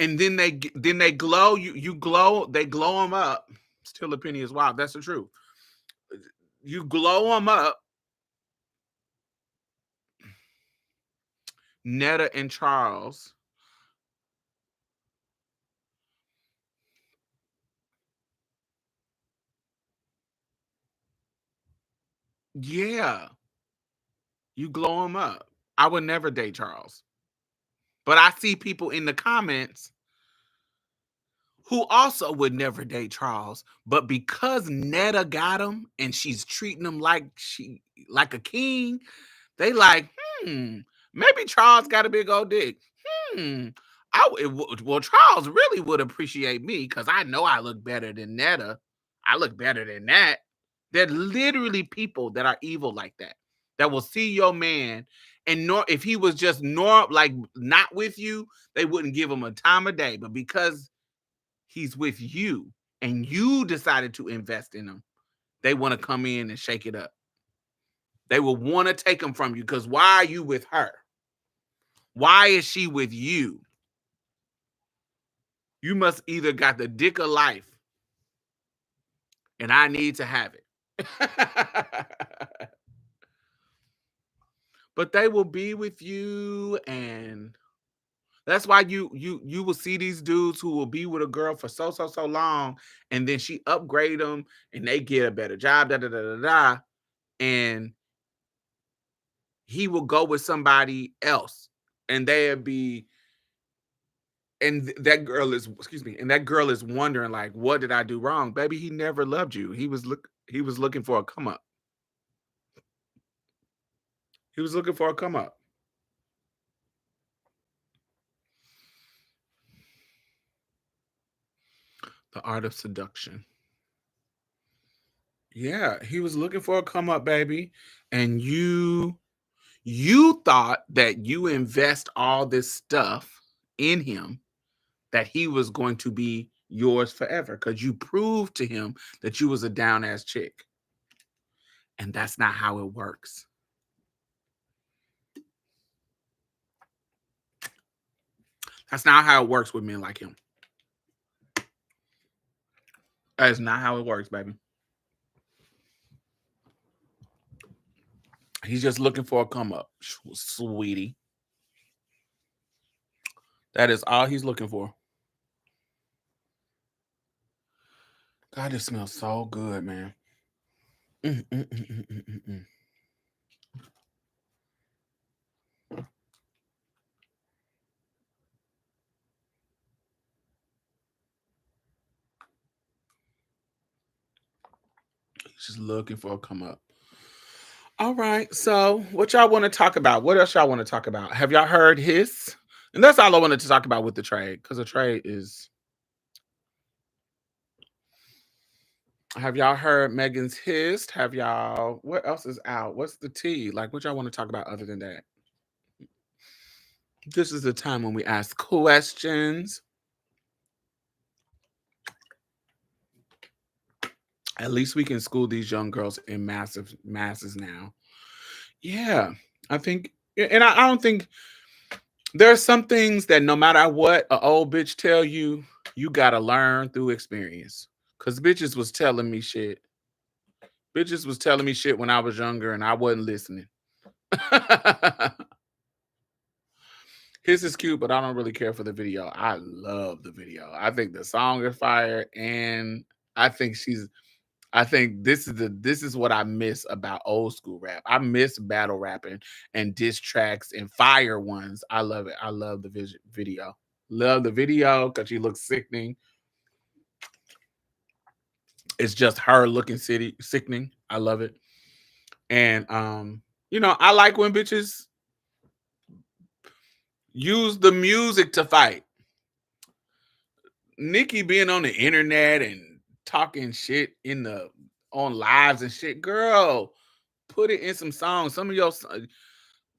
And then they glow, you glow, they glow them up. Still a penny is wild. That's the truth. You glow them up. Netta and Charles. Yeah. You glow them up. I would never date Charles. But I see people in the comments who also would never date Charles. But because Netta got him and she's treating him like a king, they like, maybe Charles got a big old dick. Hmm. Well, Charles really would appreciate me because I know I look better than Netta. I look better than that. There are literally people that are evil like that, that will see your man and if he was just like not with you, they wouldn't give him a time of day. But because he's with you and you decided to invest in him, they want to come in and shake it up. They will want to take him from you because why are you with her? Why is she with you? You must either got the dick of life and I need to have it. But they will be with you, and that's why you will see these dudes who will be with a girl for so long, and then she upgrade them and they get a better job, and he will go with somebody else and they'll be, and that girl is, and that girl is wondering like, what did I do wrong? Baby, he never loved you. He was looking for a come up. He was looking for a come up. The art of seduction. Yeah, he was looking for a come up, baby. And you thought that you invest all this stuff in him, that he was going to be yours forever because you proved to him that you was a down ass chick. And that's not how it works. That's not how it works with men like him. That is not how it works, baby. He's just looking for a come up, sweetie. That is all he's looking for. God, it smells so good, man. He's just looking for a come up. All right. So, what y'all want to talk about? What else y'all want to talk about? Have y'all heard his? And that's all I wanted to talk about with the trade, because the trade is. Have y'all heard Megan's hissed? Have y'all? What else is out? What's the tea? Like, what y'all want to talk about other than that? This is the time when we ask questions. At least we can school these young girls in masses now. Yeah, I think, and I don't think there are some things that no matter what an old bitch tell you, you gotta learn through experience. Cause bitches was telling me shit. Bitches was telling me shit when I was younger and I wasn't listening. His is cute, but I don't really care for the video. I love the video. I think the song is fire, and I think I think this is what I miss about old school rap. I miss battle rapping and diss tracks and fire ones. I love it. I love the video. Love the video because she looks sickening. It's just her looking sickening. I love it. And I like when bitches use the music to fight. Nikki being on the internet and talking shit on lives and shit, girl, put it in some songs. Some of your,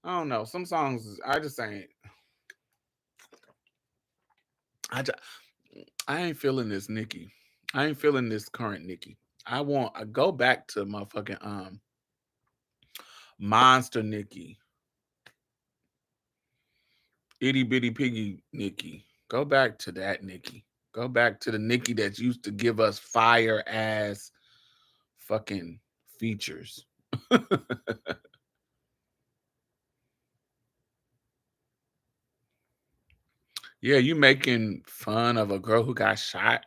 I don't know, some songs I just ain't. I ain't feeling this Nikki. I ain't feeling this current Nikki. I go back to motherfucking Monster Nikki, itty bitty piggy Nikki. Go back to that Nikki. Go back to the Nikki that used to give us fire ass fucking features. Yeah, you making fun of a girl who got shot.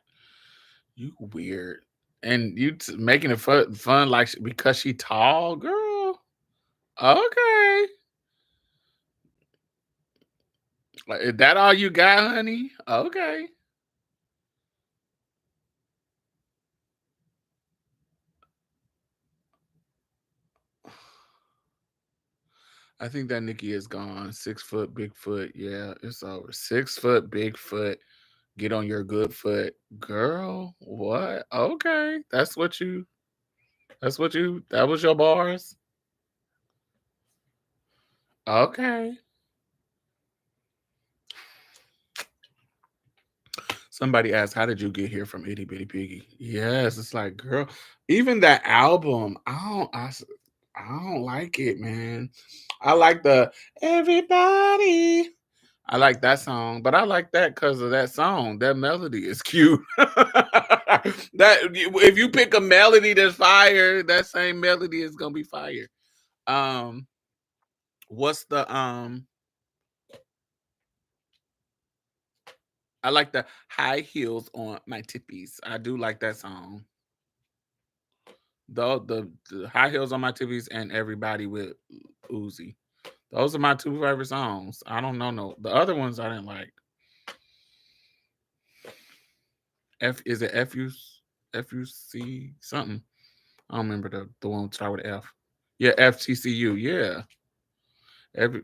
You weird. And you making it fun like because she tall, girl. Okay. Like, is that all you got, honey? Okay. I think that Nikki is gone. 6 foot, Bigfoot. Yeah, it's over. 6 foot, Bigfoot. Get on your good foot. Girl, what? Okay. That was your bars? Okay. Somebody asked, "How did you get here from Itty Bitty Piggy?" Yes, it's like, girl, even that album, I don't like it, man. I like the everybody. I like that song, but I like that because of that song. That melody is cute. That if you pick a melody that's fire, that same melody is gonna be fire. Um, what's the I like the high heels on my tippies. I do like that song. The high heels on my tippies and everybody with Uzi. Those are my two favorite songs. I don't know the other ones I didn't like. Is it FUC something? I don't remember the one start with F. Yeah, FTCU. Yeah. Every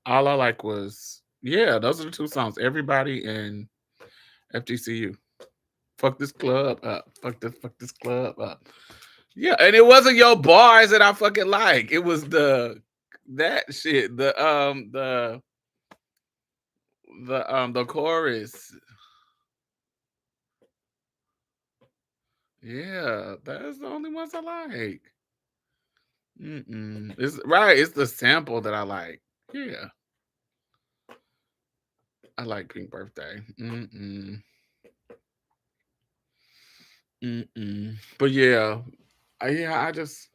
all I like was those are the two songs. Everybody and FTCU. Fuck this club up. Fuck this club up. Yeah, and it wasn't your bars that I fucking like. It was that shit. The chorus. Yeah, that's the only ones I like. It's right. It's the sample that I like. Yeah, I like Pink Birthday. But yeah, I just.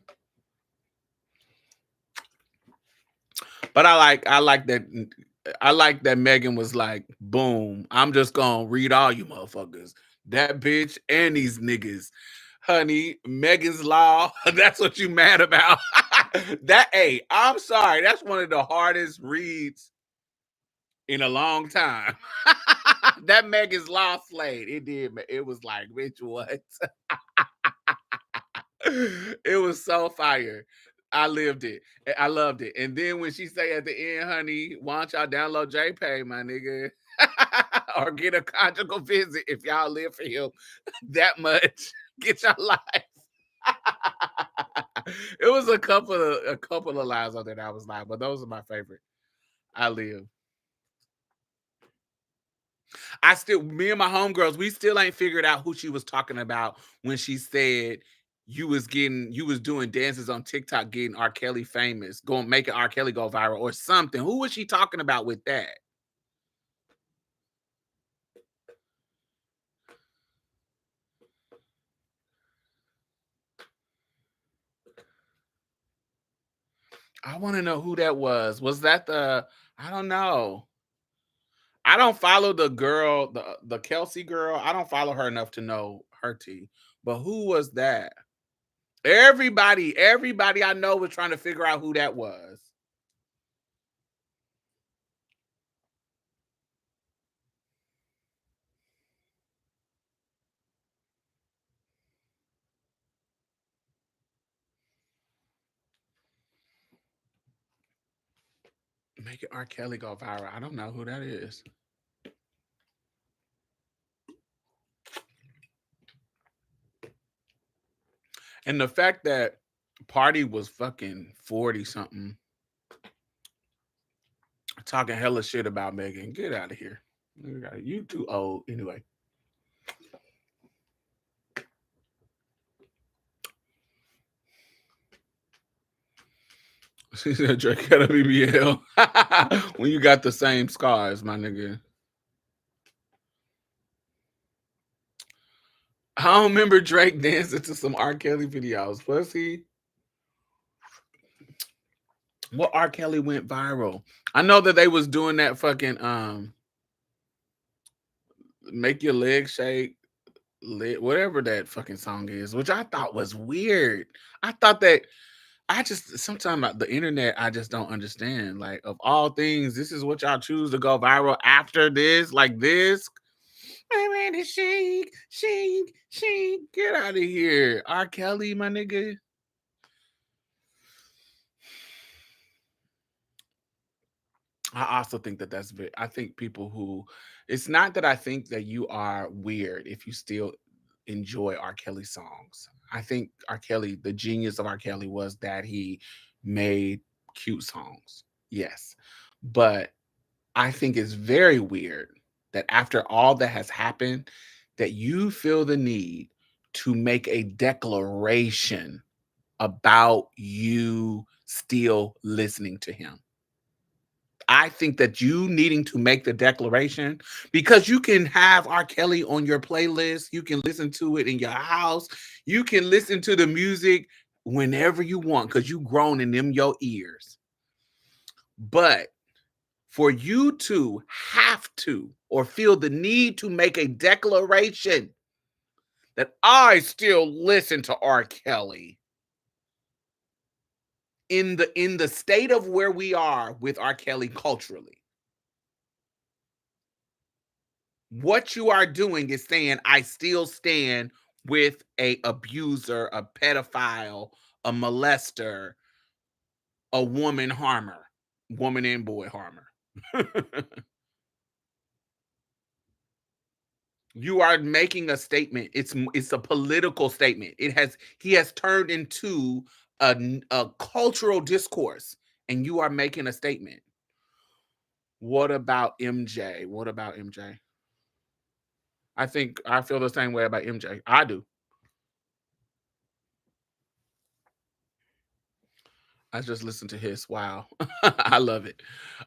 But I like that Megan was like, boom, I'm just gonna read all you motherfuckers. That bitch and these niggas. Honey, Megan's Law. That's what you mad about. I'm sorry. That's one of the hardest reads in a long time. That Megan's Law slayed. It did. It was like, bitch, what? It was so fire. I lived it. I loved it. And then when she say at the end, honey, why don't y'all download JPay, my nigga? Or get a conjugal visit if y'all live for him that much. Get your life. It was a couple of lines on there that I was like, but those are my favorite. I live. Me and my homegirls, we still ain't figured out who she was talking about when she said you was doing dances on TikTok getting R. Kelly famous, making R. Kelly go viral or something. Who was she talking about with that? I want to know who that was. Was that I don't know. I don't follow the girl, the Kelsey girl. I don't follow her enough to know her tea. But who was that? Everybody I know was trying to figure out who that was. Make it R. Kelly go viral. I don't know who that is. And the fact that Party was fucking 40 something, talking hella shit about Megan. Get out of here. You too old. Anyway. She said Drake got a BBL. When you got the same scars, my nigga. I don't remember Drake dancing to some R. Kelly videos. Was he? What R. Kelly went viral? I know that they was doing that fucking make your legs shake, whatever that fucking song is, which I thought was weird. I thought that I just sometimes the internet I just don't understand. Like of all things, this is what y'all choose to go viral after this, like this. Man, this shake, get out of here, R. Kelly, my nigga. I also think that that's very. I think people who, it's not that I think that you are weird if you still enjoy R. Kelly songs. I think R. Kelly, the genius of R. Kelly was that he made cute songs. Yes. But I think it's very weird that after all that has happened, that you feel the need to make a declaration about you still listening to him. I think that you needing to make the declaration, because you can have R. Kelly on your playlist, you can listen to it in your house, you can listen to the music whenever you want because you grown in them your ears. But for you to have to or feel the need to make a declaration that I still listen to R. Kelly in the state of where we are with R. Kelly culturally, what you are doing is saying I still stand with a abuser, a pedophile, a molester, a woman harmer, woman and boy harmer. You are making a statement. It's a political statement. He has turned into a cultural discourse, and you are making a statement. What about MJ? What about MJ? I think I feel the same way about MJ. I do. I just listened to his. Wow. I love it.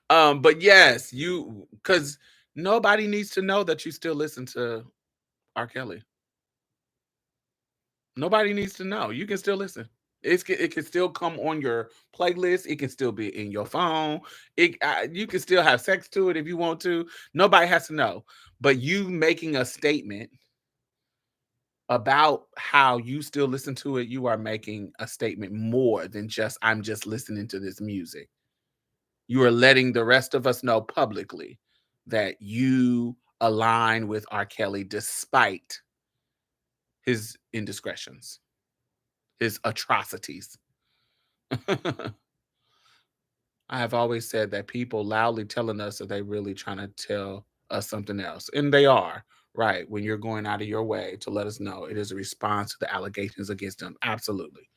But yes, you, because nobody needs to know that you still listen to R. Kelly. Nobody needs to know. You can still listen. It can still come on your playlist. It can still be in your phone. You can still have sex to it if you want to. Nobody has to know. But you making a statement about how you still listen to it, you are making a statement more than just I'm just listening to this music. You are letting the rest of us know publicly that you align with R. Kelly despite his indiscretions, his atrocities. I have always said that people loudly telling us that they really trying to tell us something else. And they are, right? When you're going out of your way to let us know it is a response to the allegations against them. Absolutely.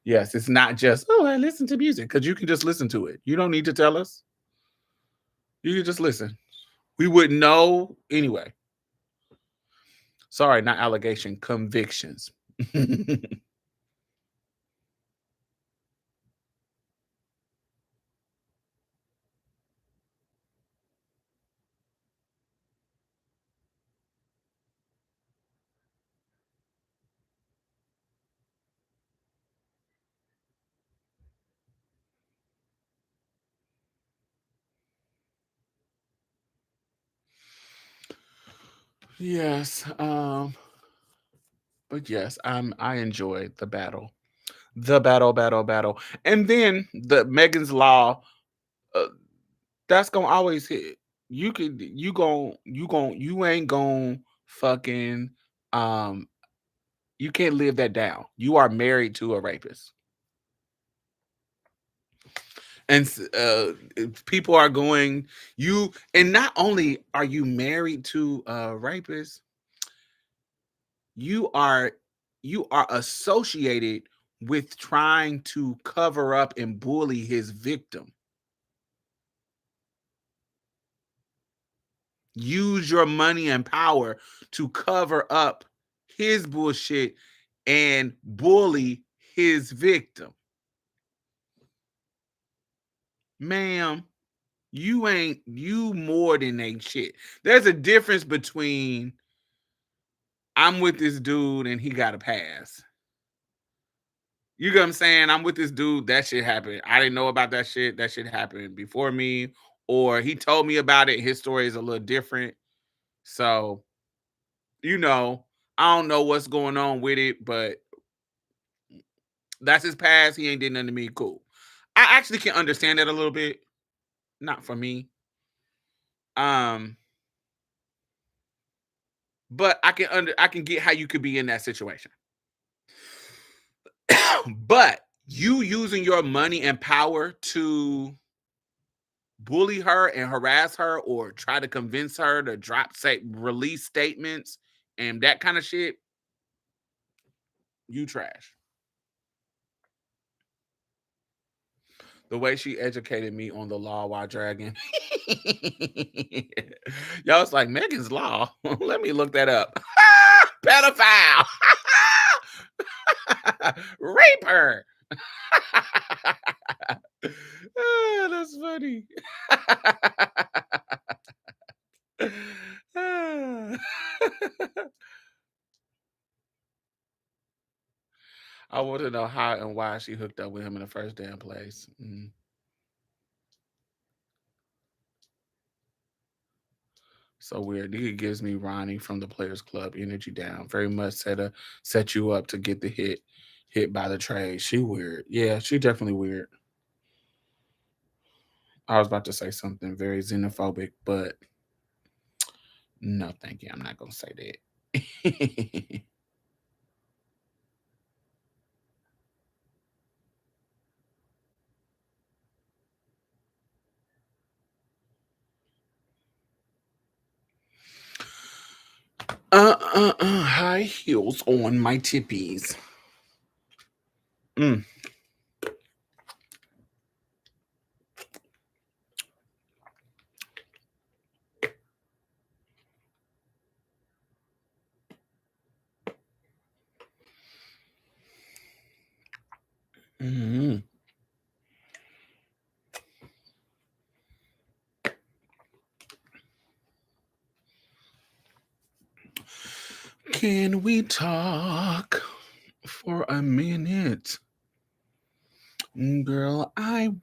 Yes, it's not just, oh, I listen to music, because you can just listen to it. You don't need to tell us. You can just listen. We wouldn't know anyway. Sorry, not allegation, convictions. Yes. But yes, I enjoyed the battle. The battle. And then the Megan's Law, uh, that's gonna always hit. You ain't gonna fucking um you can't live that down. You are married to a rapist. And people are going you and not only are you married to a rapist, you are you are associated with trying to cover up and bully his victim. Use your money and power to cover up his bullshit and bully his victim. Ma'am, you more than ain't shit. There's a difference between I'm with this dude and he got a pass. You get what I'm saying? I'm with this dude. That shit happened. I didn't know about that shit. That shit happened before me, or he told me about it. His story is a little different. So, you know, I don't know what's going on with it, but that's his past. He ain't did nothing to me. Cool. I actually can understand that a little bit. Not for me. Um, but I can get how you could be in that situation. But you using your money and power to bully her and harass her or try to convince her to release statements and that kind of shit, you trash. The way she educated me on the law while dragging. Y'all was like, Megan's Law. Let me look that up. Pedophile. Raper. Ah, that's funny. I want to know how and why she hooked up with him in the first damn place. So weird. He gives me Ronnie from the Players Club energy down. Very much set you up to get the hit by the trade. She weird. Yeah, she definitely weird. I was about to say something very xenophobic, but no, thank you. I'm not gonna say that. High heels on my tippies. Mm. Mm. Can we talk for a minute? Girl, I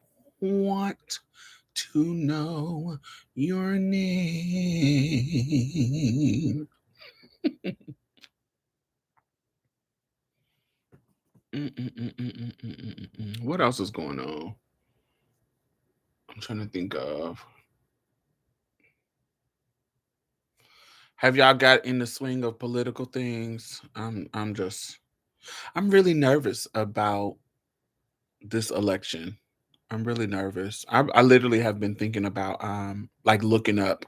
want to know your name. What else is going on? I'm trying to think of. Have y'all got in the swing of political things? I'm really nervous about this election. I'm really nervous. I literally have been thinking about like looking up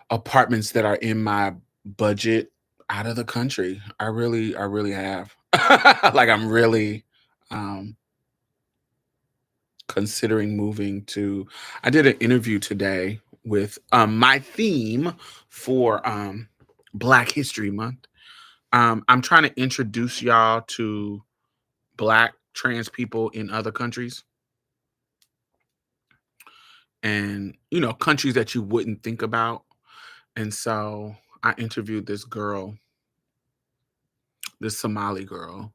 apartments that are in my budget out of the country. I really have. Like I'm really um considering moving to I did an interview today with my theme for Black History Month. I'm trying to introduce y'all to Black trans people in other countries and countries that you wouldn't think about. And so I interviewed this girl, this Somali girl,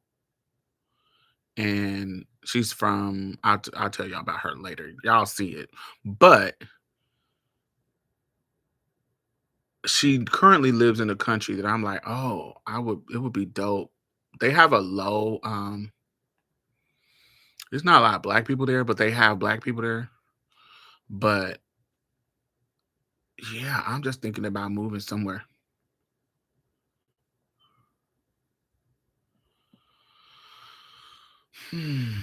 and she's from I'll tell y'all about her later. Y'all see it. But she currently lives in a country that I'm like, "Oh, it would be dope." They have a low There's not a lot of black people there, but they have black people there. But yeah, I'm just thinking about moving somewhere. Hmm.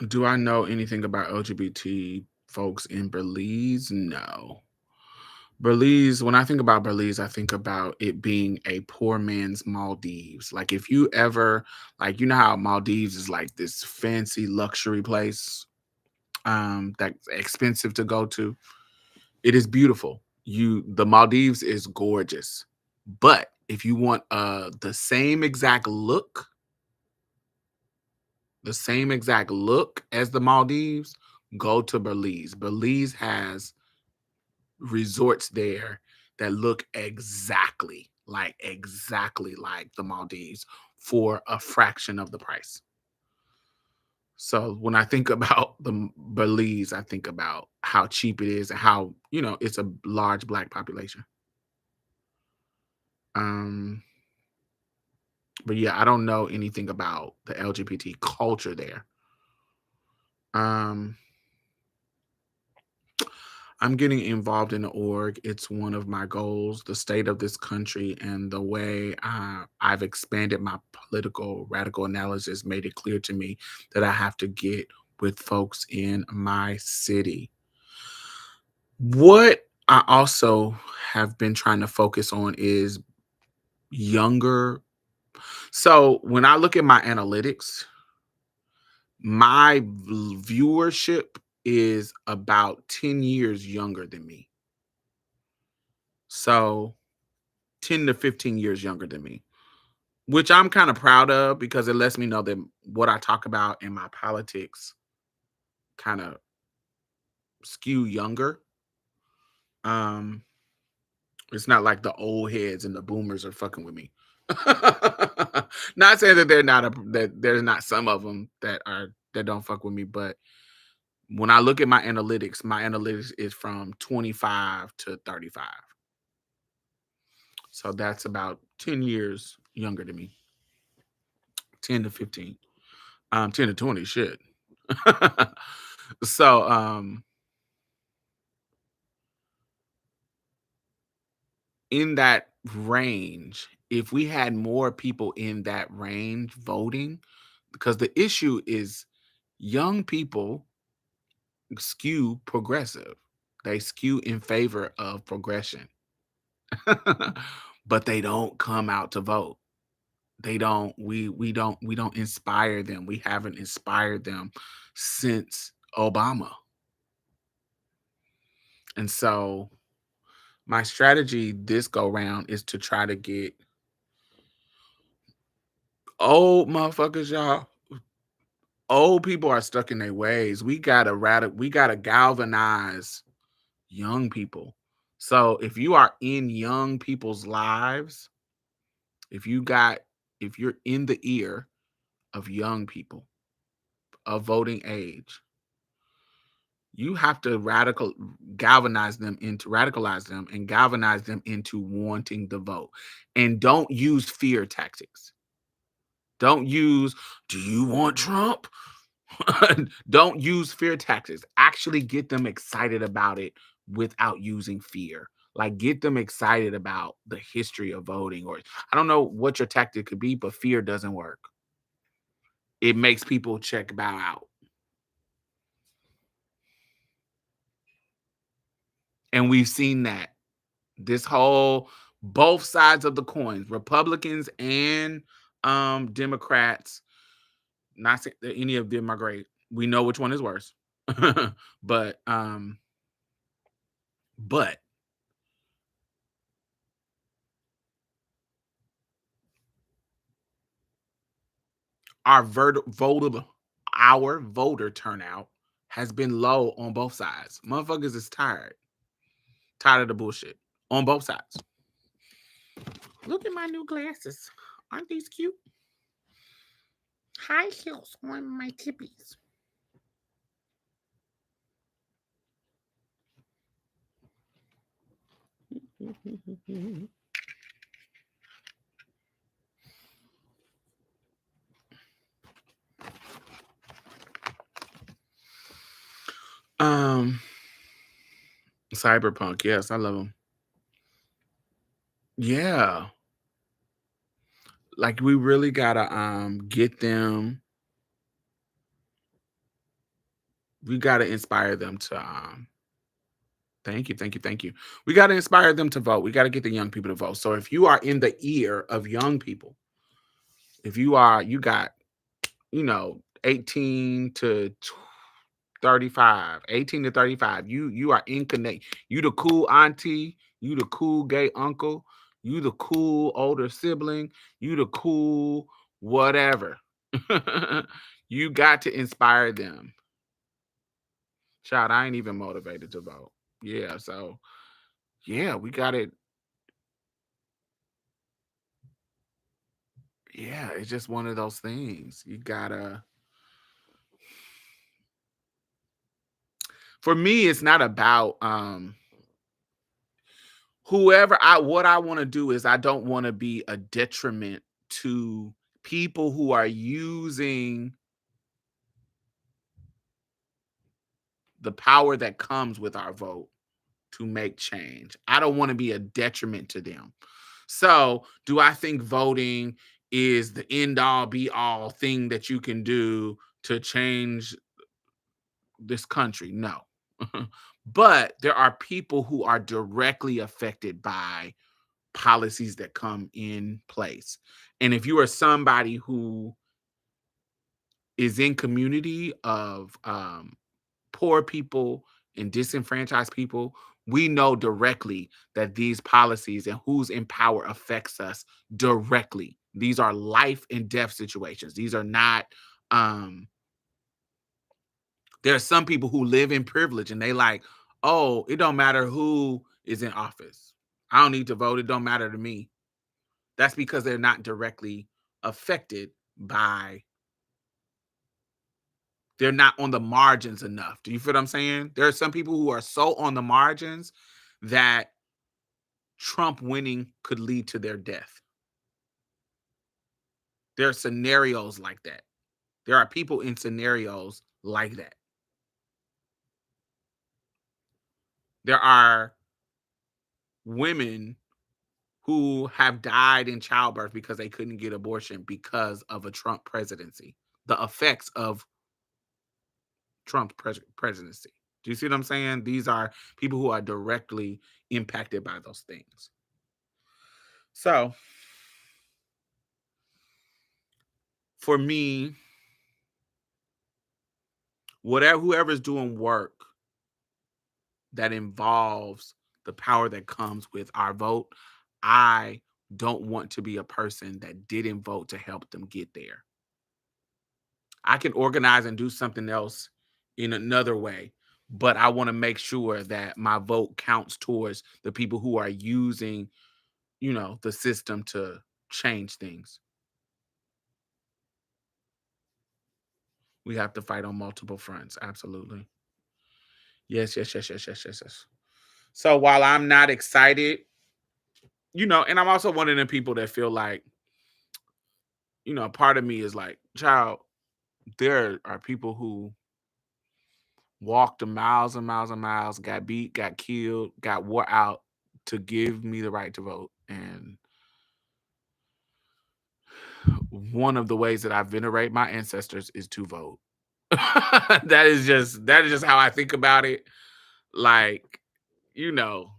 Do I know anything about LGBT folks in Belize? No. Belize, when I think about Belize, I think about it being a poor man's Maldives. Like if you ever, like, you know how Maldives is like this fancy luxury place that's expensive to go to. It is beautiful. The Maldives is gorgeous. But if you want the same exact look as the Maldives, go to Belize. Belize has resorts there that look exactly like the Maldives for a fraction of the price. So when I think about the Belize, I think about how cheap it is and how, it's a large black population. Um, but yeah, I don't know anything about the LGBT culture there. Um, I'm getting involved in the org. It's one of my goals. The state of this country and the way I've expanded my political radical analysis made it clear to me that I have to get with folks in my city. What I also have been trying to focus on is younger. So when I look at my analytics, my viewership is about 10 years younger than me. So 10 to 15 years younger than me, which I'm kind of proud of because it lets me know that what I talk about in my politics kind of skew younger. Um, it's not like the old heads and the boomers are fucking with me. Not saying that that there's not some of them that don't fuck with me, but when I look at my analytics is from 25 to 35. So that's about 10 years younger than me. 10 to 15. 10 to 20 shit. So in that range, if we had more people in that range voting, because the issue is young people skew progressive. They skew in favor of progression. But they don't come out to vote. They don't we don't inspire them. We haven't inspired them since Obama. And so my strategy this go round is to try to get old motherfuckers, y'all. Old people are stuck in their ways. We gotta galvanize young people. So if you are in young people's lives, if you got if you're in the ear of young people of voting age, you have to radicalize them and galvanize them into wanting the vote. And don't use fear tactics. Don't use, do you want Trump? Don't use fear tactics. Actually get them excited about it without using fear. Like get them excited about the history of voting, or I don't know what your tactic could be, but fear doesn't work. It makes people bow out. And we've seen that this whole both sides of the coins, Republicans and Democrats. Not saying that any of them are great. We know which one is worse. but but our voter turnout has been low on both sides. Motherfuckers is tired of the bullshit on both sides. Look at my new glasses. Aren't these cute? High heels on my tippies. Cyberpunk, yes, I love them. Yeah. Like we really gotta get them. We gotta inspire them to thank you, thank you, thank you. We gotta inspire them to vote. We gotta get the young people to vote. So if you are in the ear of young people, if you got, 18 to 35, 18 to 35, you are in connect. You the cool auntie, you the cool gay uncle, you the cool older sibling, you the cool whatever. You got to inspire them. Child, I ain't even motivated to vote. Yeah, so yeah, we got it. Yeah, it's just one of those things. You gotta. For me, it's not about whoever I what I want to do is I don't want to be a detriment to people who are using the power that comes with our vote to make change. I don't want to be a detriment to them. So, do I think voting is the end all be all thing that you can do to change this country? No. But there are people who are directly affected by policies that come in place. And if you are somebody who is in community of poor people and disenfranchised people, we know directly that these policies and who's in power affects us directly. These are life and death situations. These are not there are some people who live in privilege and they like, oh, it don't matter who is in office. I don't need to vote. It don't matter to me. That's because they're not directly affected by, they're not on the margins enough. Do you feel what I'm saying? There are some people who are so on the margins that Trump winning could lead to their death. There are scenarios like that. There are people in scenarios like that. There are women who have died in childbirth because they couldn't get abortion because of a Trump presidency. The effects of Trump's presidency. Do you see what I'm saying? These are people who are directly impacted by those things. So, for me, whoever's doing work that involves the power that comes with our vote, I don't want to be a person that didn't vote to help them get there. I can organize and do something else in another way, but I want to make sure that my vote counts towards the people who are using, the system to change things. We have to fight on multiple fronts. Absolutely. Yes, yes, yes, yes, yes, yes, yes. So while I'm not excited, and I'm also one of the people that feel like, part of me is like, child, there are people who walked the miles and miles and miles, got beat, got killed, got wore out to give me the right to vote. And one of the ways that I venerate my ancestors is to vote. that is just how I think about it. Like, you know,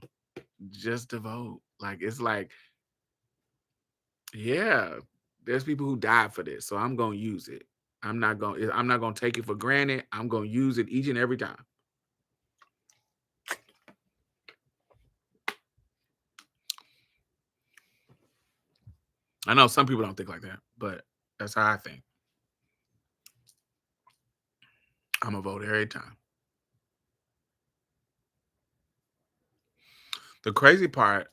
just to vote. Like it's like, yeah, there's people who died for this, so I'm gonna use it. I'm not gonna take it for granted. I'm gonna use it each and every time. I know some people don't think like that, but that's how I think. I'm gonna vote every time. The crazy part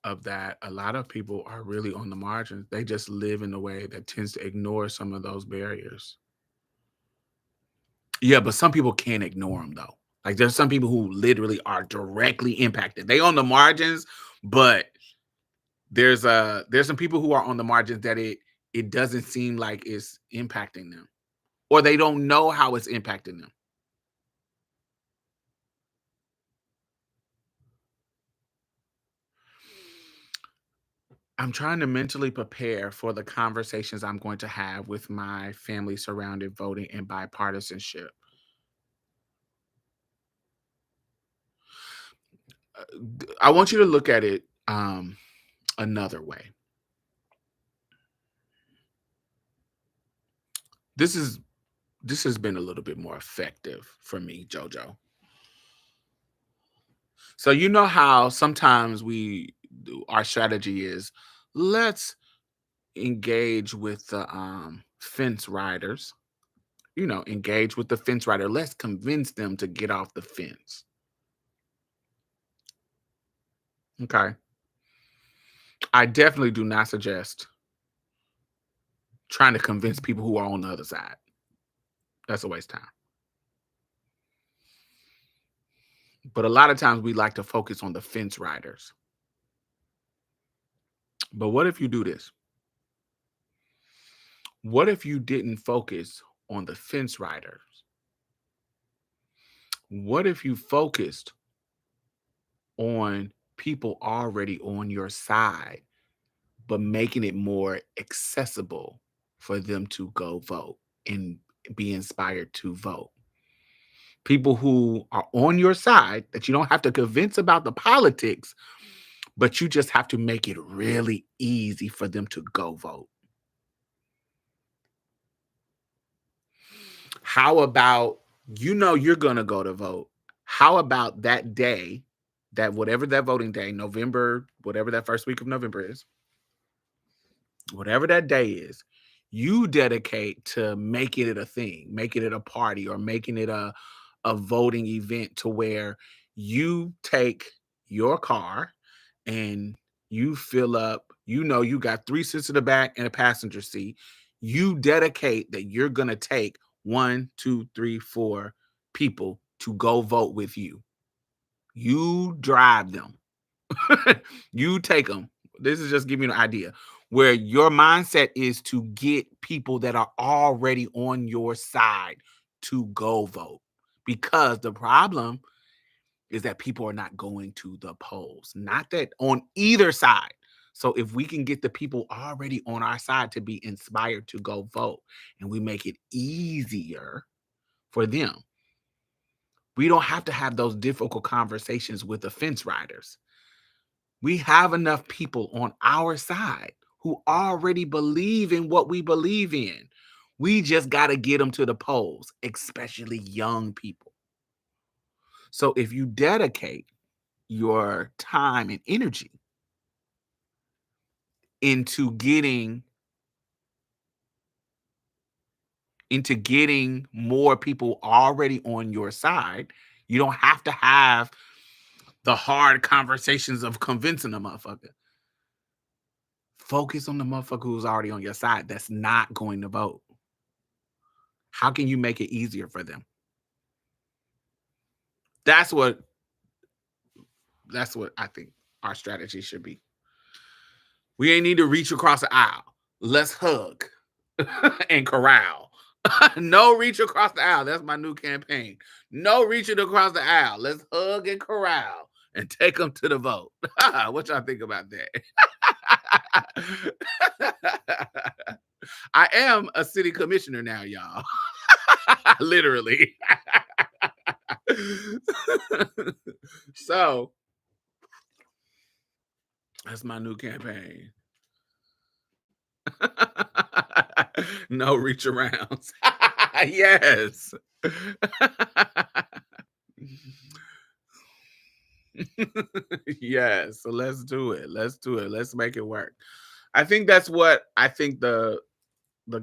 of that, a lot of people are really on the margins. They just live in a way that tends to ignore some of those barriers. Yeah, but some people can't ignore them though. Like there's some people who literally are directly impacted. They on the margins, but there's some people who are on the margins that it doesn't seem like it's impacting them, or they don't know how it's impacting them. I'm trying to mentally prepare for the conversations I'm going to have with my family surrounding voting and bipartisanship. I want you to look at it another way. This has been a little bit more effective for me, JoJo. So you know how sometimes our strategy is, let's engage with the fence riders. Engage with the fence rider. Let's convince them to get off the fence. Okay. I definitely do not suggest trying to convince people who are on the other side. That's a waste of time. But a lot of times we like to focus on the fence riders. But what if you do this? What if you didn't focus on the fence riders? What if you focused on people already on your side, but making it more accessible for them to go vote and be inspired to vote? People who are on your side that you don't have to convince about the politics, but you just have to make it really easy for them to go vote. How about, you're going to go to vote? How about that day, that whatever that voting day, November, whatever that first week of November is, whatever that day is, you dedicate to making it a thing, making it a party, or making it a voting event, to where you take your car and you fill up, you got 3 seats in the back and a passenger seat. You dedicate that you're going to take 1, 2, 3, 4 people to go vote with you. You drive them. You take them. This is just giving you an idea where your mindset is to get people that are already on your side to go vote. Because the problem is that people are not going to the polls, not that on either side. So if we can get the people already on our side to be inspired to go vote, and we make it easier for them, we don't have to have those difficult conversations with the fence riders. We have enough people on our side who already believe in what we believe in. We just got to get them to the polls, especially young people. So if you dedicate your time and energy into getting more people already on your side, you don't have to have the hard conversations of convincing a motherfucker. Focus on the motherfucker who's already on your side that's not going to vote. How can you make it easier for them? That's what I think our strategy should be. We ain't need to reach across the aisle. Let's hug and corral. No reach across the aisle. That's my new campaign. No reaching across the aisle. Let's hug and corral and take them to the vote. What y'all think about that? I am a city commissioner now, y'all. Literally. So that's my new campaign. No reach arounds. Yes. Yes. So let's do it. Let's make it work. I think that's what I think the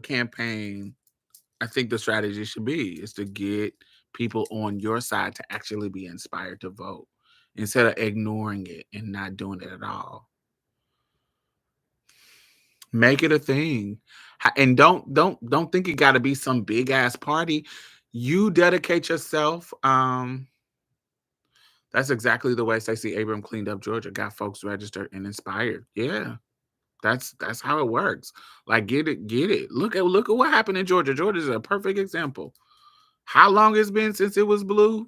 campaign, I think the strategy should be, is to get people on your side to actually be inspired to vote instead of ignoring it and not doing it at all. Make it a thing. And don't think it got to be some big ass party. You dedicate yourself. That's exactly the way Stacey Abrams cleaned up Georgia, got folks registered and inspired. Yeah. That's how it works. Like, get it. Look at what happened in Georgia. Georgia is a perfect example. How long it's been since it was blue?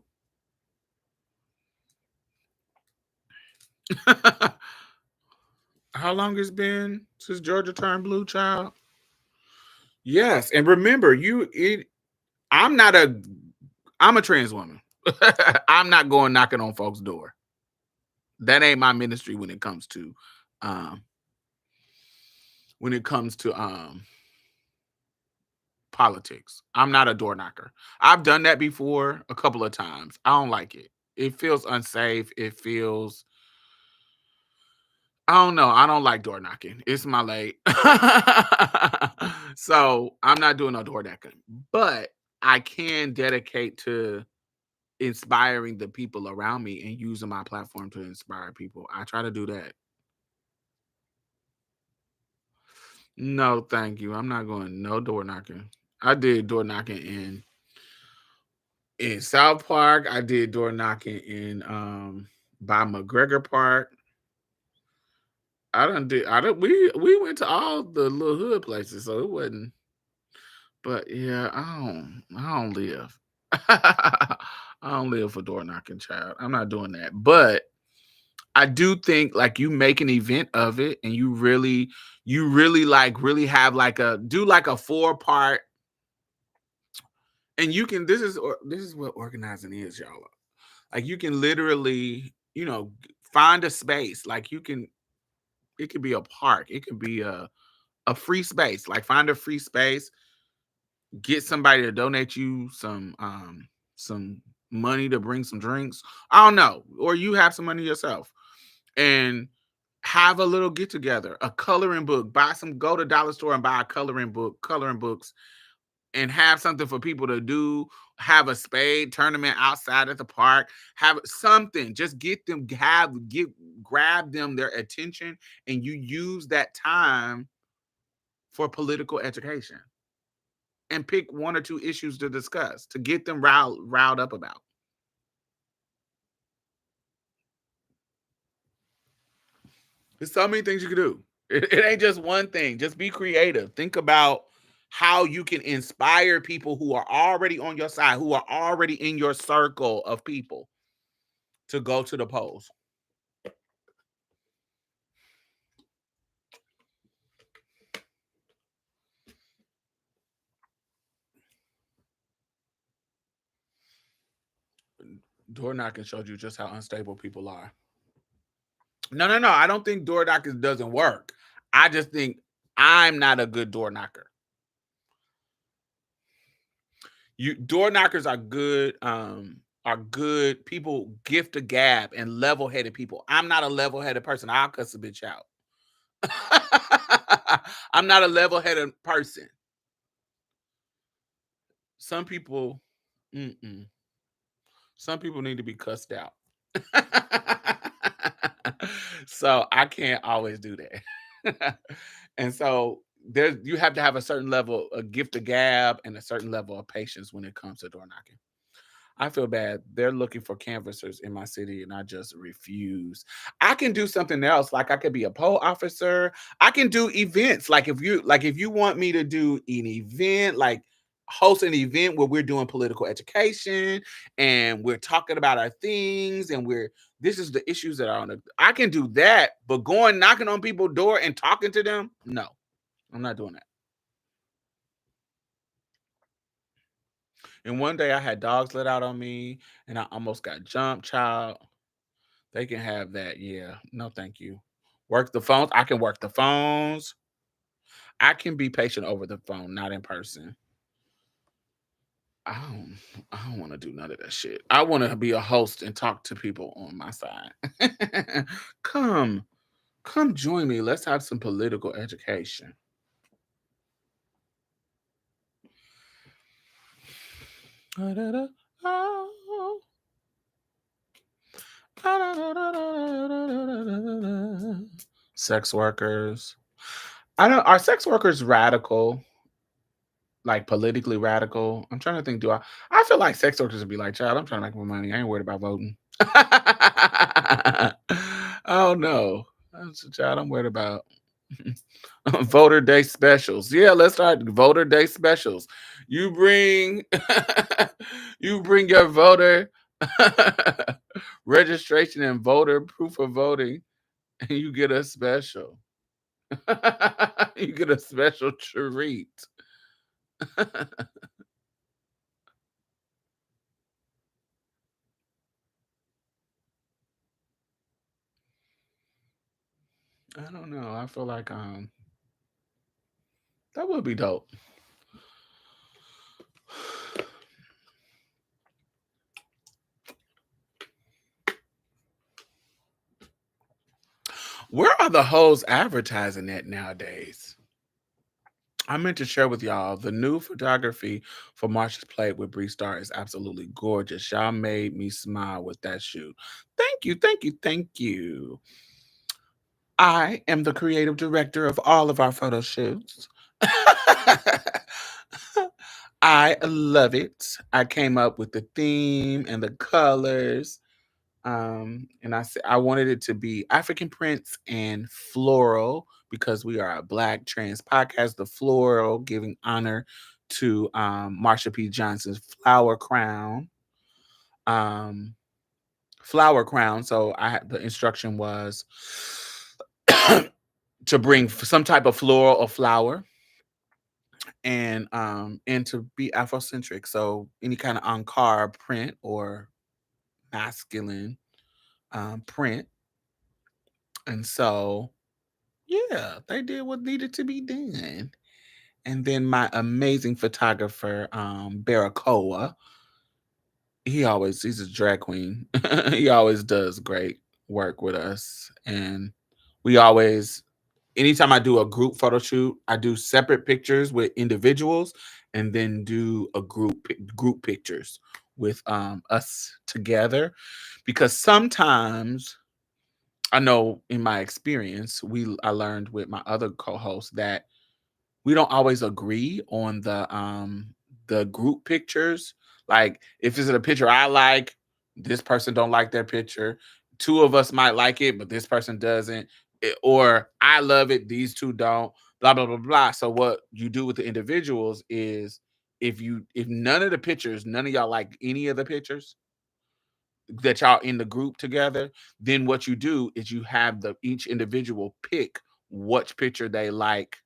How long it's been since Georgia turned blue, child? Yes, and remember, I'm not I'm a trans woman. I'm not going knocking on folks' door. That ain't my ministry um when it comes to politics. I'm not a door knocker. I've done that before a couple of times. I don't like it. It feels unsafe. It feels I don't know. I don't like door knocking. It's my late. So I'm not doing no door knocking. But I can dedicate to inspiring the people around me and using my platform to inspire people. I try to do that. No, thank you. I'm not going no door knocking. I did door knocking in South Park. I did door knocking in by McGregor Park. We went to all the little hood places, so it wasn't. But yeah, I don't live. I don't live for door knocking, child. I'm not doing that. But I do think like you make an event of it and you really like really have like a 4-part and you can this is what organizing is, y'all. Like you can literally, find a space. Like it could be a park, it could be a free space. Like find a free space, get somebody to donate you some money to bring some drinks. I don't know, or you have some money yourself and have a little get together, a coloring book, go to dollar store and buy a coloring books, and have something for people to do. Have a spade tournament outside at the park. Have something. Just grab them their attention, and you use that time for political education and pick one or two issues to discuss to get them riled up about. There's so many things you can do. It ain't just one thing. Just be creative. Think about how you can inspire people who are already on your side, who are already in your circle of people to go to the polls. Door knocking showed you just how unstable people are. No. I don't think door knocking doesn't work. I just think I'm not a good door knocker. Door knockers are good. Are good people, gift a gab, and level-headed people. I'm not a level-headed person. I'll cuss a bitch out. I'm not a level-headed person. Some people, some people need to be cussed out. So I can't always do that. And so you have to have a certain level, a gift of gab, and a certain level of patience when it comes to door knocking. I feel bad. They're looking for canvassers in my city, and I just refuse. I can do something else. Like I could be a poll officer. I can do events. If you want me to do an event, like host an event where we're doing political education and we're talking about our things and this is the issues that are I can do that, but going knocking on people's door and talking to them, no, I'm not doing that. And one day I had dogs let out on me and I almost got jumped, child. They can have that. Yeah. No, thank you. Work the phones. I can work the phones. I can be patient over the phone, not in person. I don't want to do none of that shit. I want to be a host and talk to people on my side. Come join me. Let's have some political education. Sex workers. Are sex workers radical? Like politically radical? I'm trying to think. I feel like sex workers would be like, child, I'm trying to make more money. I ain't worried about voting. Oh no. Child, I'm worried about voter day specials. Yeah, let's start voter day specials. You bring your voter registration and voter proof of voting, and you get a special. You get a special treat. I don't know. I feel like that would be dope. Where are the hoes advertising at nowadays? I meant to share with y'all the new photography for Marsha's Plight with Bree Star is absolutely gorgeous. Y'all made me smile with that shoot. Thank you, thank you, thank you. I am the creative director of all of our photo shoots. I love it. I came up with the theme and the colors. And I said I wanted it to be African prints and floral because we are a Black trans podcast. The floral giving honor to Marsha P. Johnson's um, flower crown. So the instruction was to bring some type of floral or flower and to be Afrocentric. So any kind of Ankara print or masculine print. And so yeah, they did what needed to be done. And then my amazing photographer, Barakoa, he's a drag queen. He always does great work with us. And we always, anytime I do a group photo shoot, I do separate pictures with individuals and then do a group pictures with us together. Because sometimes I know in my experience, I learned with my other co-hosts that we don't always agree on the group pictures. Like if it's a picture I like, this person don't like their picture. Two of us might like it, but this person doesn't. Or I love it, these two don't. Blah blah blah blah. So what you do with the individuals is if none of the pictures, none of y'all like any of the pictures that y'all in the group together, then what you do is you have each individual pick which picture they like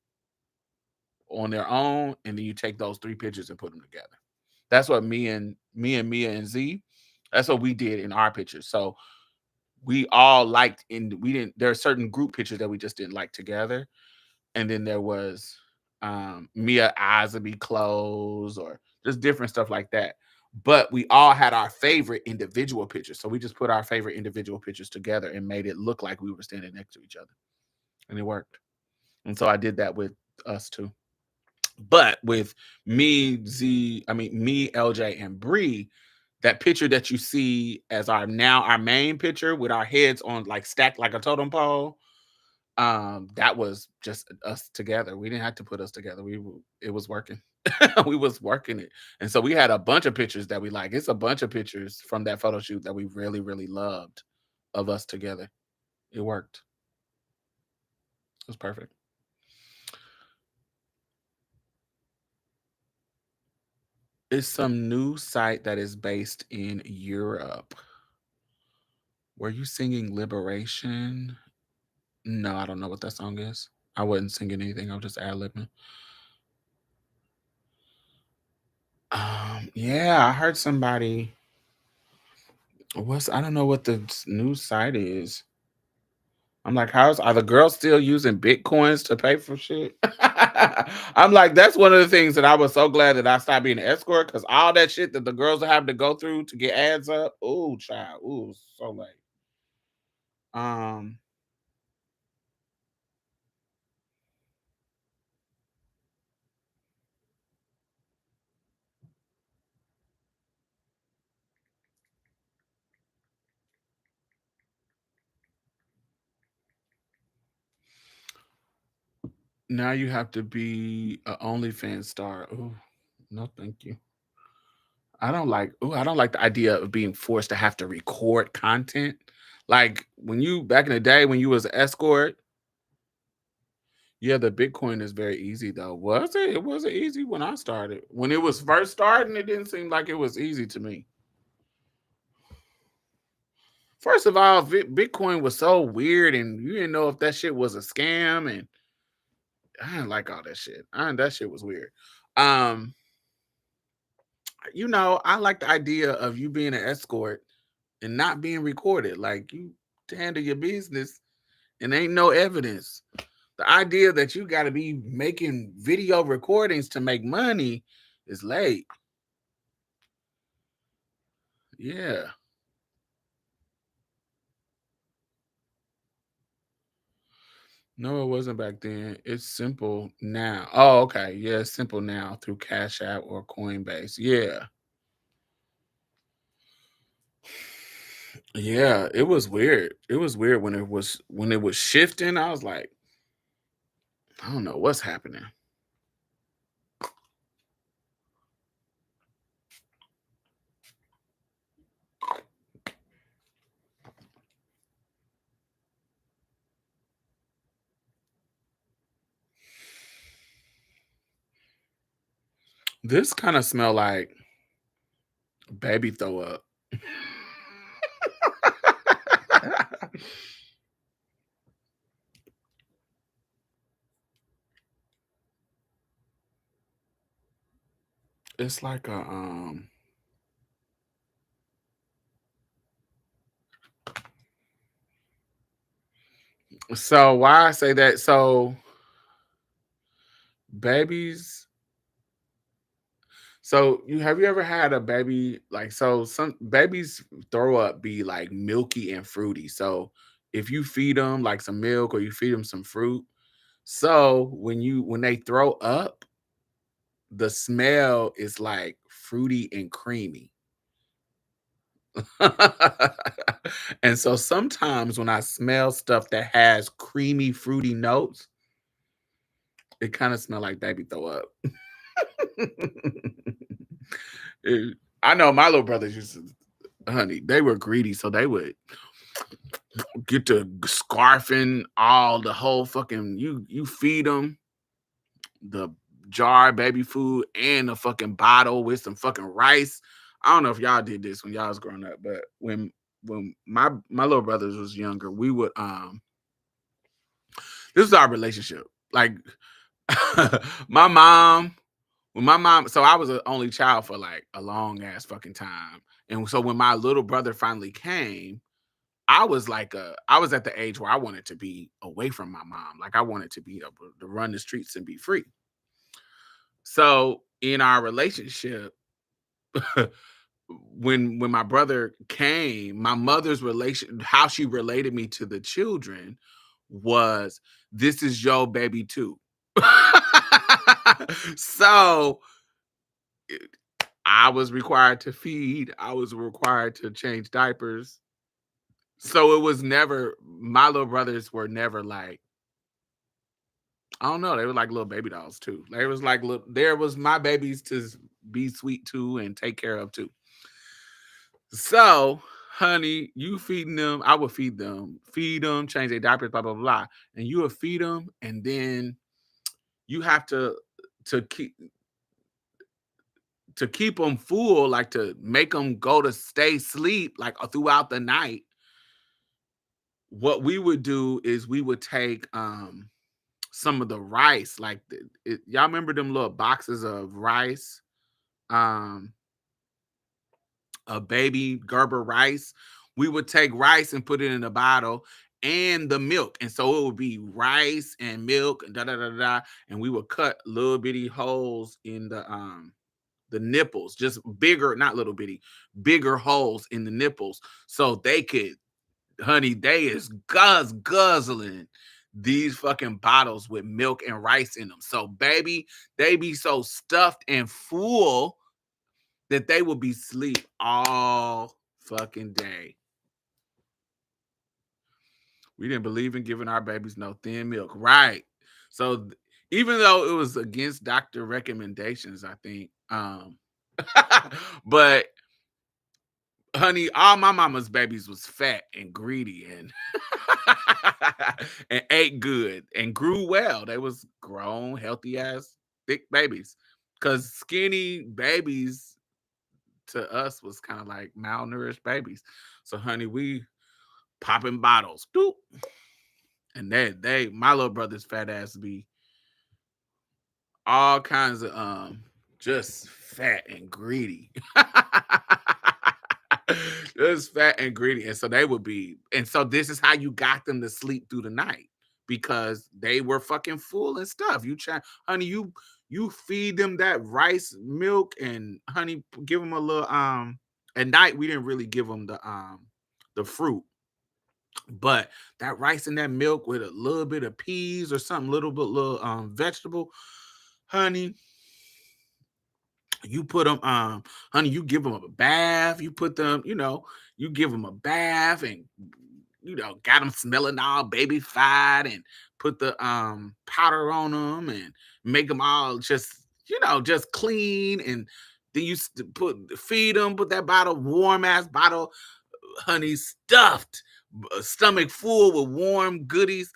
on their own, and then you take those three pictures and put them together. That's what me and Mia and Z, that's what we did in our pictures. So we all liked we didn't, there are certain group pictures that we just didn't like together. And then there was Mia eyes would be closed or just different stuff like that. But we all had our favorite individual pictures. So we just put our favorite individual pictures together and made it look like we were standing next to each other. And it worked. And so I did that with us too. But with me, LJ, and Bree, that picture that you see as our main picture with our heads on like stacked like a totem pole, that was just us together. We didn't have to put us together. It was working. We was working it. And so we had a bunch of pictures that we like. It's a bunch of pictures from that photo shoot that we really, really loved of us together. It worked. It was perfect. It's some new site that is based in Europe. Were you singing Liberation? No, I don't know what that song is. I wasn't singing anything. I was just ad-libbing. Yeah, I heard somebody. I don't know what the new site is. I'm like, are the girls still using Bitcoins to pay for shit? I'm like, that's one of the things that I was so glad that I stopped being an escort because all that shit that the girls are having to go through to get ads up. Oh, child. Ooh, so late. Um, Now you have to be a OnlyFans star. Oh, no, thank you. I don't like the idea of being forced to have to record content. Like back in the day when you was an escort, yeah, the Bitcoin is very easy though. Was it? It wasn't easy when I started. When it was first starting, it didn't seem like it was easy to me. First of all, Bitcoin was so weird and you didn't know if that shit was a scam and I didn't like all that shit. That shit was weird. Um, I like the idea of you being an escort and not being recorded. Like you to handle your business and ain't no evidence. The idea that you got to be making video recordings to make money is late. Yeah. No, it wasn't back then. It's simple now. Oh, okay. Yeah, it's simple now through Cash App or Coinbase. Yeah. Yeah, it was weird. It was weird when it was shifting. I was like, I don't know what's happening. This kind of smell like baby throw up. It's like a. So why I say that? So babies. So you ever had a baby like some babies throw up be like milky and fruity. So if you feed them like some milk or you feed them some fruit, so when they throw up, the smell is like fruity and creamy. And so sometimes when I smell stuff that has creamy, fruity notes, it kind of smell like baby throw up. I know my little brothers used to, honey, they were greedy, so they would get to scarfing all the whole fucking you feed them the jar baby food and a fucking bottle with some fucking rice. I don't know if y'all did this when y'all was growing up, but when my little brothers was younger, we would this is our relationship. Like my mom, so I was an only child for like a long ass fucking time. And so when my little brother finally came, I was at the age where I wanted to be away from my mom. Like I wanted to be able to run the streets and be free. So in our relationship, when my brother came, my mother's relation, how she related me to the children was, this is your baby too. So I was required to feed, I was required to change diapers. So it was never, my little brothers were never like, I don't know, they were like little baby dolls too. They was like, there was my babies to be sweet to and take care of too. So, honey, you feeding them, I would feed them, change their diapers, blah, blah, blah. And you would feed them, and then you have to keep to keep them full, like to make them go to stay sleep like throughout the night. What we would do is we would take some of the rice, like y'all remember them little boxes of rice, um, a baby Gerber rice. We would take rice and put it in a bottle and the milk. And so it would be rice and milk and da da da da. And we would cut little bitty holes in the nipples, just bigger, not little bitty, bigger holes in the nipples. So they could, honey, they is guzzling these fucking bottles with milk and rice in them. So baby, they be so stuffed and full that they will be asleep all fucking day. We didn't believe in giving our babies no thin milk. Right. So even though it was against doctor recommendations, I think, but honey, all my mama's babies was fat and greedy and and ate good and grew well. They was grown, healthy ass, thick babies. Cause skinny babies to us was kind of like malnourished babies. So, honey, we popping bottles, doop, and my little brother's fat ass be all kinds of just fat and greedy. Just fat and greedy. And so they would be, and so this is how you got them to sleep through the night because they were fucking full and stuff. You try, honey, you feed them that rice milk and honey, give them a little at night we didn't really give them the fruit, but that rice and that milk with a little bit of peas or something, little vegetable, honey, you put them, honey, you give them a bath. You put them, you give them a bath and got them smelling all baby-fied and put the powder on them and make them all just, just clean. And then you feed them, put that bottle, warm ass bottle, honey, stuffed, stomach full with warm goodies.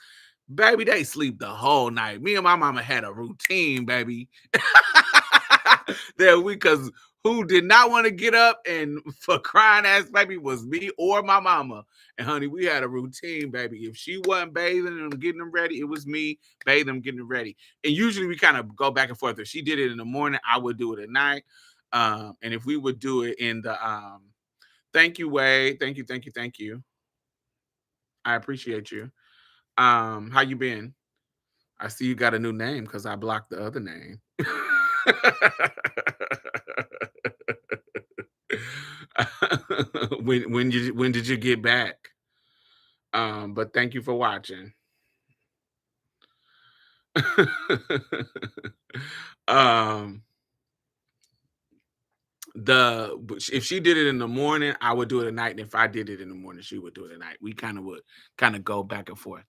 Baby, they sleep the whole night. Me and my mama had a routine, baby. That we, because who did not want to get up and for crying ass baby was me or my mama. And honey, we had a routine, baby. If she wasn't bathing and getting them ready, it was me bathing them, getting them ready. And usually we kind of go back and forth. If she did it in the morning, I would do it at night. And if we would do it in the thank you, Wade. Thank you, thank you, thank you. I appreciate you. How you been? I see you got a new name because I blocked the other name. when did you get back? But thank you for watching. um if she did it in the morning, I would do it at night. And if I did it in the morning, she would do it at night. We would go back and forth.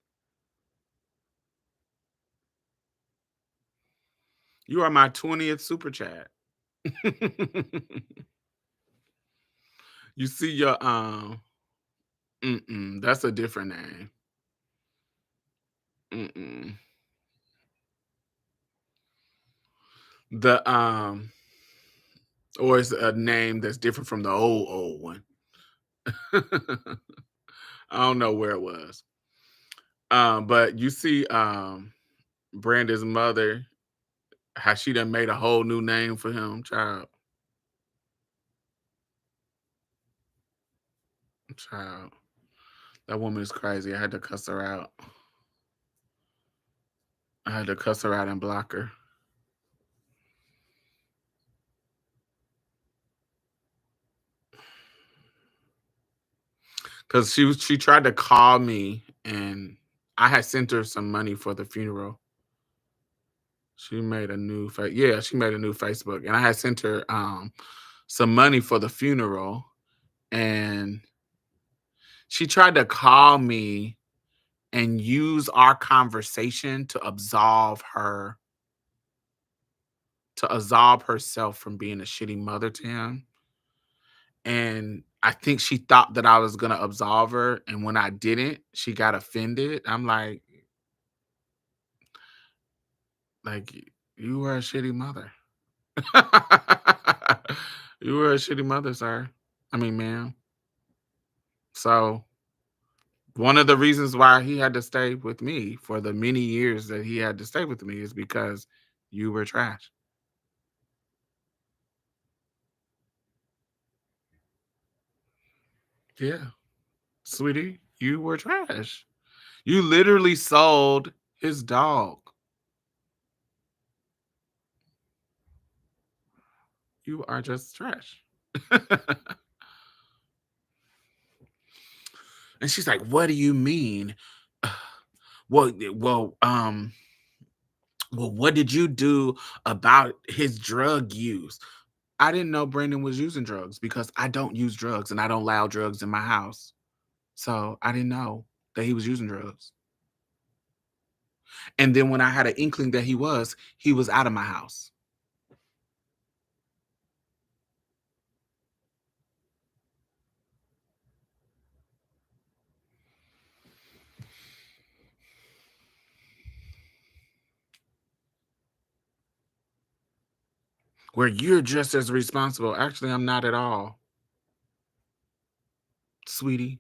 You are my 20th super chat. You see your that's a different name. The or it's a name that's different from the old one. I don't know where it was. But you see Brandon's mother, how she done made a whole new name for him, child. That woman is crazy. I had to cuss her out. I had to cuss her out and block her. Because she tried to call me and I had sent her some money for the funeral. She made a new she made a new Facebook. And I had sent her some money for the funeral. And she tried to call me and use our conversation to absolve herself from being a shitty mother to him. And I think she thought that I was going to absolve her. And when I didn't, she got offended. I'm like, you were a shitty mother. You were a shitty mother, sir. I mean, ma'am. So one of the reasons why he had to stay with me for the many years that he had to stay with me is because you were trash. Yeah. Sweetie, you were trash. You literally sold his dog. You are just trash. And she's like, what do you mean? Well, what did you do about his drug use? I didn't know Brandon was using drugs because I don't use drugs and I don't allow drugs in my house. So I didn't know that he was using drugs. And then when I had an inkling that he was out of my house. Where you're just as responsible. Actually, I'm not at all. Sweetie.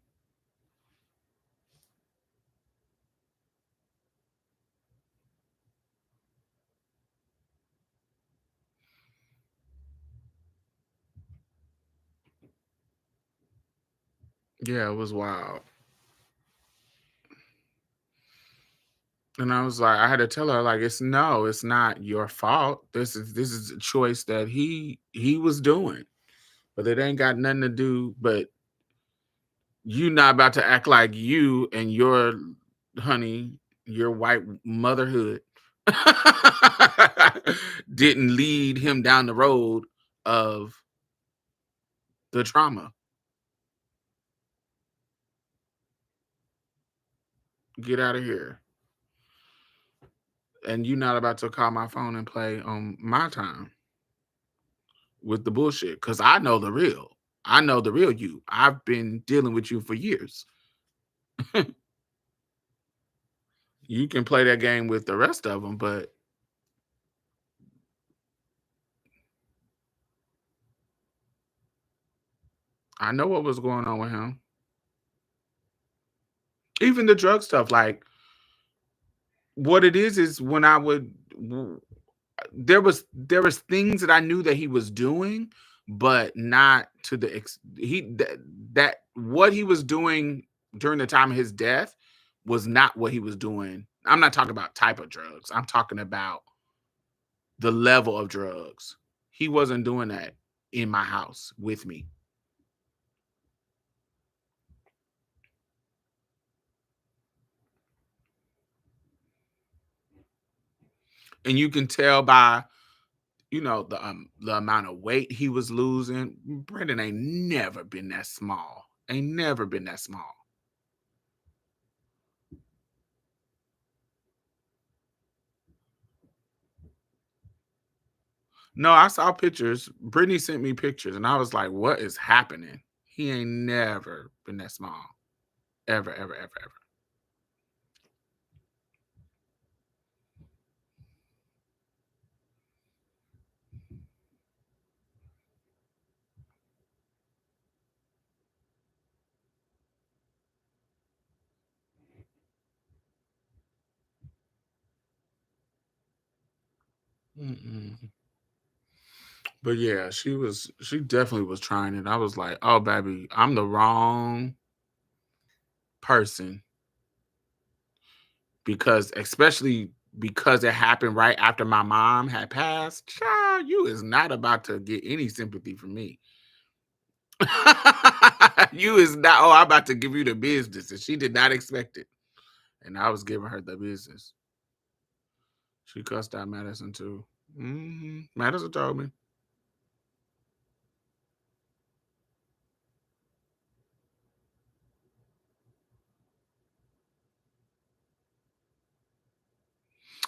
Yeah, it was wild. And I was like, I had to tell her, like, it's not your fault. This is a choice that he was doing. But it ain't got nothing to do, but you not about to act like you and your honey, your white motherhood didn't lead him down the road of the trauma. Get out of here. And you not about to call my phone and play on my time with the bullshit. Cause I know the real. I know the real you. I've been dealing with you for years. You can play that game with the rest of them, but I know what was going on with him. Even the drug stuff, like what it is when I would there was things that I knew that he was doing, but not to the that what he was doing during the time of his death was not what he was doing. I'm not talking about type of drugs. I'm talking about the level of drugs. He wasn't doing that in my house with me. And you can tell by the amount of weight he was losing. Brendan ain't never been that small. Ain't never been that small. No, I saw pictures. Brittany sent me pictures, and I was like, "What is happening?" He ain't never been that small, ever, ever, ever, ever. Mm-mm. But yeah, she definitely was trying it. I was like, "Oh, baby, I'm the wrong person," because especially because it happened right after my mom had passed. Child, you is not about to get any sympathy from me. You is not. Oh, I'm about to give you the business, and she did not expect it, and I was giving her the business. She cussed out Madison too. Madison told me.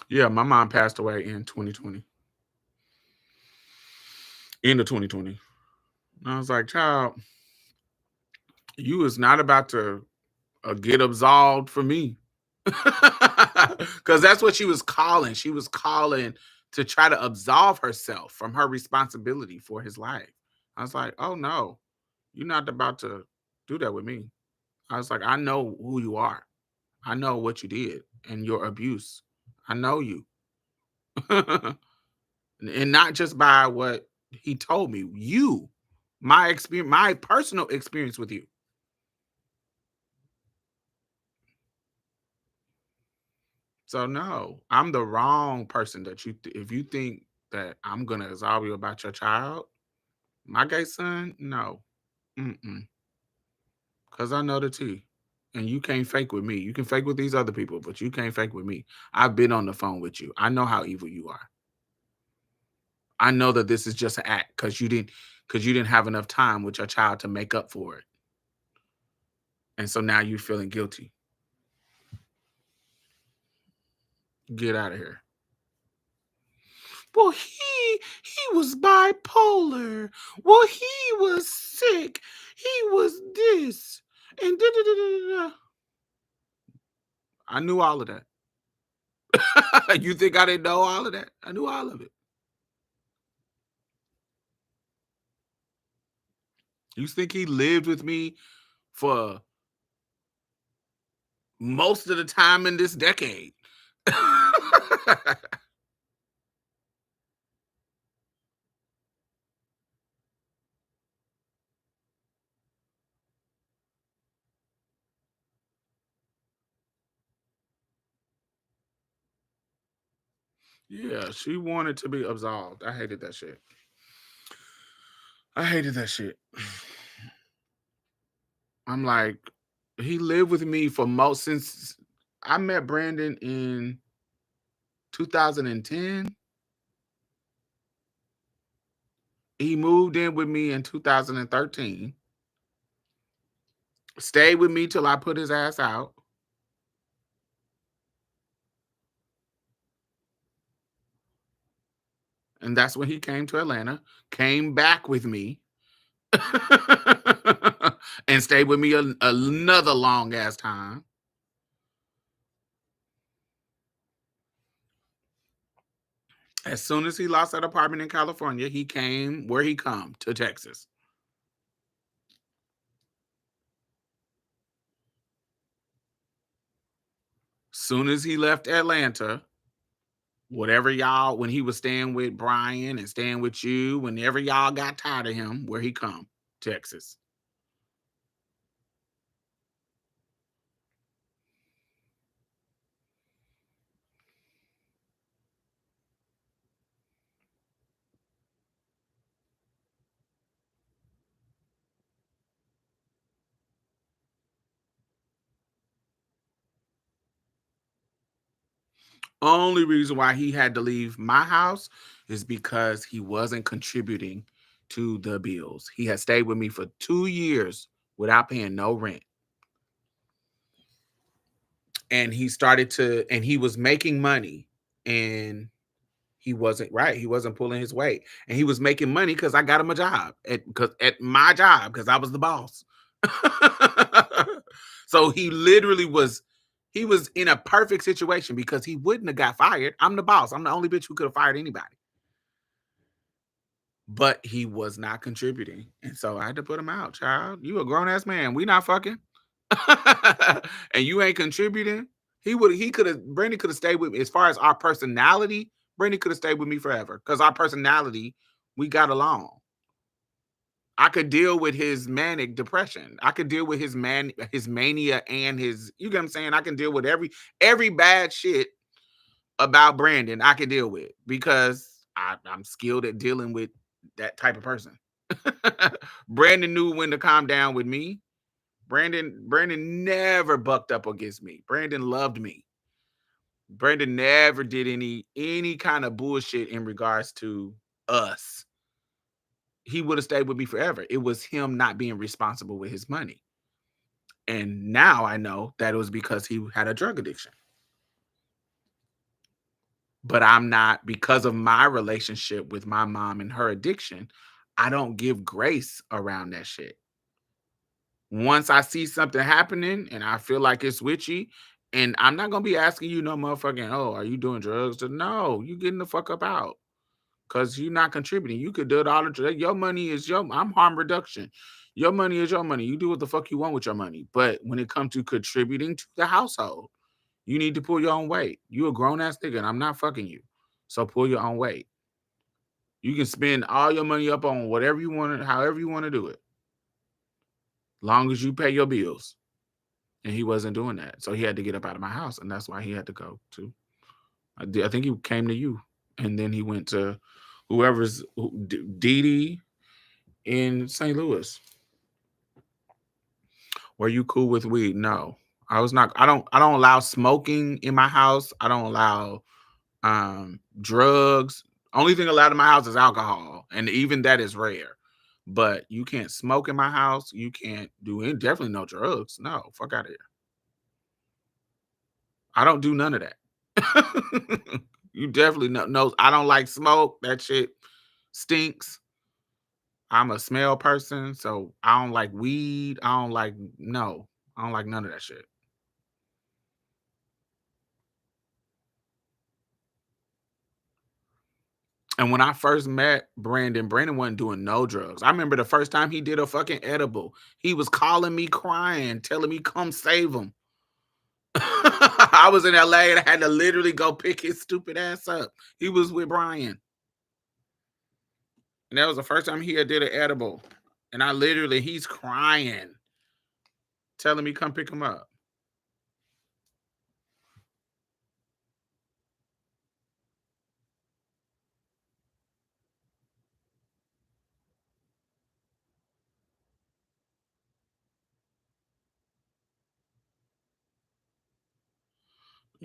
Yeah, my mom passed away in 2020, end of 2020. And I was like, child, you is not about to get absolved for me, because that's what she was calling. She was calling to try to absolve herself from her responsibility for his life. I was like, oh no, you're not about to do that with me. I was like, I know who you are. I know what you did and your abuse. I know you. And not just by what he told me. You, my experience, my personal experience with you. So no, I'm the wrong person that if you think that I'm gonna absolve you about your child, my gay son, no. Mm-mm. Cause I know the tea. And you can't fake with me. You can fake with these other people, but you can't fake with me. I've been on the phone with you. I know how evil you are. I know that this is just an act because you didn't have enough time with your child to make up for it. And so now you're feeling guilty. Get out of here. Well, he was bipolar. Well, he was sick. He was this. And da, da, da, da, da. I knew all of that. You think I didn't know all of that? I knew all of it. You think he lived with me for most of the time in this decade? Yeah, she wanted to be absolved. I hated that shit. I hated that shit. I'm like, he lived with me for most since I met Brandon in 2010. He moved in with me in 2013. Stayed with me till I put his ass out. And that's when he came to Atlanta, came back with me, and stayed with me another long ass time. As soon as he lost that apartment in California, he came where he come to Texas. Soon as he left Atlanta, whatever y'all, when he was staying with Brian and staying with you, whenever y'all got tired of him, where he come? Texas. Only reason why he had to leave my house is because he wasn't contributing to the bills. He had stayed with me for 2 years without paying no rent. And he was making money, and he wasn't pulling his weight. And he was making money because I got him a job at my job because I was the boss. So he was in a perfect situation because he wouldn't have got fired. I'm the boss. I'm the only bitch who could have fired anybody. But he was not contributing. And so I had to put him out, child. You a grown ass man. We not fucking. And you ain't contributing. Brandon could have stayed with me. As far as our personality, Brandon could have stayed with me forever. Because our personality, we got along. I could deal with his manic depression. I could deal with his mania and you get what I'm saying? I can deal with every bad shit about Brandon I could deal with because I'm skilled at dealing with that type of person. Brandon knew when to calm down with me. Brandon never bucked up against me. Brandon loved me. Brandon never did any kind of bullshit in regards to us. He would have stayed with me forever. It was him not being responsible with his money. And now I know that it was because he had a drug addiction. But I'm not, because of my relationship with my mom and her addiction, I don't give grace around that shit. Once I see something happening and I feel like it's witchy, and I'm not gonna be asking you no motherfucking, oh, are you doing drugs? No, you getting the fuck up out. Cause you're not contributing. You could do it all. Your money is I'm harm reduction. Your money is your money. You do what the fuck you want with your money. But when it comes to contributing to the household, you need to pull your own weight. You a grown ass nigga, and I'm not fucking you. So pull your own weight. You can spend all your money up on whatever you want, however you want to do it. Long as you pay your bills. And he wasn't doing that. So he had to get up out of my house. And that's why he had to go to, I think he came to you. And then he went to whoever's Dee Dee in St. Louis. Were you cool with weed? No. I was not. I don't allow smoking in my house. I don't allow drugs. Only thing allowed in my house is alcohol, and even that is rare. But you can't smoke in my house. You can't do any, definitely no drugs. No, fuck out of here. I don't do none of that. You definitely know. I don't like smoke. That shit stinks. I'm a smell person, so I don't like weed. I don't like none of that shit. And when I first met Brandon wasn't doing no drugs. I remember the first time he did a fucking edible. He was calling me crying, telling me come save him. I was in LA and I had to literally go pick his stupid ass up. He was with Brian. And that was the first time he had did an edible. And he's crying, telling me come pick him up.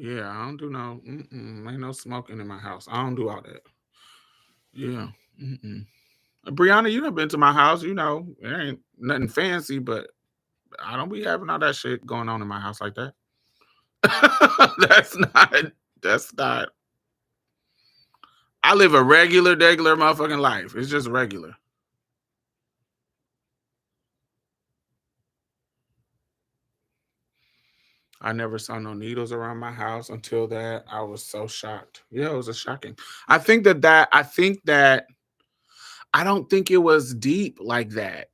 Yeah, I don't do no. Ain't no smoking in my house. I don't do all that. Yeah. Mm-mm. Brianna, you done been to my house. You know, it ain't nothing fancy, but I don't be having all that shit going on in my house like that. that's not. That's not. I live a regular, motherfucking life. It's just regular. I never saw no needles around my house until that. I was so shocked. Yeah, it was a shocking. I think that I don't think it was deep like that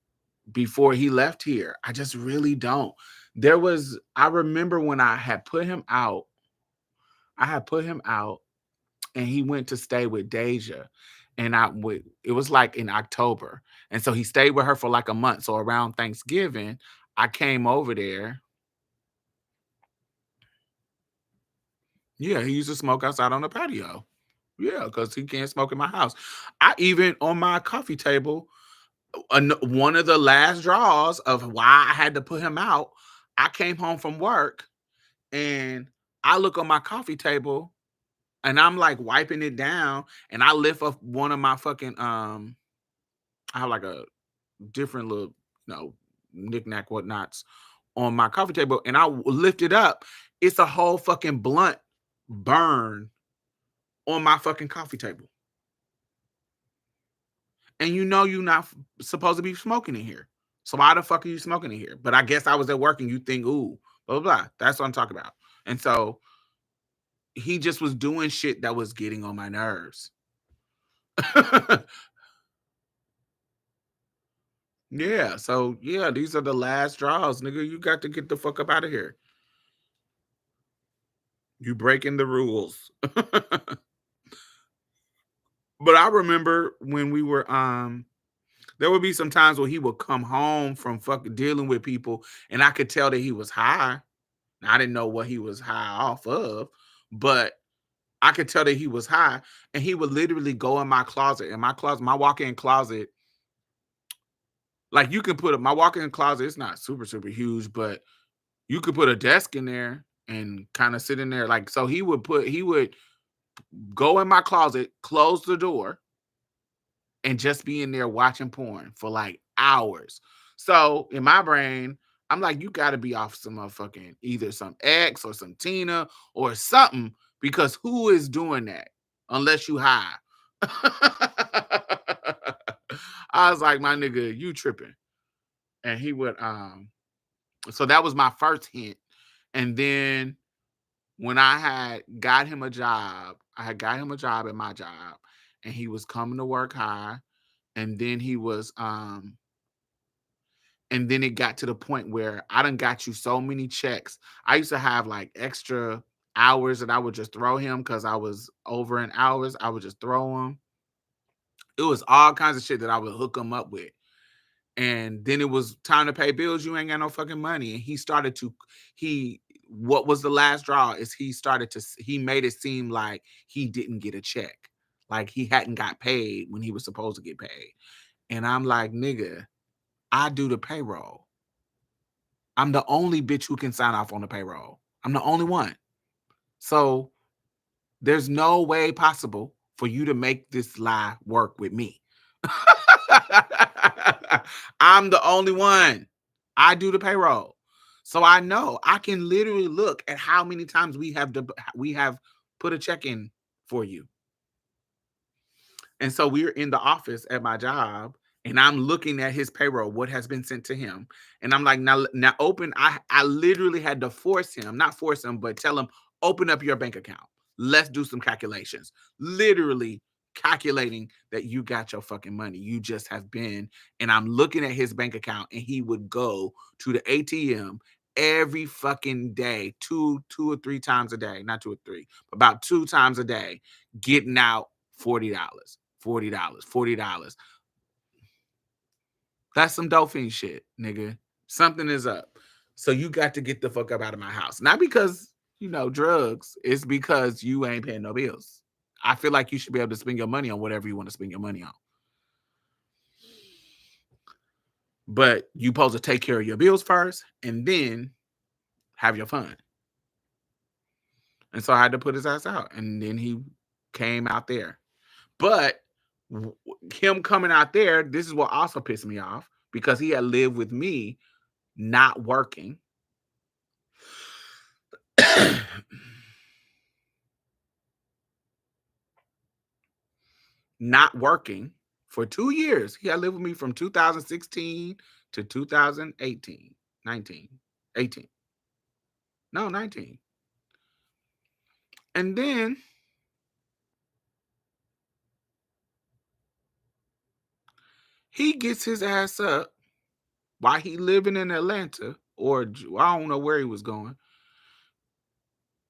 before he left here. I just really don't. I remember when I had put him out, and he went to stay with Deja. And it was like in October. And so he stayed with her for like a month. So around Thanksgiving, I came over there. Yeah, he used to smoke outside on the patio. Yeah, because he can't smoke in my house. I even on my coffee table, one of the last draws of why I had to put him out, I came home from work and I look on my coffee table and I'm like wiping it down and I lift up one of my fucking I have like a different little, knick-knack whatnots on my coffee table and I lift it up. It's a whole fucking blunt burn on my fucking coffee table. And you know you're not supposed to be smoking in here. So why the fuck are you smoking in here? But I guess I was at work and you think, ooh, blah, blah, blah. That's what I'm talking about. And so he just was doing shit that was getting on my nerves. Yeah. So yeah, these are the last draws, nigga. You got to get the fuck up out of here. You breaking the rules. But I remember when we were there would be some times where he would come home from fucking dealing with people and I could tell that he was high. I didn't know what he was high off of, but I could tell that he was high and he would literally go in my closet. In my walk-in closet, like you can put my walk-in closet, it's not super, super huge, but you could put a desk in there and kind of sit in there. Like, so he would go in my closet, close the door, and just be in there watching porn for like hours. So in my brain, I'm like, you got to be off some motherfucking either some X or some Tina or something because who is doing that unless you high? I was like, my nigga, you tripping. And he would, so that was my first hint. And then when I had got him a job, I had got him a job at my job and he was coming to work high and then he was and then it got to the point where I done got you so many checks. I used to have like extra hours that I would just throw him because I was over in hours. I would just throw him. It was all kinds of shit that I would hook him up with. And then it was time to pay bills. You ain't got no fucking money. And what was the last draw is he made it seem like he didn't get a check. Like he hadn't got paid when he was supposed to get paid. And I'm like, nigga, I do the payroll. I'm the only bitch who can sign off on the payroll. I'm the only one. So there's no way possible for you to make this lie work with me. I'm the only one. I do the payroll. So I know I can literally look at how many times we have put a check in for you. And so we're in the office at my job and I'm looking at his payroll, what has been sent to him. And I'm like, now open. I literally had to not force him, but tell him, open up your bank account. Let's do some calculations. Literally calculating that you got your fucking money. You just have been. And I'm looking at his bank account and he would go to the ATM every fucking day, two or three times a day, not two or three, but about 2 times a day, getting out $40. $40. That's some dolphin shit, nigga. Something is up. So you got to get the fuck up out of my house. Not because, drugs. It's because you ain't paying no bills. I feel like you should be able to spend your money on whatever you want to spend your money on. But you supposed to take care of your bills first and then have your fun. And so I had to put his ass out. And then he came out there. But him coming out there, this is what also pissed me off, because he had lived with me not working. Not working for 2 years. He had lived with me from 2016 to 2018, 19, 18. No, 19. And then he gets his ass up while he living in Atlanta, or I don't know where he was going,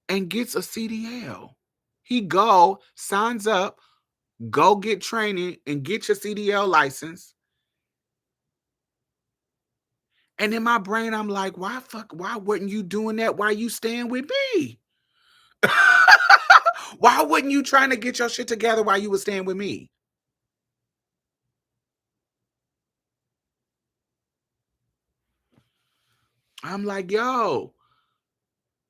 and gets a CDL. He signs up, go get training and get your CDL license. And in my brain, I'm like, why weren't you doing that while you staying with me? Why wasn't you trying to get your shit together while you were staying with me? I'm like, yo.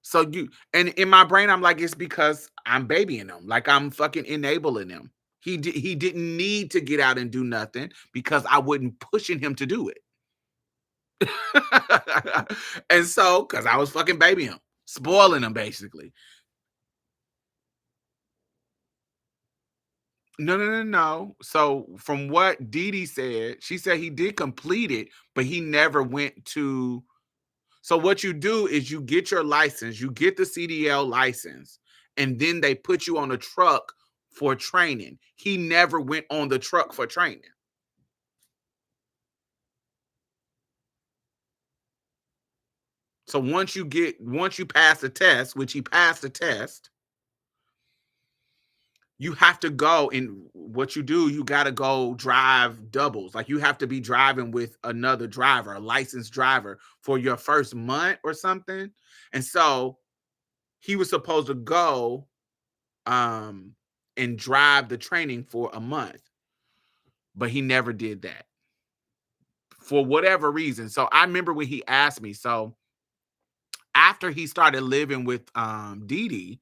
So and in my brain, I'm like, it's because I'm babying him. Like, I'm fucking enabling him. He didn't need to get out and do nothing because I wasn't pushing him to do it. And so, because I was fucking babying him, spoiling him basically. No. So from what Dee Dee said, she said he did complete it, but he never went to. So what you do is you get your license, you get the CDL license, and then they put you on a truck for training. He never went on the truck for training. So once you pass the test, which he passed the test, you have to go, and what you do, you got to go drive doubles. Like, you have to be driving with another driver, a licensed driver, for your first month or something. And so he was supposed to go and drive the training for a month, but he never did that for whatever reason. So I remember when he asked me. So after he started living with Dee Dee,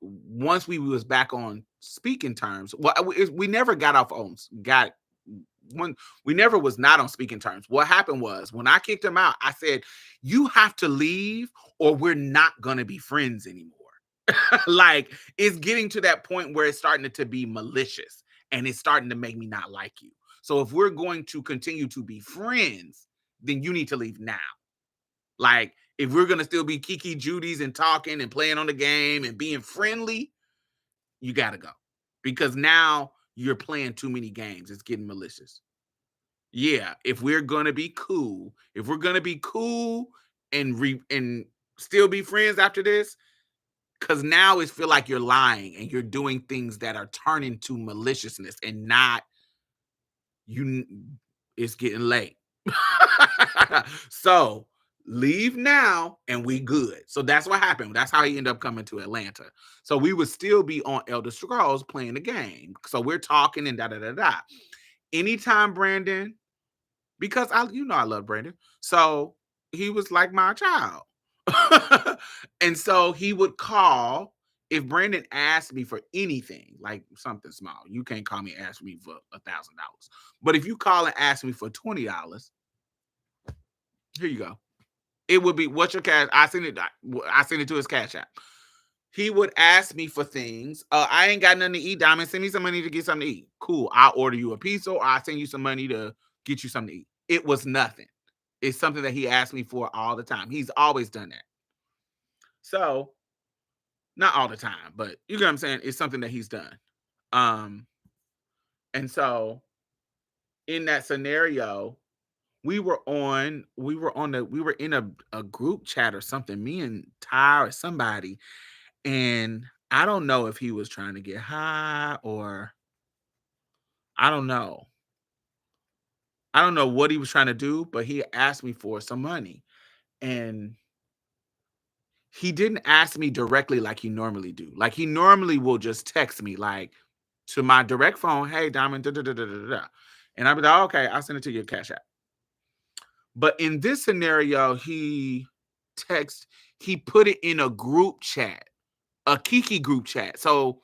once we was back on speaking terms. Well, we never got off on we never was not on speaking terms. What happened was, when I kicked him out, I said, you have to leave or we're not going to be friends anymore. Like, it's getting to that point where it's starting to be malicious and it's starting to make me not like you. So if we're going to continue to be friends, then you need to leave now. Like, if we're going to still be Kiki Judy's and talking and playing on the game and being friendly, you got to go. Because now you're playing too many games. It's getting malicious. Yeah, if we're going to be cool, and still be friends after this, because now it feel like you're lying and you're doing things that are turning to maliciousness and not you. It's getting late. So leave now and we good. So that's what happened. That's how he ended up coming to Atlanta. So we would still be on Elder Scrolls playing the game. So we're talking and da. Anytime Brandon, because I love Brandon. So he was like my child. And so he would call if Brandon asked me for anything, like something small. You can't call me and ask me for $1,000. But if you call and ask me for $20, here you go. It would be, what's your cash? I send it to his cash app. He would ask me for things. I ain't got nothing to eat, Diamond. Send me some money to get something to eat. Cool. I'll order you a pizza or I'll send you some money to get you something to eat. It was nothing. It's something that he asked me for all the time. He's always done that. So, not all the time, but you know what I'm saying? It's something that he's done. And so in that scenario, we were in a group chat or something, me and Ty or somebody, and I don't know if he was trying to get high or I don't know. I don't know what he was trying to do, but he asked me for some money. And he didn't ask me directly like he normally do. Like, he normally will just text me, like, to my direct phone, hey, Diamond, da, da, da, da, da, da. And I'll be like, okay, I'll send it to your cash app. But in this scenario, he he put it in a group chat, a Kiki group chat. So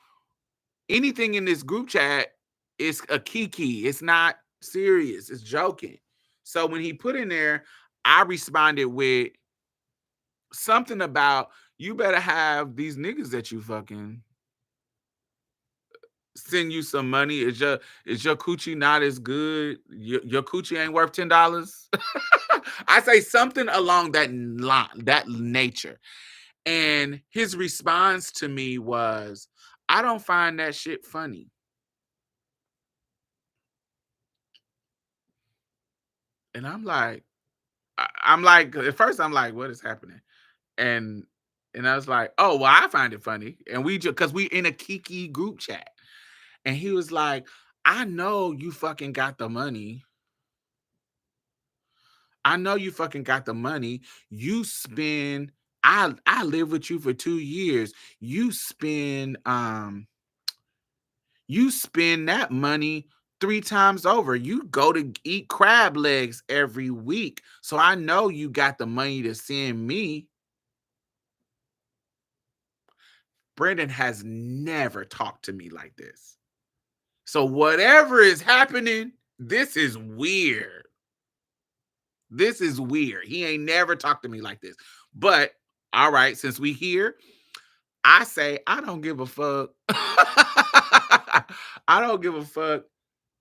anything in this group chat is a Kiki. It's not serious. It's joking. So when he put in there, I responded with something about you better have these niggas that you fucking send you some money. Is your coochie not as good? Your coochie ain't worth $10. I say something along that line, that nature. And his response to me was, I don't find that shit funny. And I'm like, at first I'm like, what is happening? And I was like, oh, well, I find it funny. And we just, because we in a Kiki group chat. And he was like, I know you fucking got the money. I know you fucking got the money. You spend, I live with you for 2 years. You spend that money 3 times over. You go to eat crab legs every week. So I know you got the money to send me. Brandon has never talked to me like this. So whatever is happening, this is weird. This is weird. He ain't never talked to me like this. But all right, since we here, I say I don't give a fuck. I don't give a fuck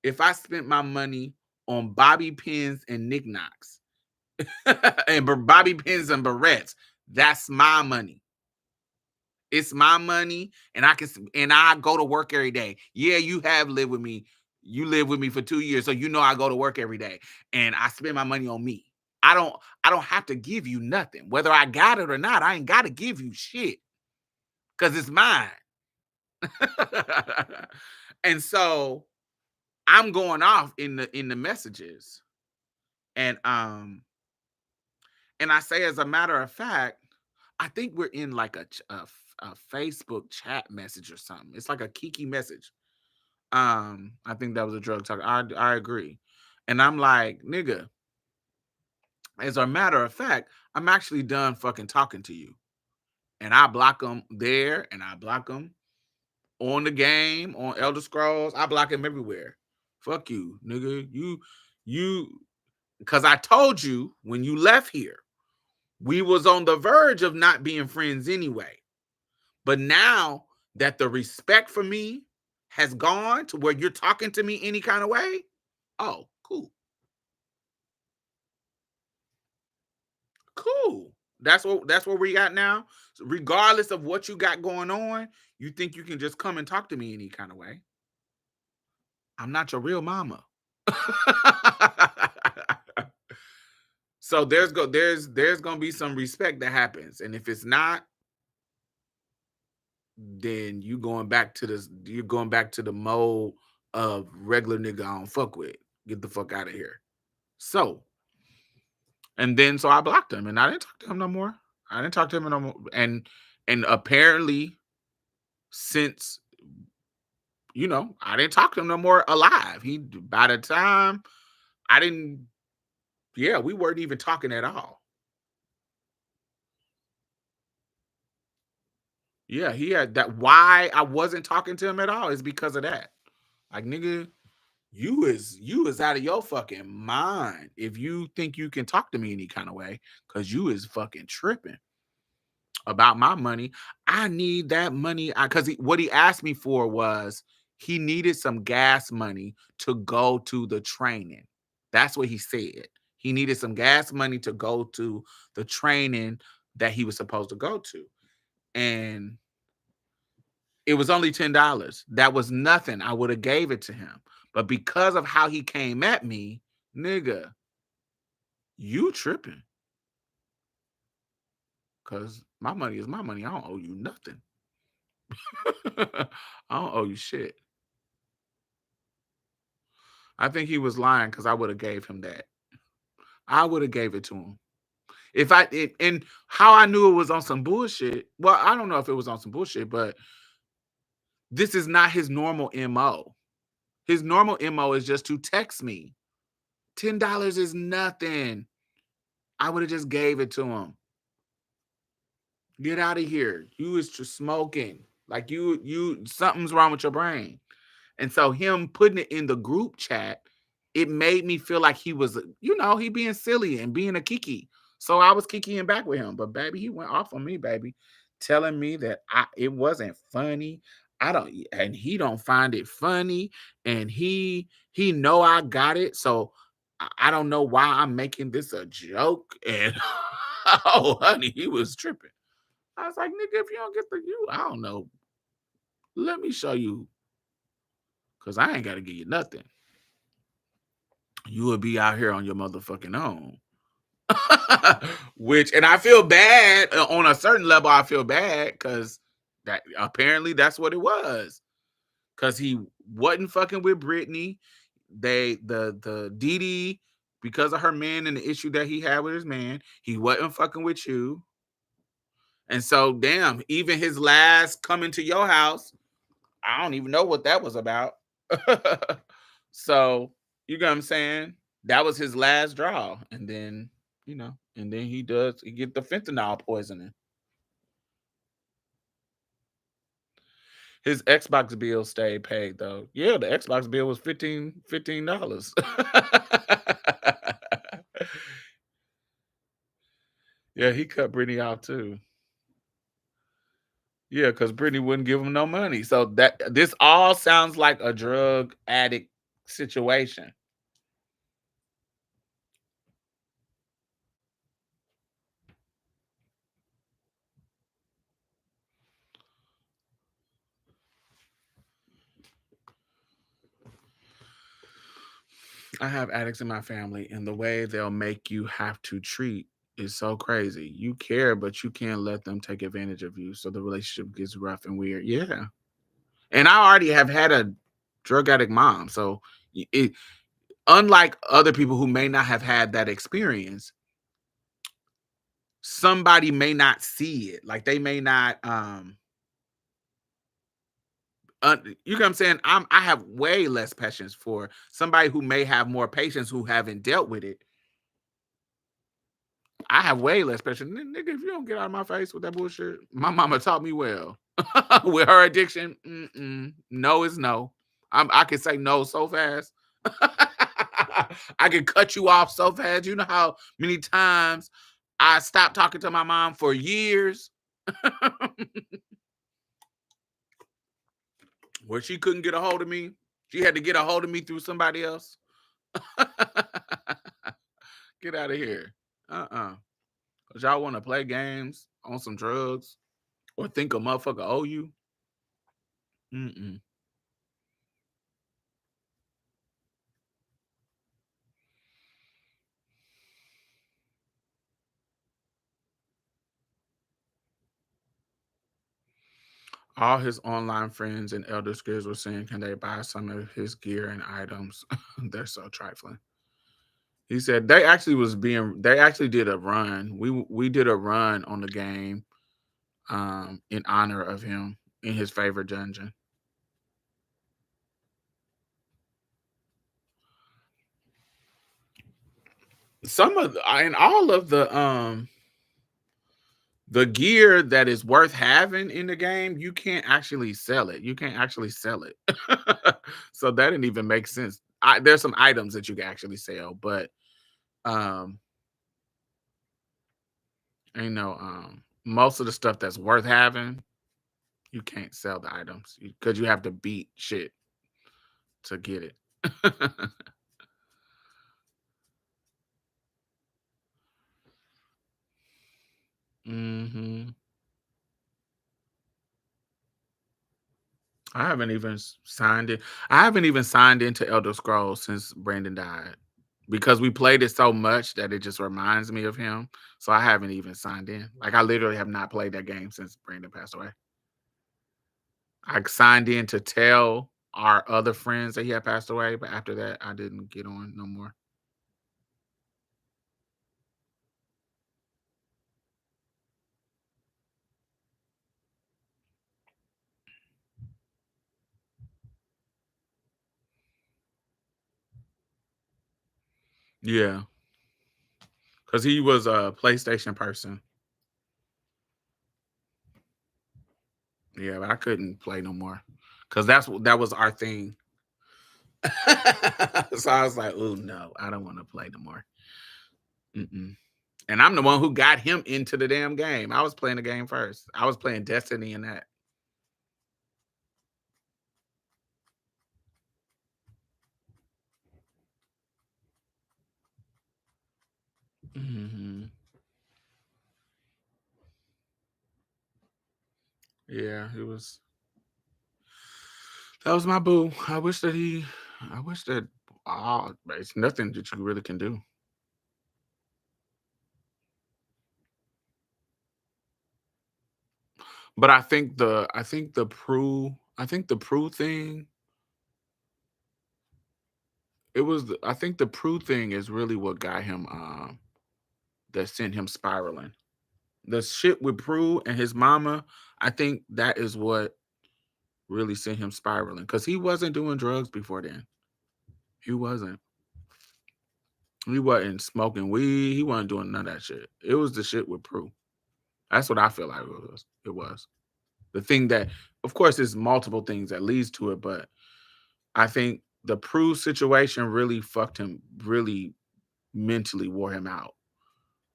if I spent my money on bobby pins and knickknacks and bobby pins and barrettes. That's my money. It's my money, and I go to work every day. Yeah, you have lived with me. You live with me for 2 years, so you know I go to work every day, and I spend my money on me. I don't have to give you nothing. Whether I got it or not, I ain't got to give you shit because it's mine. And so I'm going off in the messages, and I say, as a matter of fact, I think we're in like a Facebook chat message or something. It's like a Kiki message. I think that was a drug talk. I agree. And I'm like, nigga, as a matter of fact, I'm actually done fucking talking to you. And I block them there, and I block them on the game, on Elder Scrolls. I block them everywhere. Fuck you, nigga. You, because I told you when you left here, we was on the verge of not being friends anyway. But now that the respect for me has gone to where you're talking to me any kind of way, oh, cool. Cool. That's where we got now. So regardless of what you got going on, you think you can just come and talk to me any kind of way. I'm not your real mama. So there's gonna be some respect that happens. And if it's not, then you're going back to the mode of regular nigga I don't fuck with. Get the fuck out of here. So, and then so I blocked him, and I didn't talk to him no more. I didn't talk to him no more. And apparently, since I didn't talk to him no more alive. By the time I didn't, yeah, we weren't even talking at all. Yeah, he had that. Why I wasn't talking to him at all is because of that. Like, nigga, you is out of your fucking mind if you think you can talk to me any kind of way, because you is fucking tripping about my money. I need that money because what he asked me for was he needed some gas money to go to the training. That's what he said. He needed some gas money to go to the training that he was supposed to go to. And it was only $10. That was nothing. I would have gave it to him. But because of how he came at me, nigga, you tripping. Because my money is my money. I don't owe you nothing. I don't owe you shit. I think he was lying because I would have gave him that. I would have gave it to him. And how I knew it was on some bullshit. Well, I don't know if it was on some bullshit, but this is not his normal MO. His normal MO is just to text me. $10 is nothing. I would have just gave it to him. Get out of here. You is just smoking. Like something's wrong with your brain. And so him putting it in the group chat, it made me feel like he was, he being silly and being a kiki. So I was kikiing back with him. But baby, he went off on me, baby, telling me that it wasn't funny. And he don't find it funny. And he know I got it. So I don't know why I'm making this a joke. And oh honey, he was tripping. I was like, nigga, if you don't get I don't know. Let me show you. Cause I ain't gotta give you nothing. You will be out here on your motherfucking own. And I feel bad on a certain level. I feel bad because that apparently that's what it was. Because he wasn't fucking with Brittany. The Dee because of her man and the issue that he had with his man, he wasn't fucking with you. And so, damn, even his last coming to your house, I don't even know what that was about. So, you know what I'm saying? That was his last draw. And then, he get the fentanyl poisoning. His Xbox bill stayed paid though. Yeah, the Xbox bill was $15. Yeah, he cut Brittany off too. Yeah, because Brittany wouldn't give him no money. So this all sounds like a drug addict situation. I have addicts in my family, and the way they'll make you have to treat is so crazy. You care, but you can't let them take advantage of you. So the relationship gets rough and weird. Yeah. And I already have had a drug addict mom. So unlike other people who may not have had that experience, somebody may not see it. Like they may not you know what I'm saying? I have way less patience for somebody who may have more patience who haven't dealt with it. I have way less patience. Nigga, if you don't get out of my face with that bullshit, my mama taught me well. With her addiction, no is no. I can say no so fast. I can cut you off so fast. You know how many times I stopped talking to my mom for years where she couldn't get a hold of me. She had to get a hold of me through somebody else. Get out of here. Cause y'all want to play games on some drugs or think a motherfucker owe you. Mm-mm. All his online friends and elder skills were saying, can they buy some of his gear and items? They're so trifling. He said they actually did a run. We did a run on the game in honor of him in his favorite dungeon. Some of and all of the gear that is worth having in the game, you can't actually sell it. You can't actually sell it. So that didn't even make sense. There's some items that you can actually sell, but um most of the stuff that's worth having, you can't sell the items because you have to beat shit to get it. Hmm. I haven't even signed it. I haven't even signed into Elder Scrolls since Brandon died because we played it so much that it just reminds me of him. So I haven't even signed in. Like I literally have not played that game since Brandon passed away. I signed in to tell our other friends that he had passed away, but after that, I didn't get on no more. Yeah, because he was a PlayStation person. Yeah, but I couldn't play no more because that was our thing. So I was like, oh no, I don't want to play no more. Mm-mm. And I'm the one who got him into the damn game. I was playing the game first. I was playing Destiny and that. Hmm. Yeah, it was. That was my boo. I wish that he. I wish that. Oh, it's nothing that you really can do. But I think the Prue thing. I think the Prue thing is really what got him. That sent him spiraling. The shit with Prue and his mama. I think that is what really sent him spiraling because he wasn't doing drugs before then. He wasn't. He wasn't smoking weed. He wasn't doing none of that shit. It was the shit with Prue. That's what I feel like it was. It was the thing that, of course, there's multiple things that leads to it, but I think the Prue situation really fucked him. Really mentally wore him out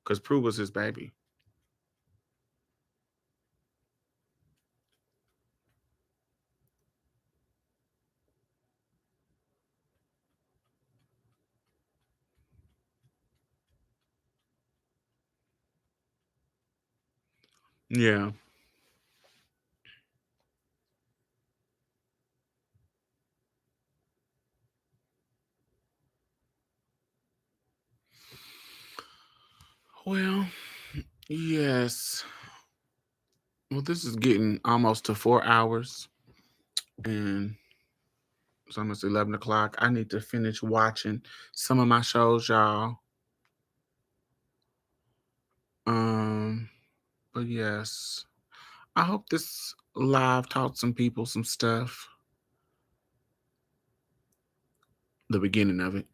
because Prue was his baby. Yeah. Well, yes. Well, this is getting almost to 4 hours, and it's almost 11 o'clock. I need to finish watching some of my shows, y'all. Um, but yes, I hope this live taught some people some stuff. The beginning of it.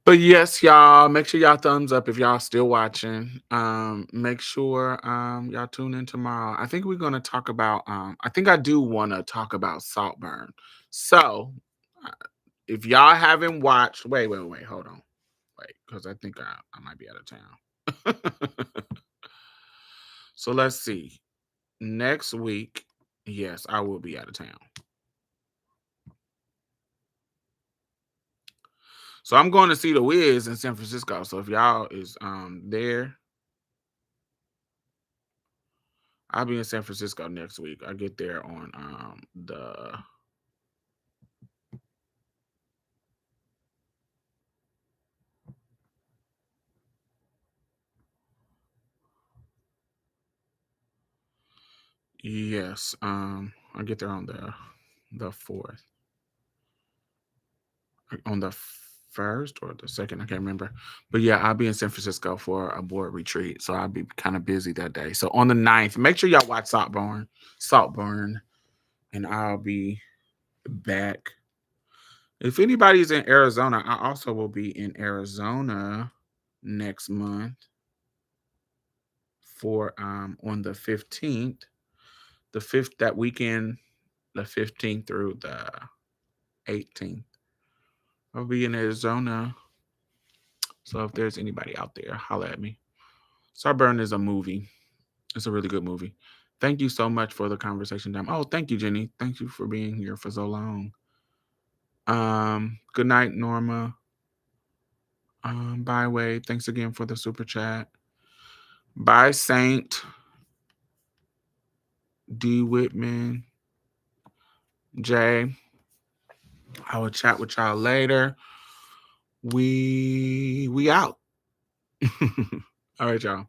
But yes, y'all, make sure y'all thumbs up if y'all still watching. Make sure y'all tune in tomorrow. I think we're gonna talk about I think I do want to talk about Saltburn. So uh, if y'all haven't watched, wait, hold on. Wait, because I think I might be out of town. So let's see. Next week, yes, I will be out of town. So I'm going to see the Wiz in San Francisco. So if y'all is there, I'll be in San Francisco next week. I get there on the yes, I get there on the 4th. On the first or the second, I can't remember. But yeah, I'll be in San Francisco for a board retreat. So I'll be kind of busy that day. So on the 9th, make sure y'all watch Saltburn, and I'll be back. If anybody's in Arizona, I also will be in Arizona next month for on the 15th. The 5th that weekend, the 15th through the 18th. I'll be in Arizona. So if there's anybody out there, holla at me. Starburn is a movie. It's a really good movie. Thank you so much for the conversation time. Oh, thank you, Jenny. Thank you for being here for so long. Good night, Norma. Bye, Wade. Thanks again for the super chat. Bye, Saint. D. Whitman. Jay. I will chat with y'all later. We out. All right, y'all.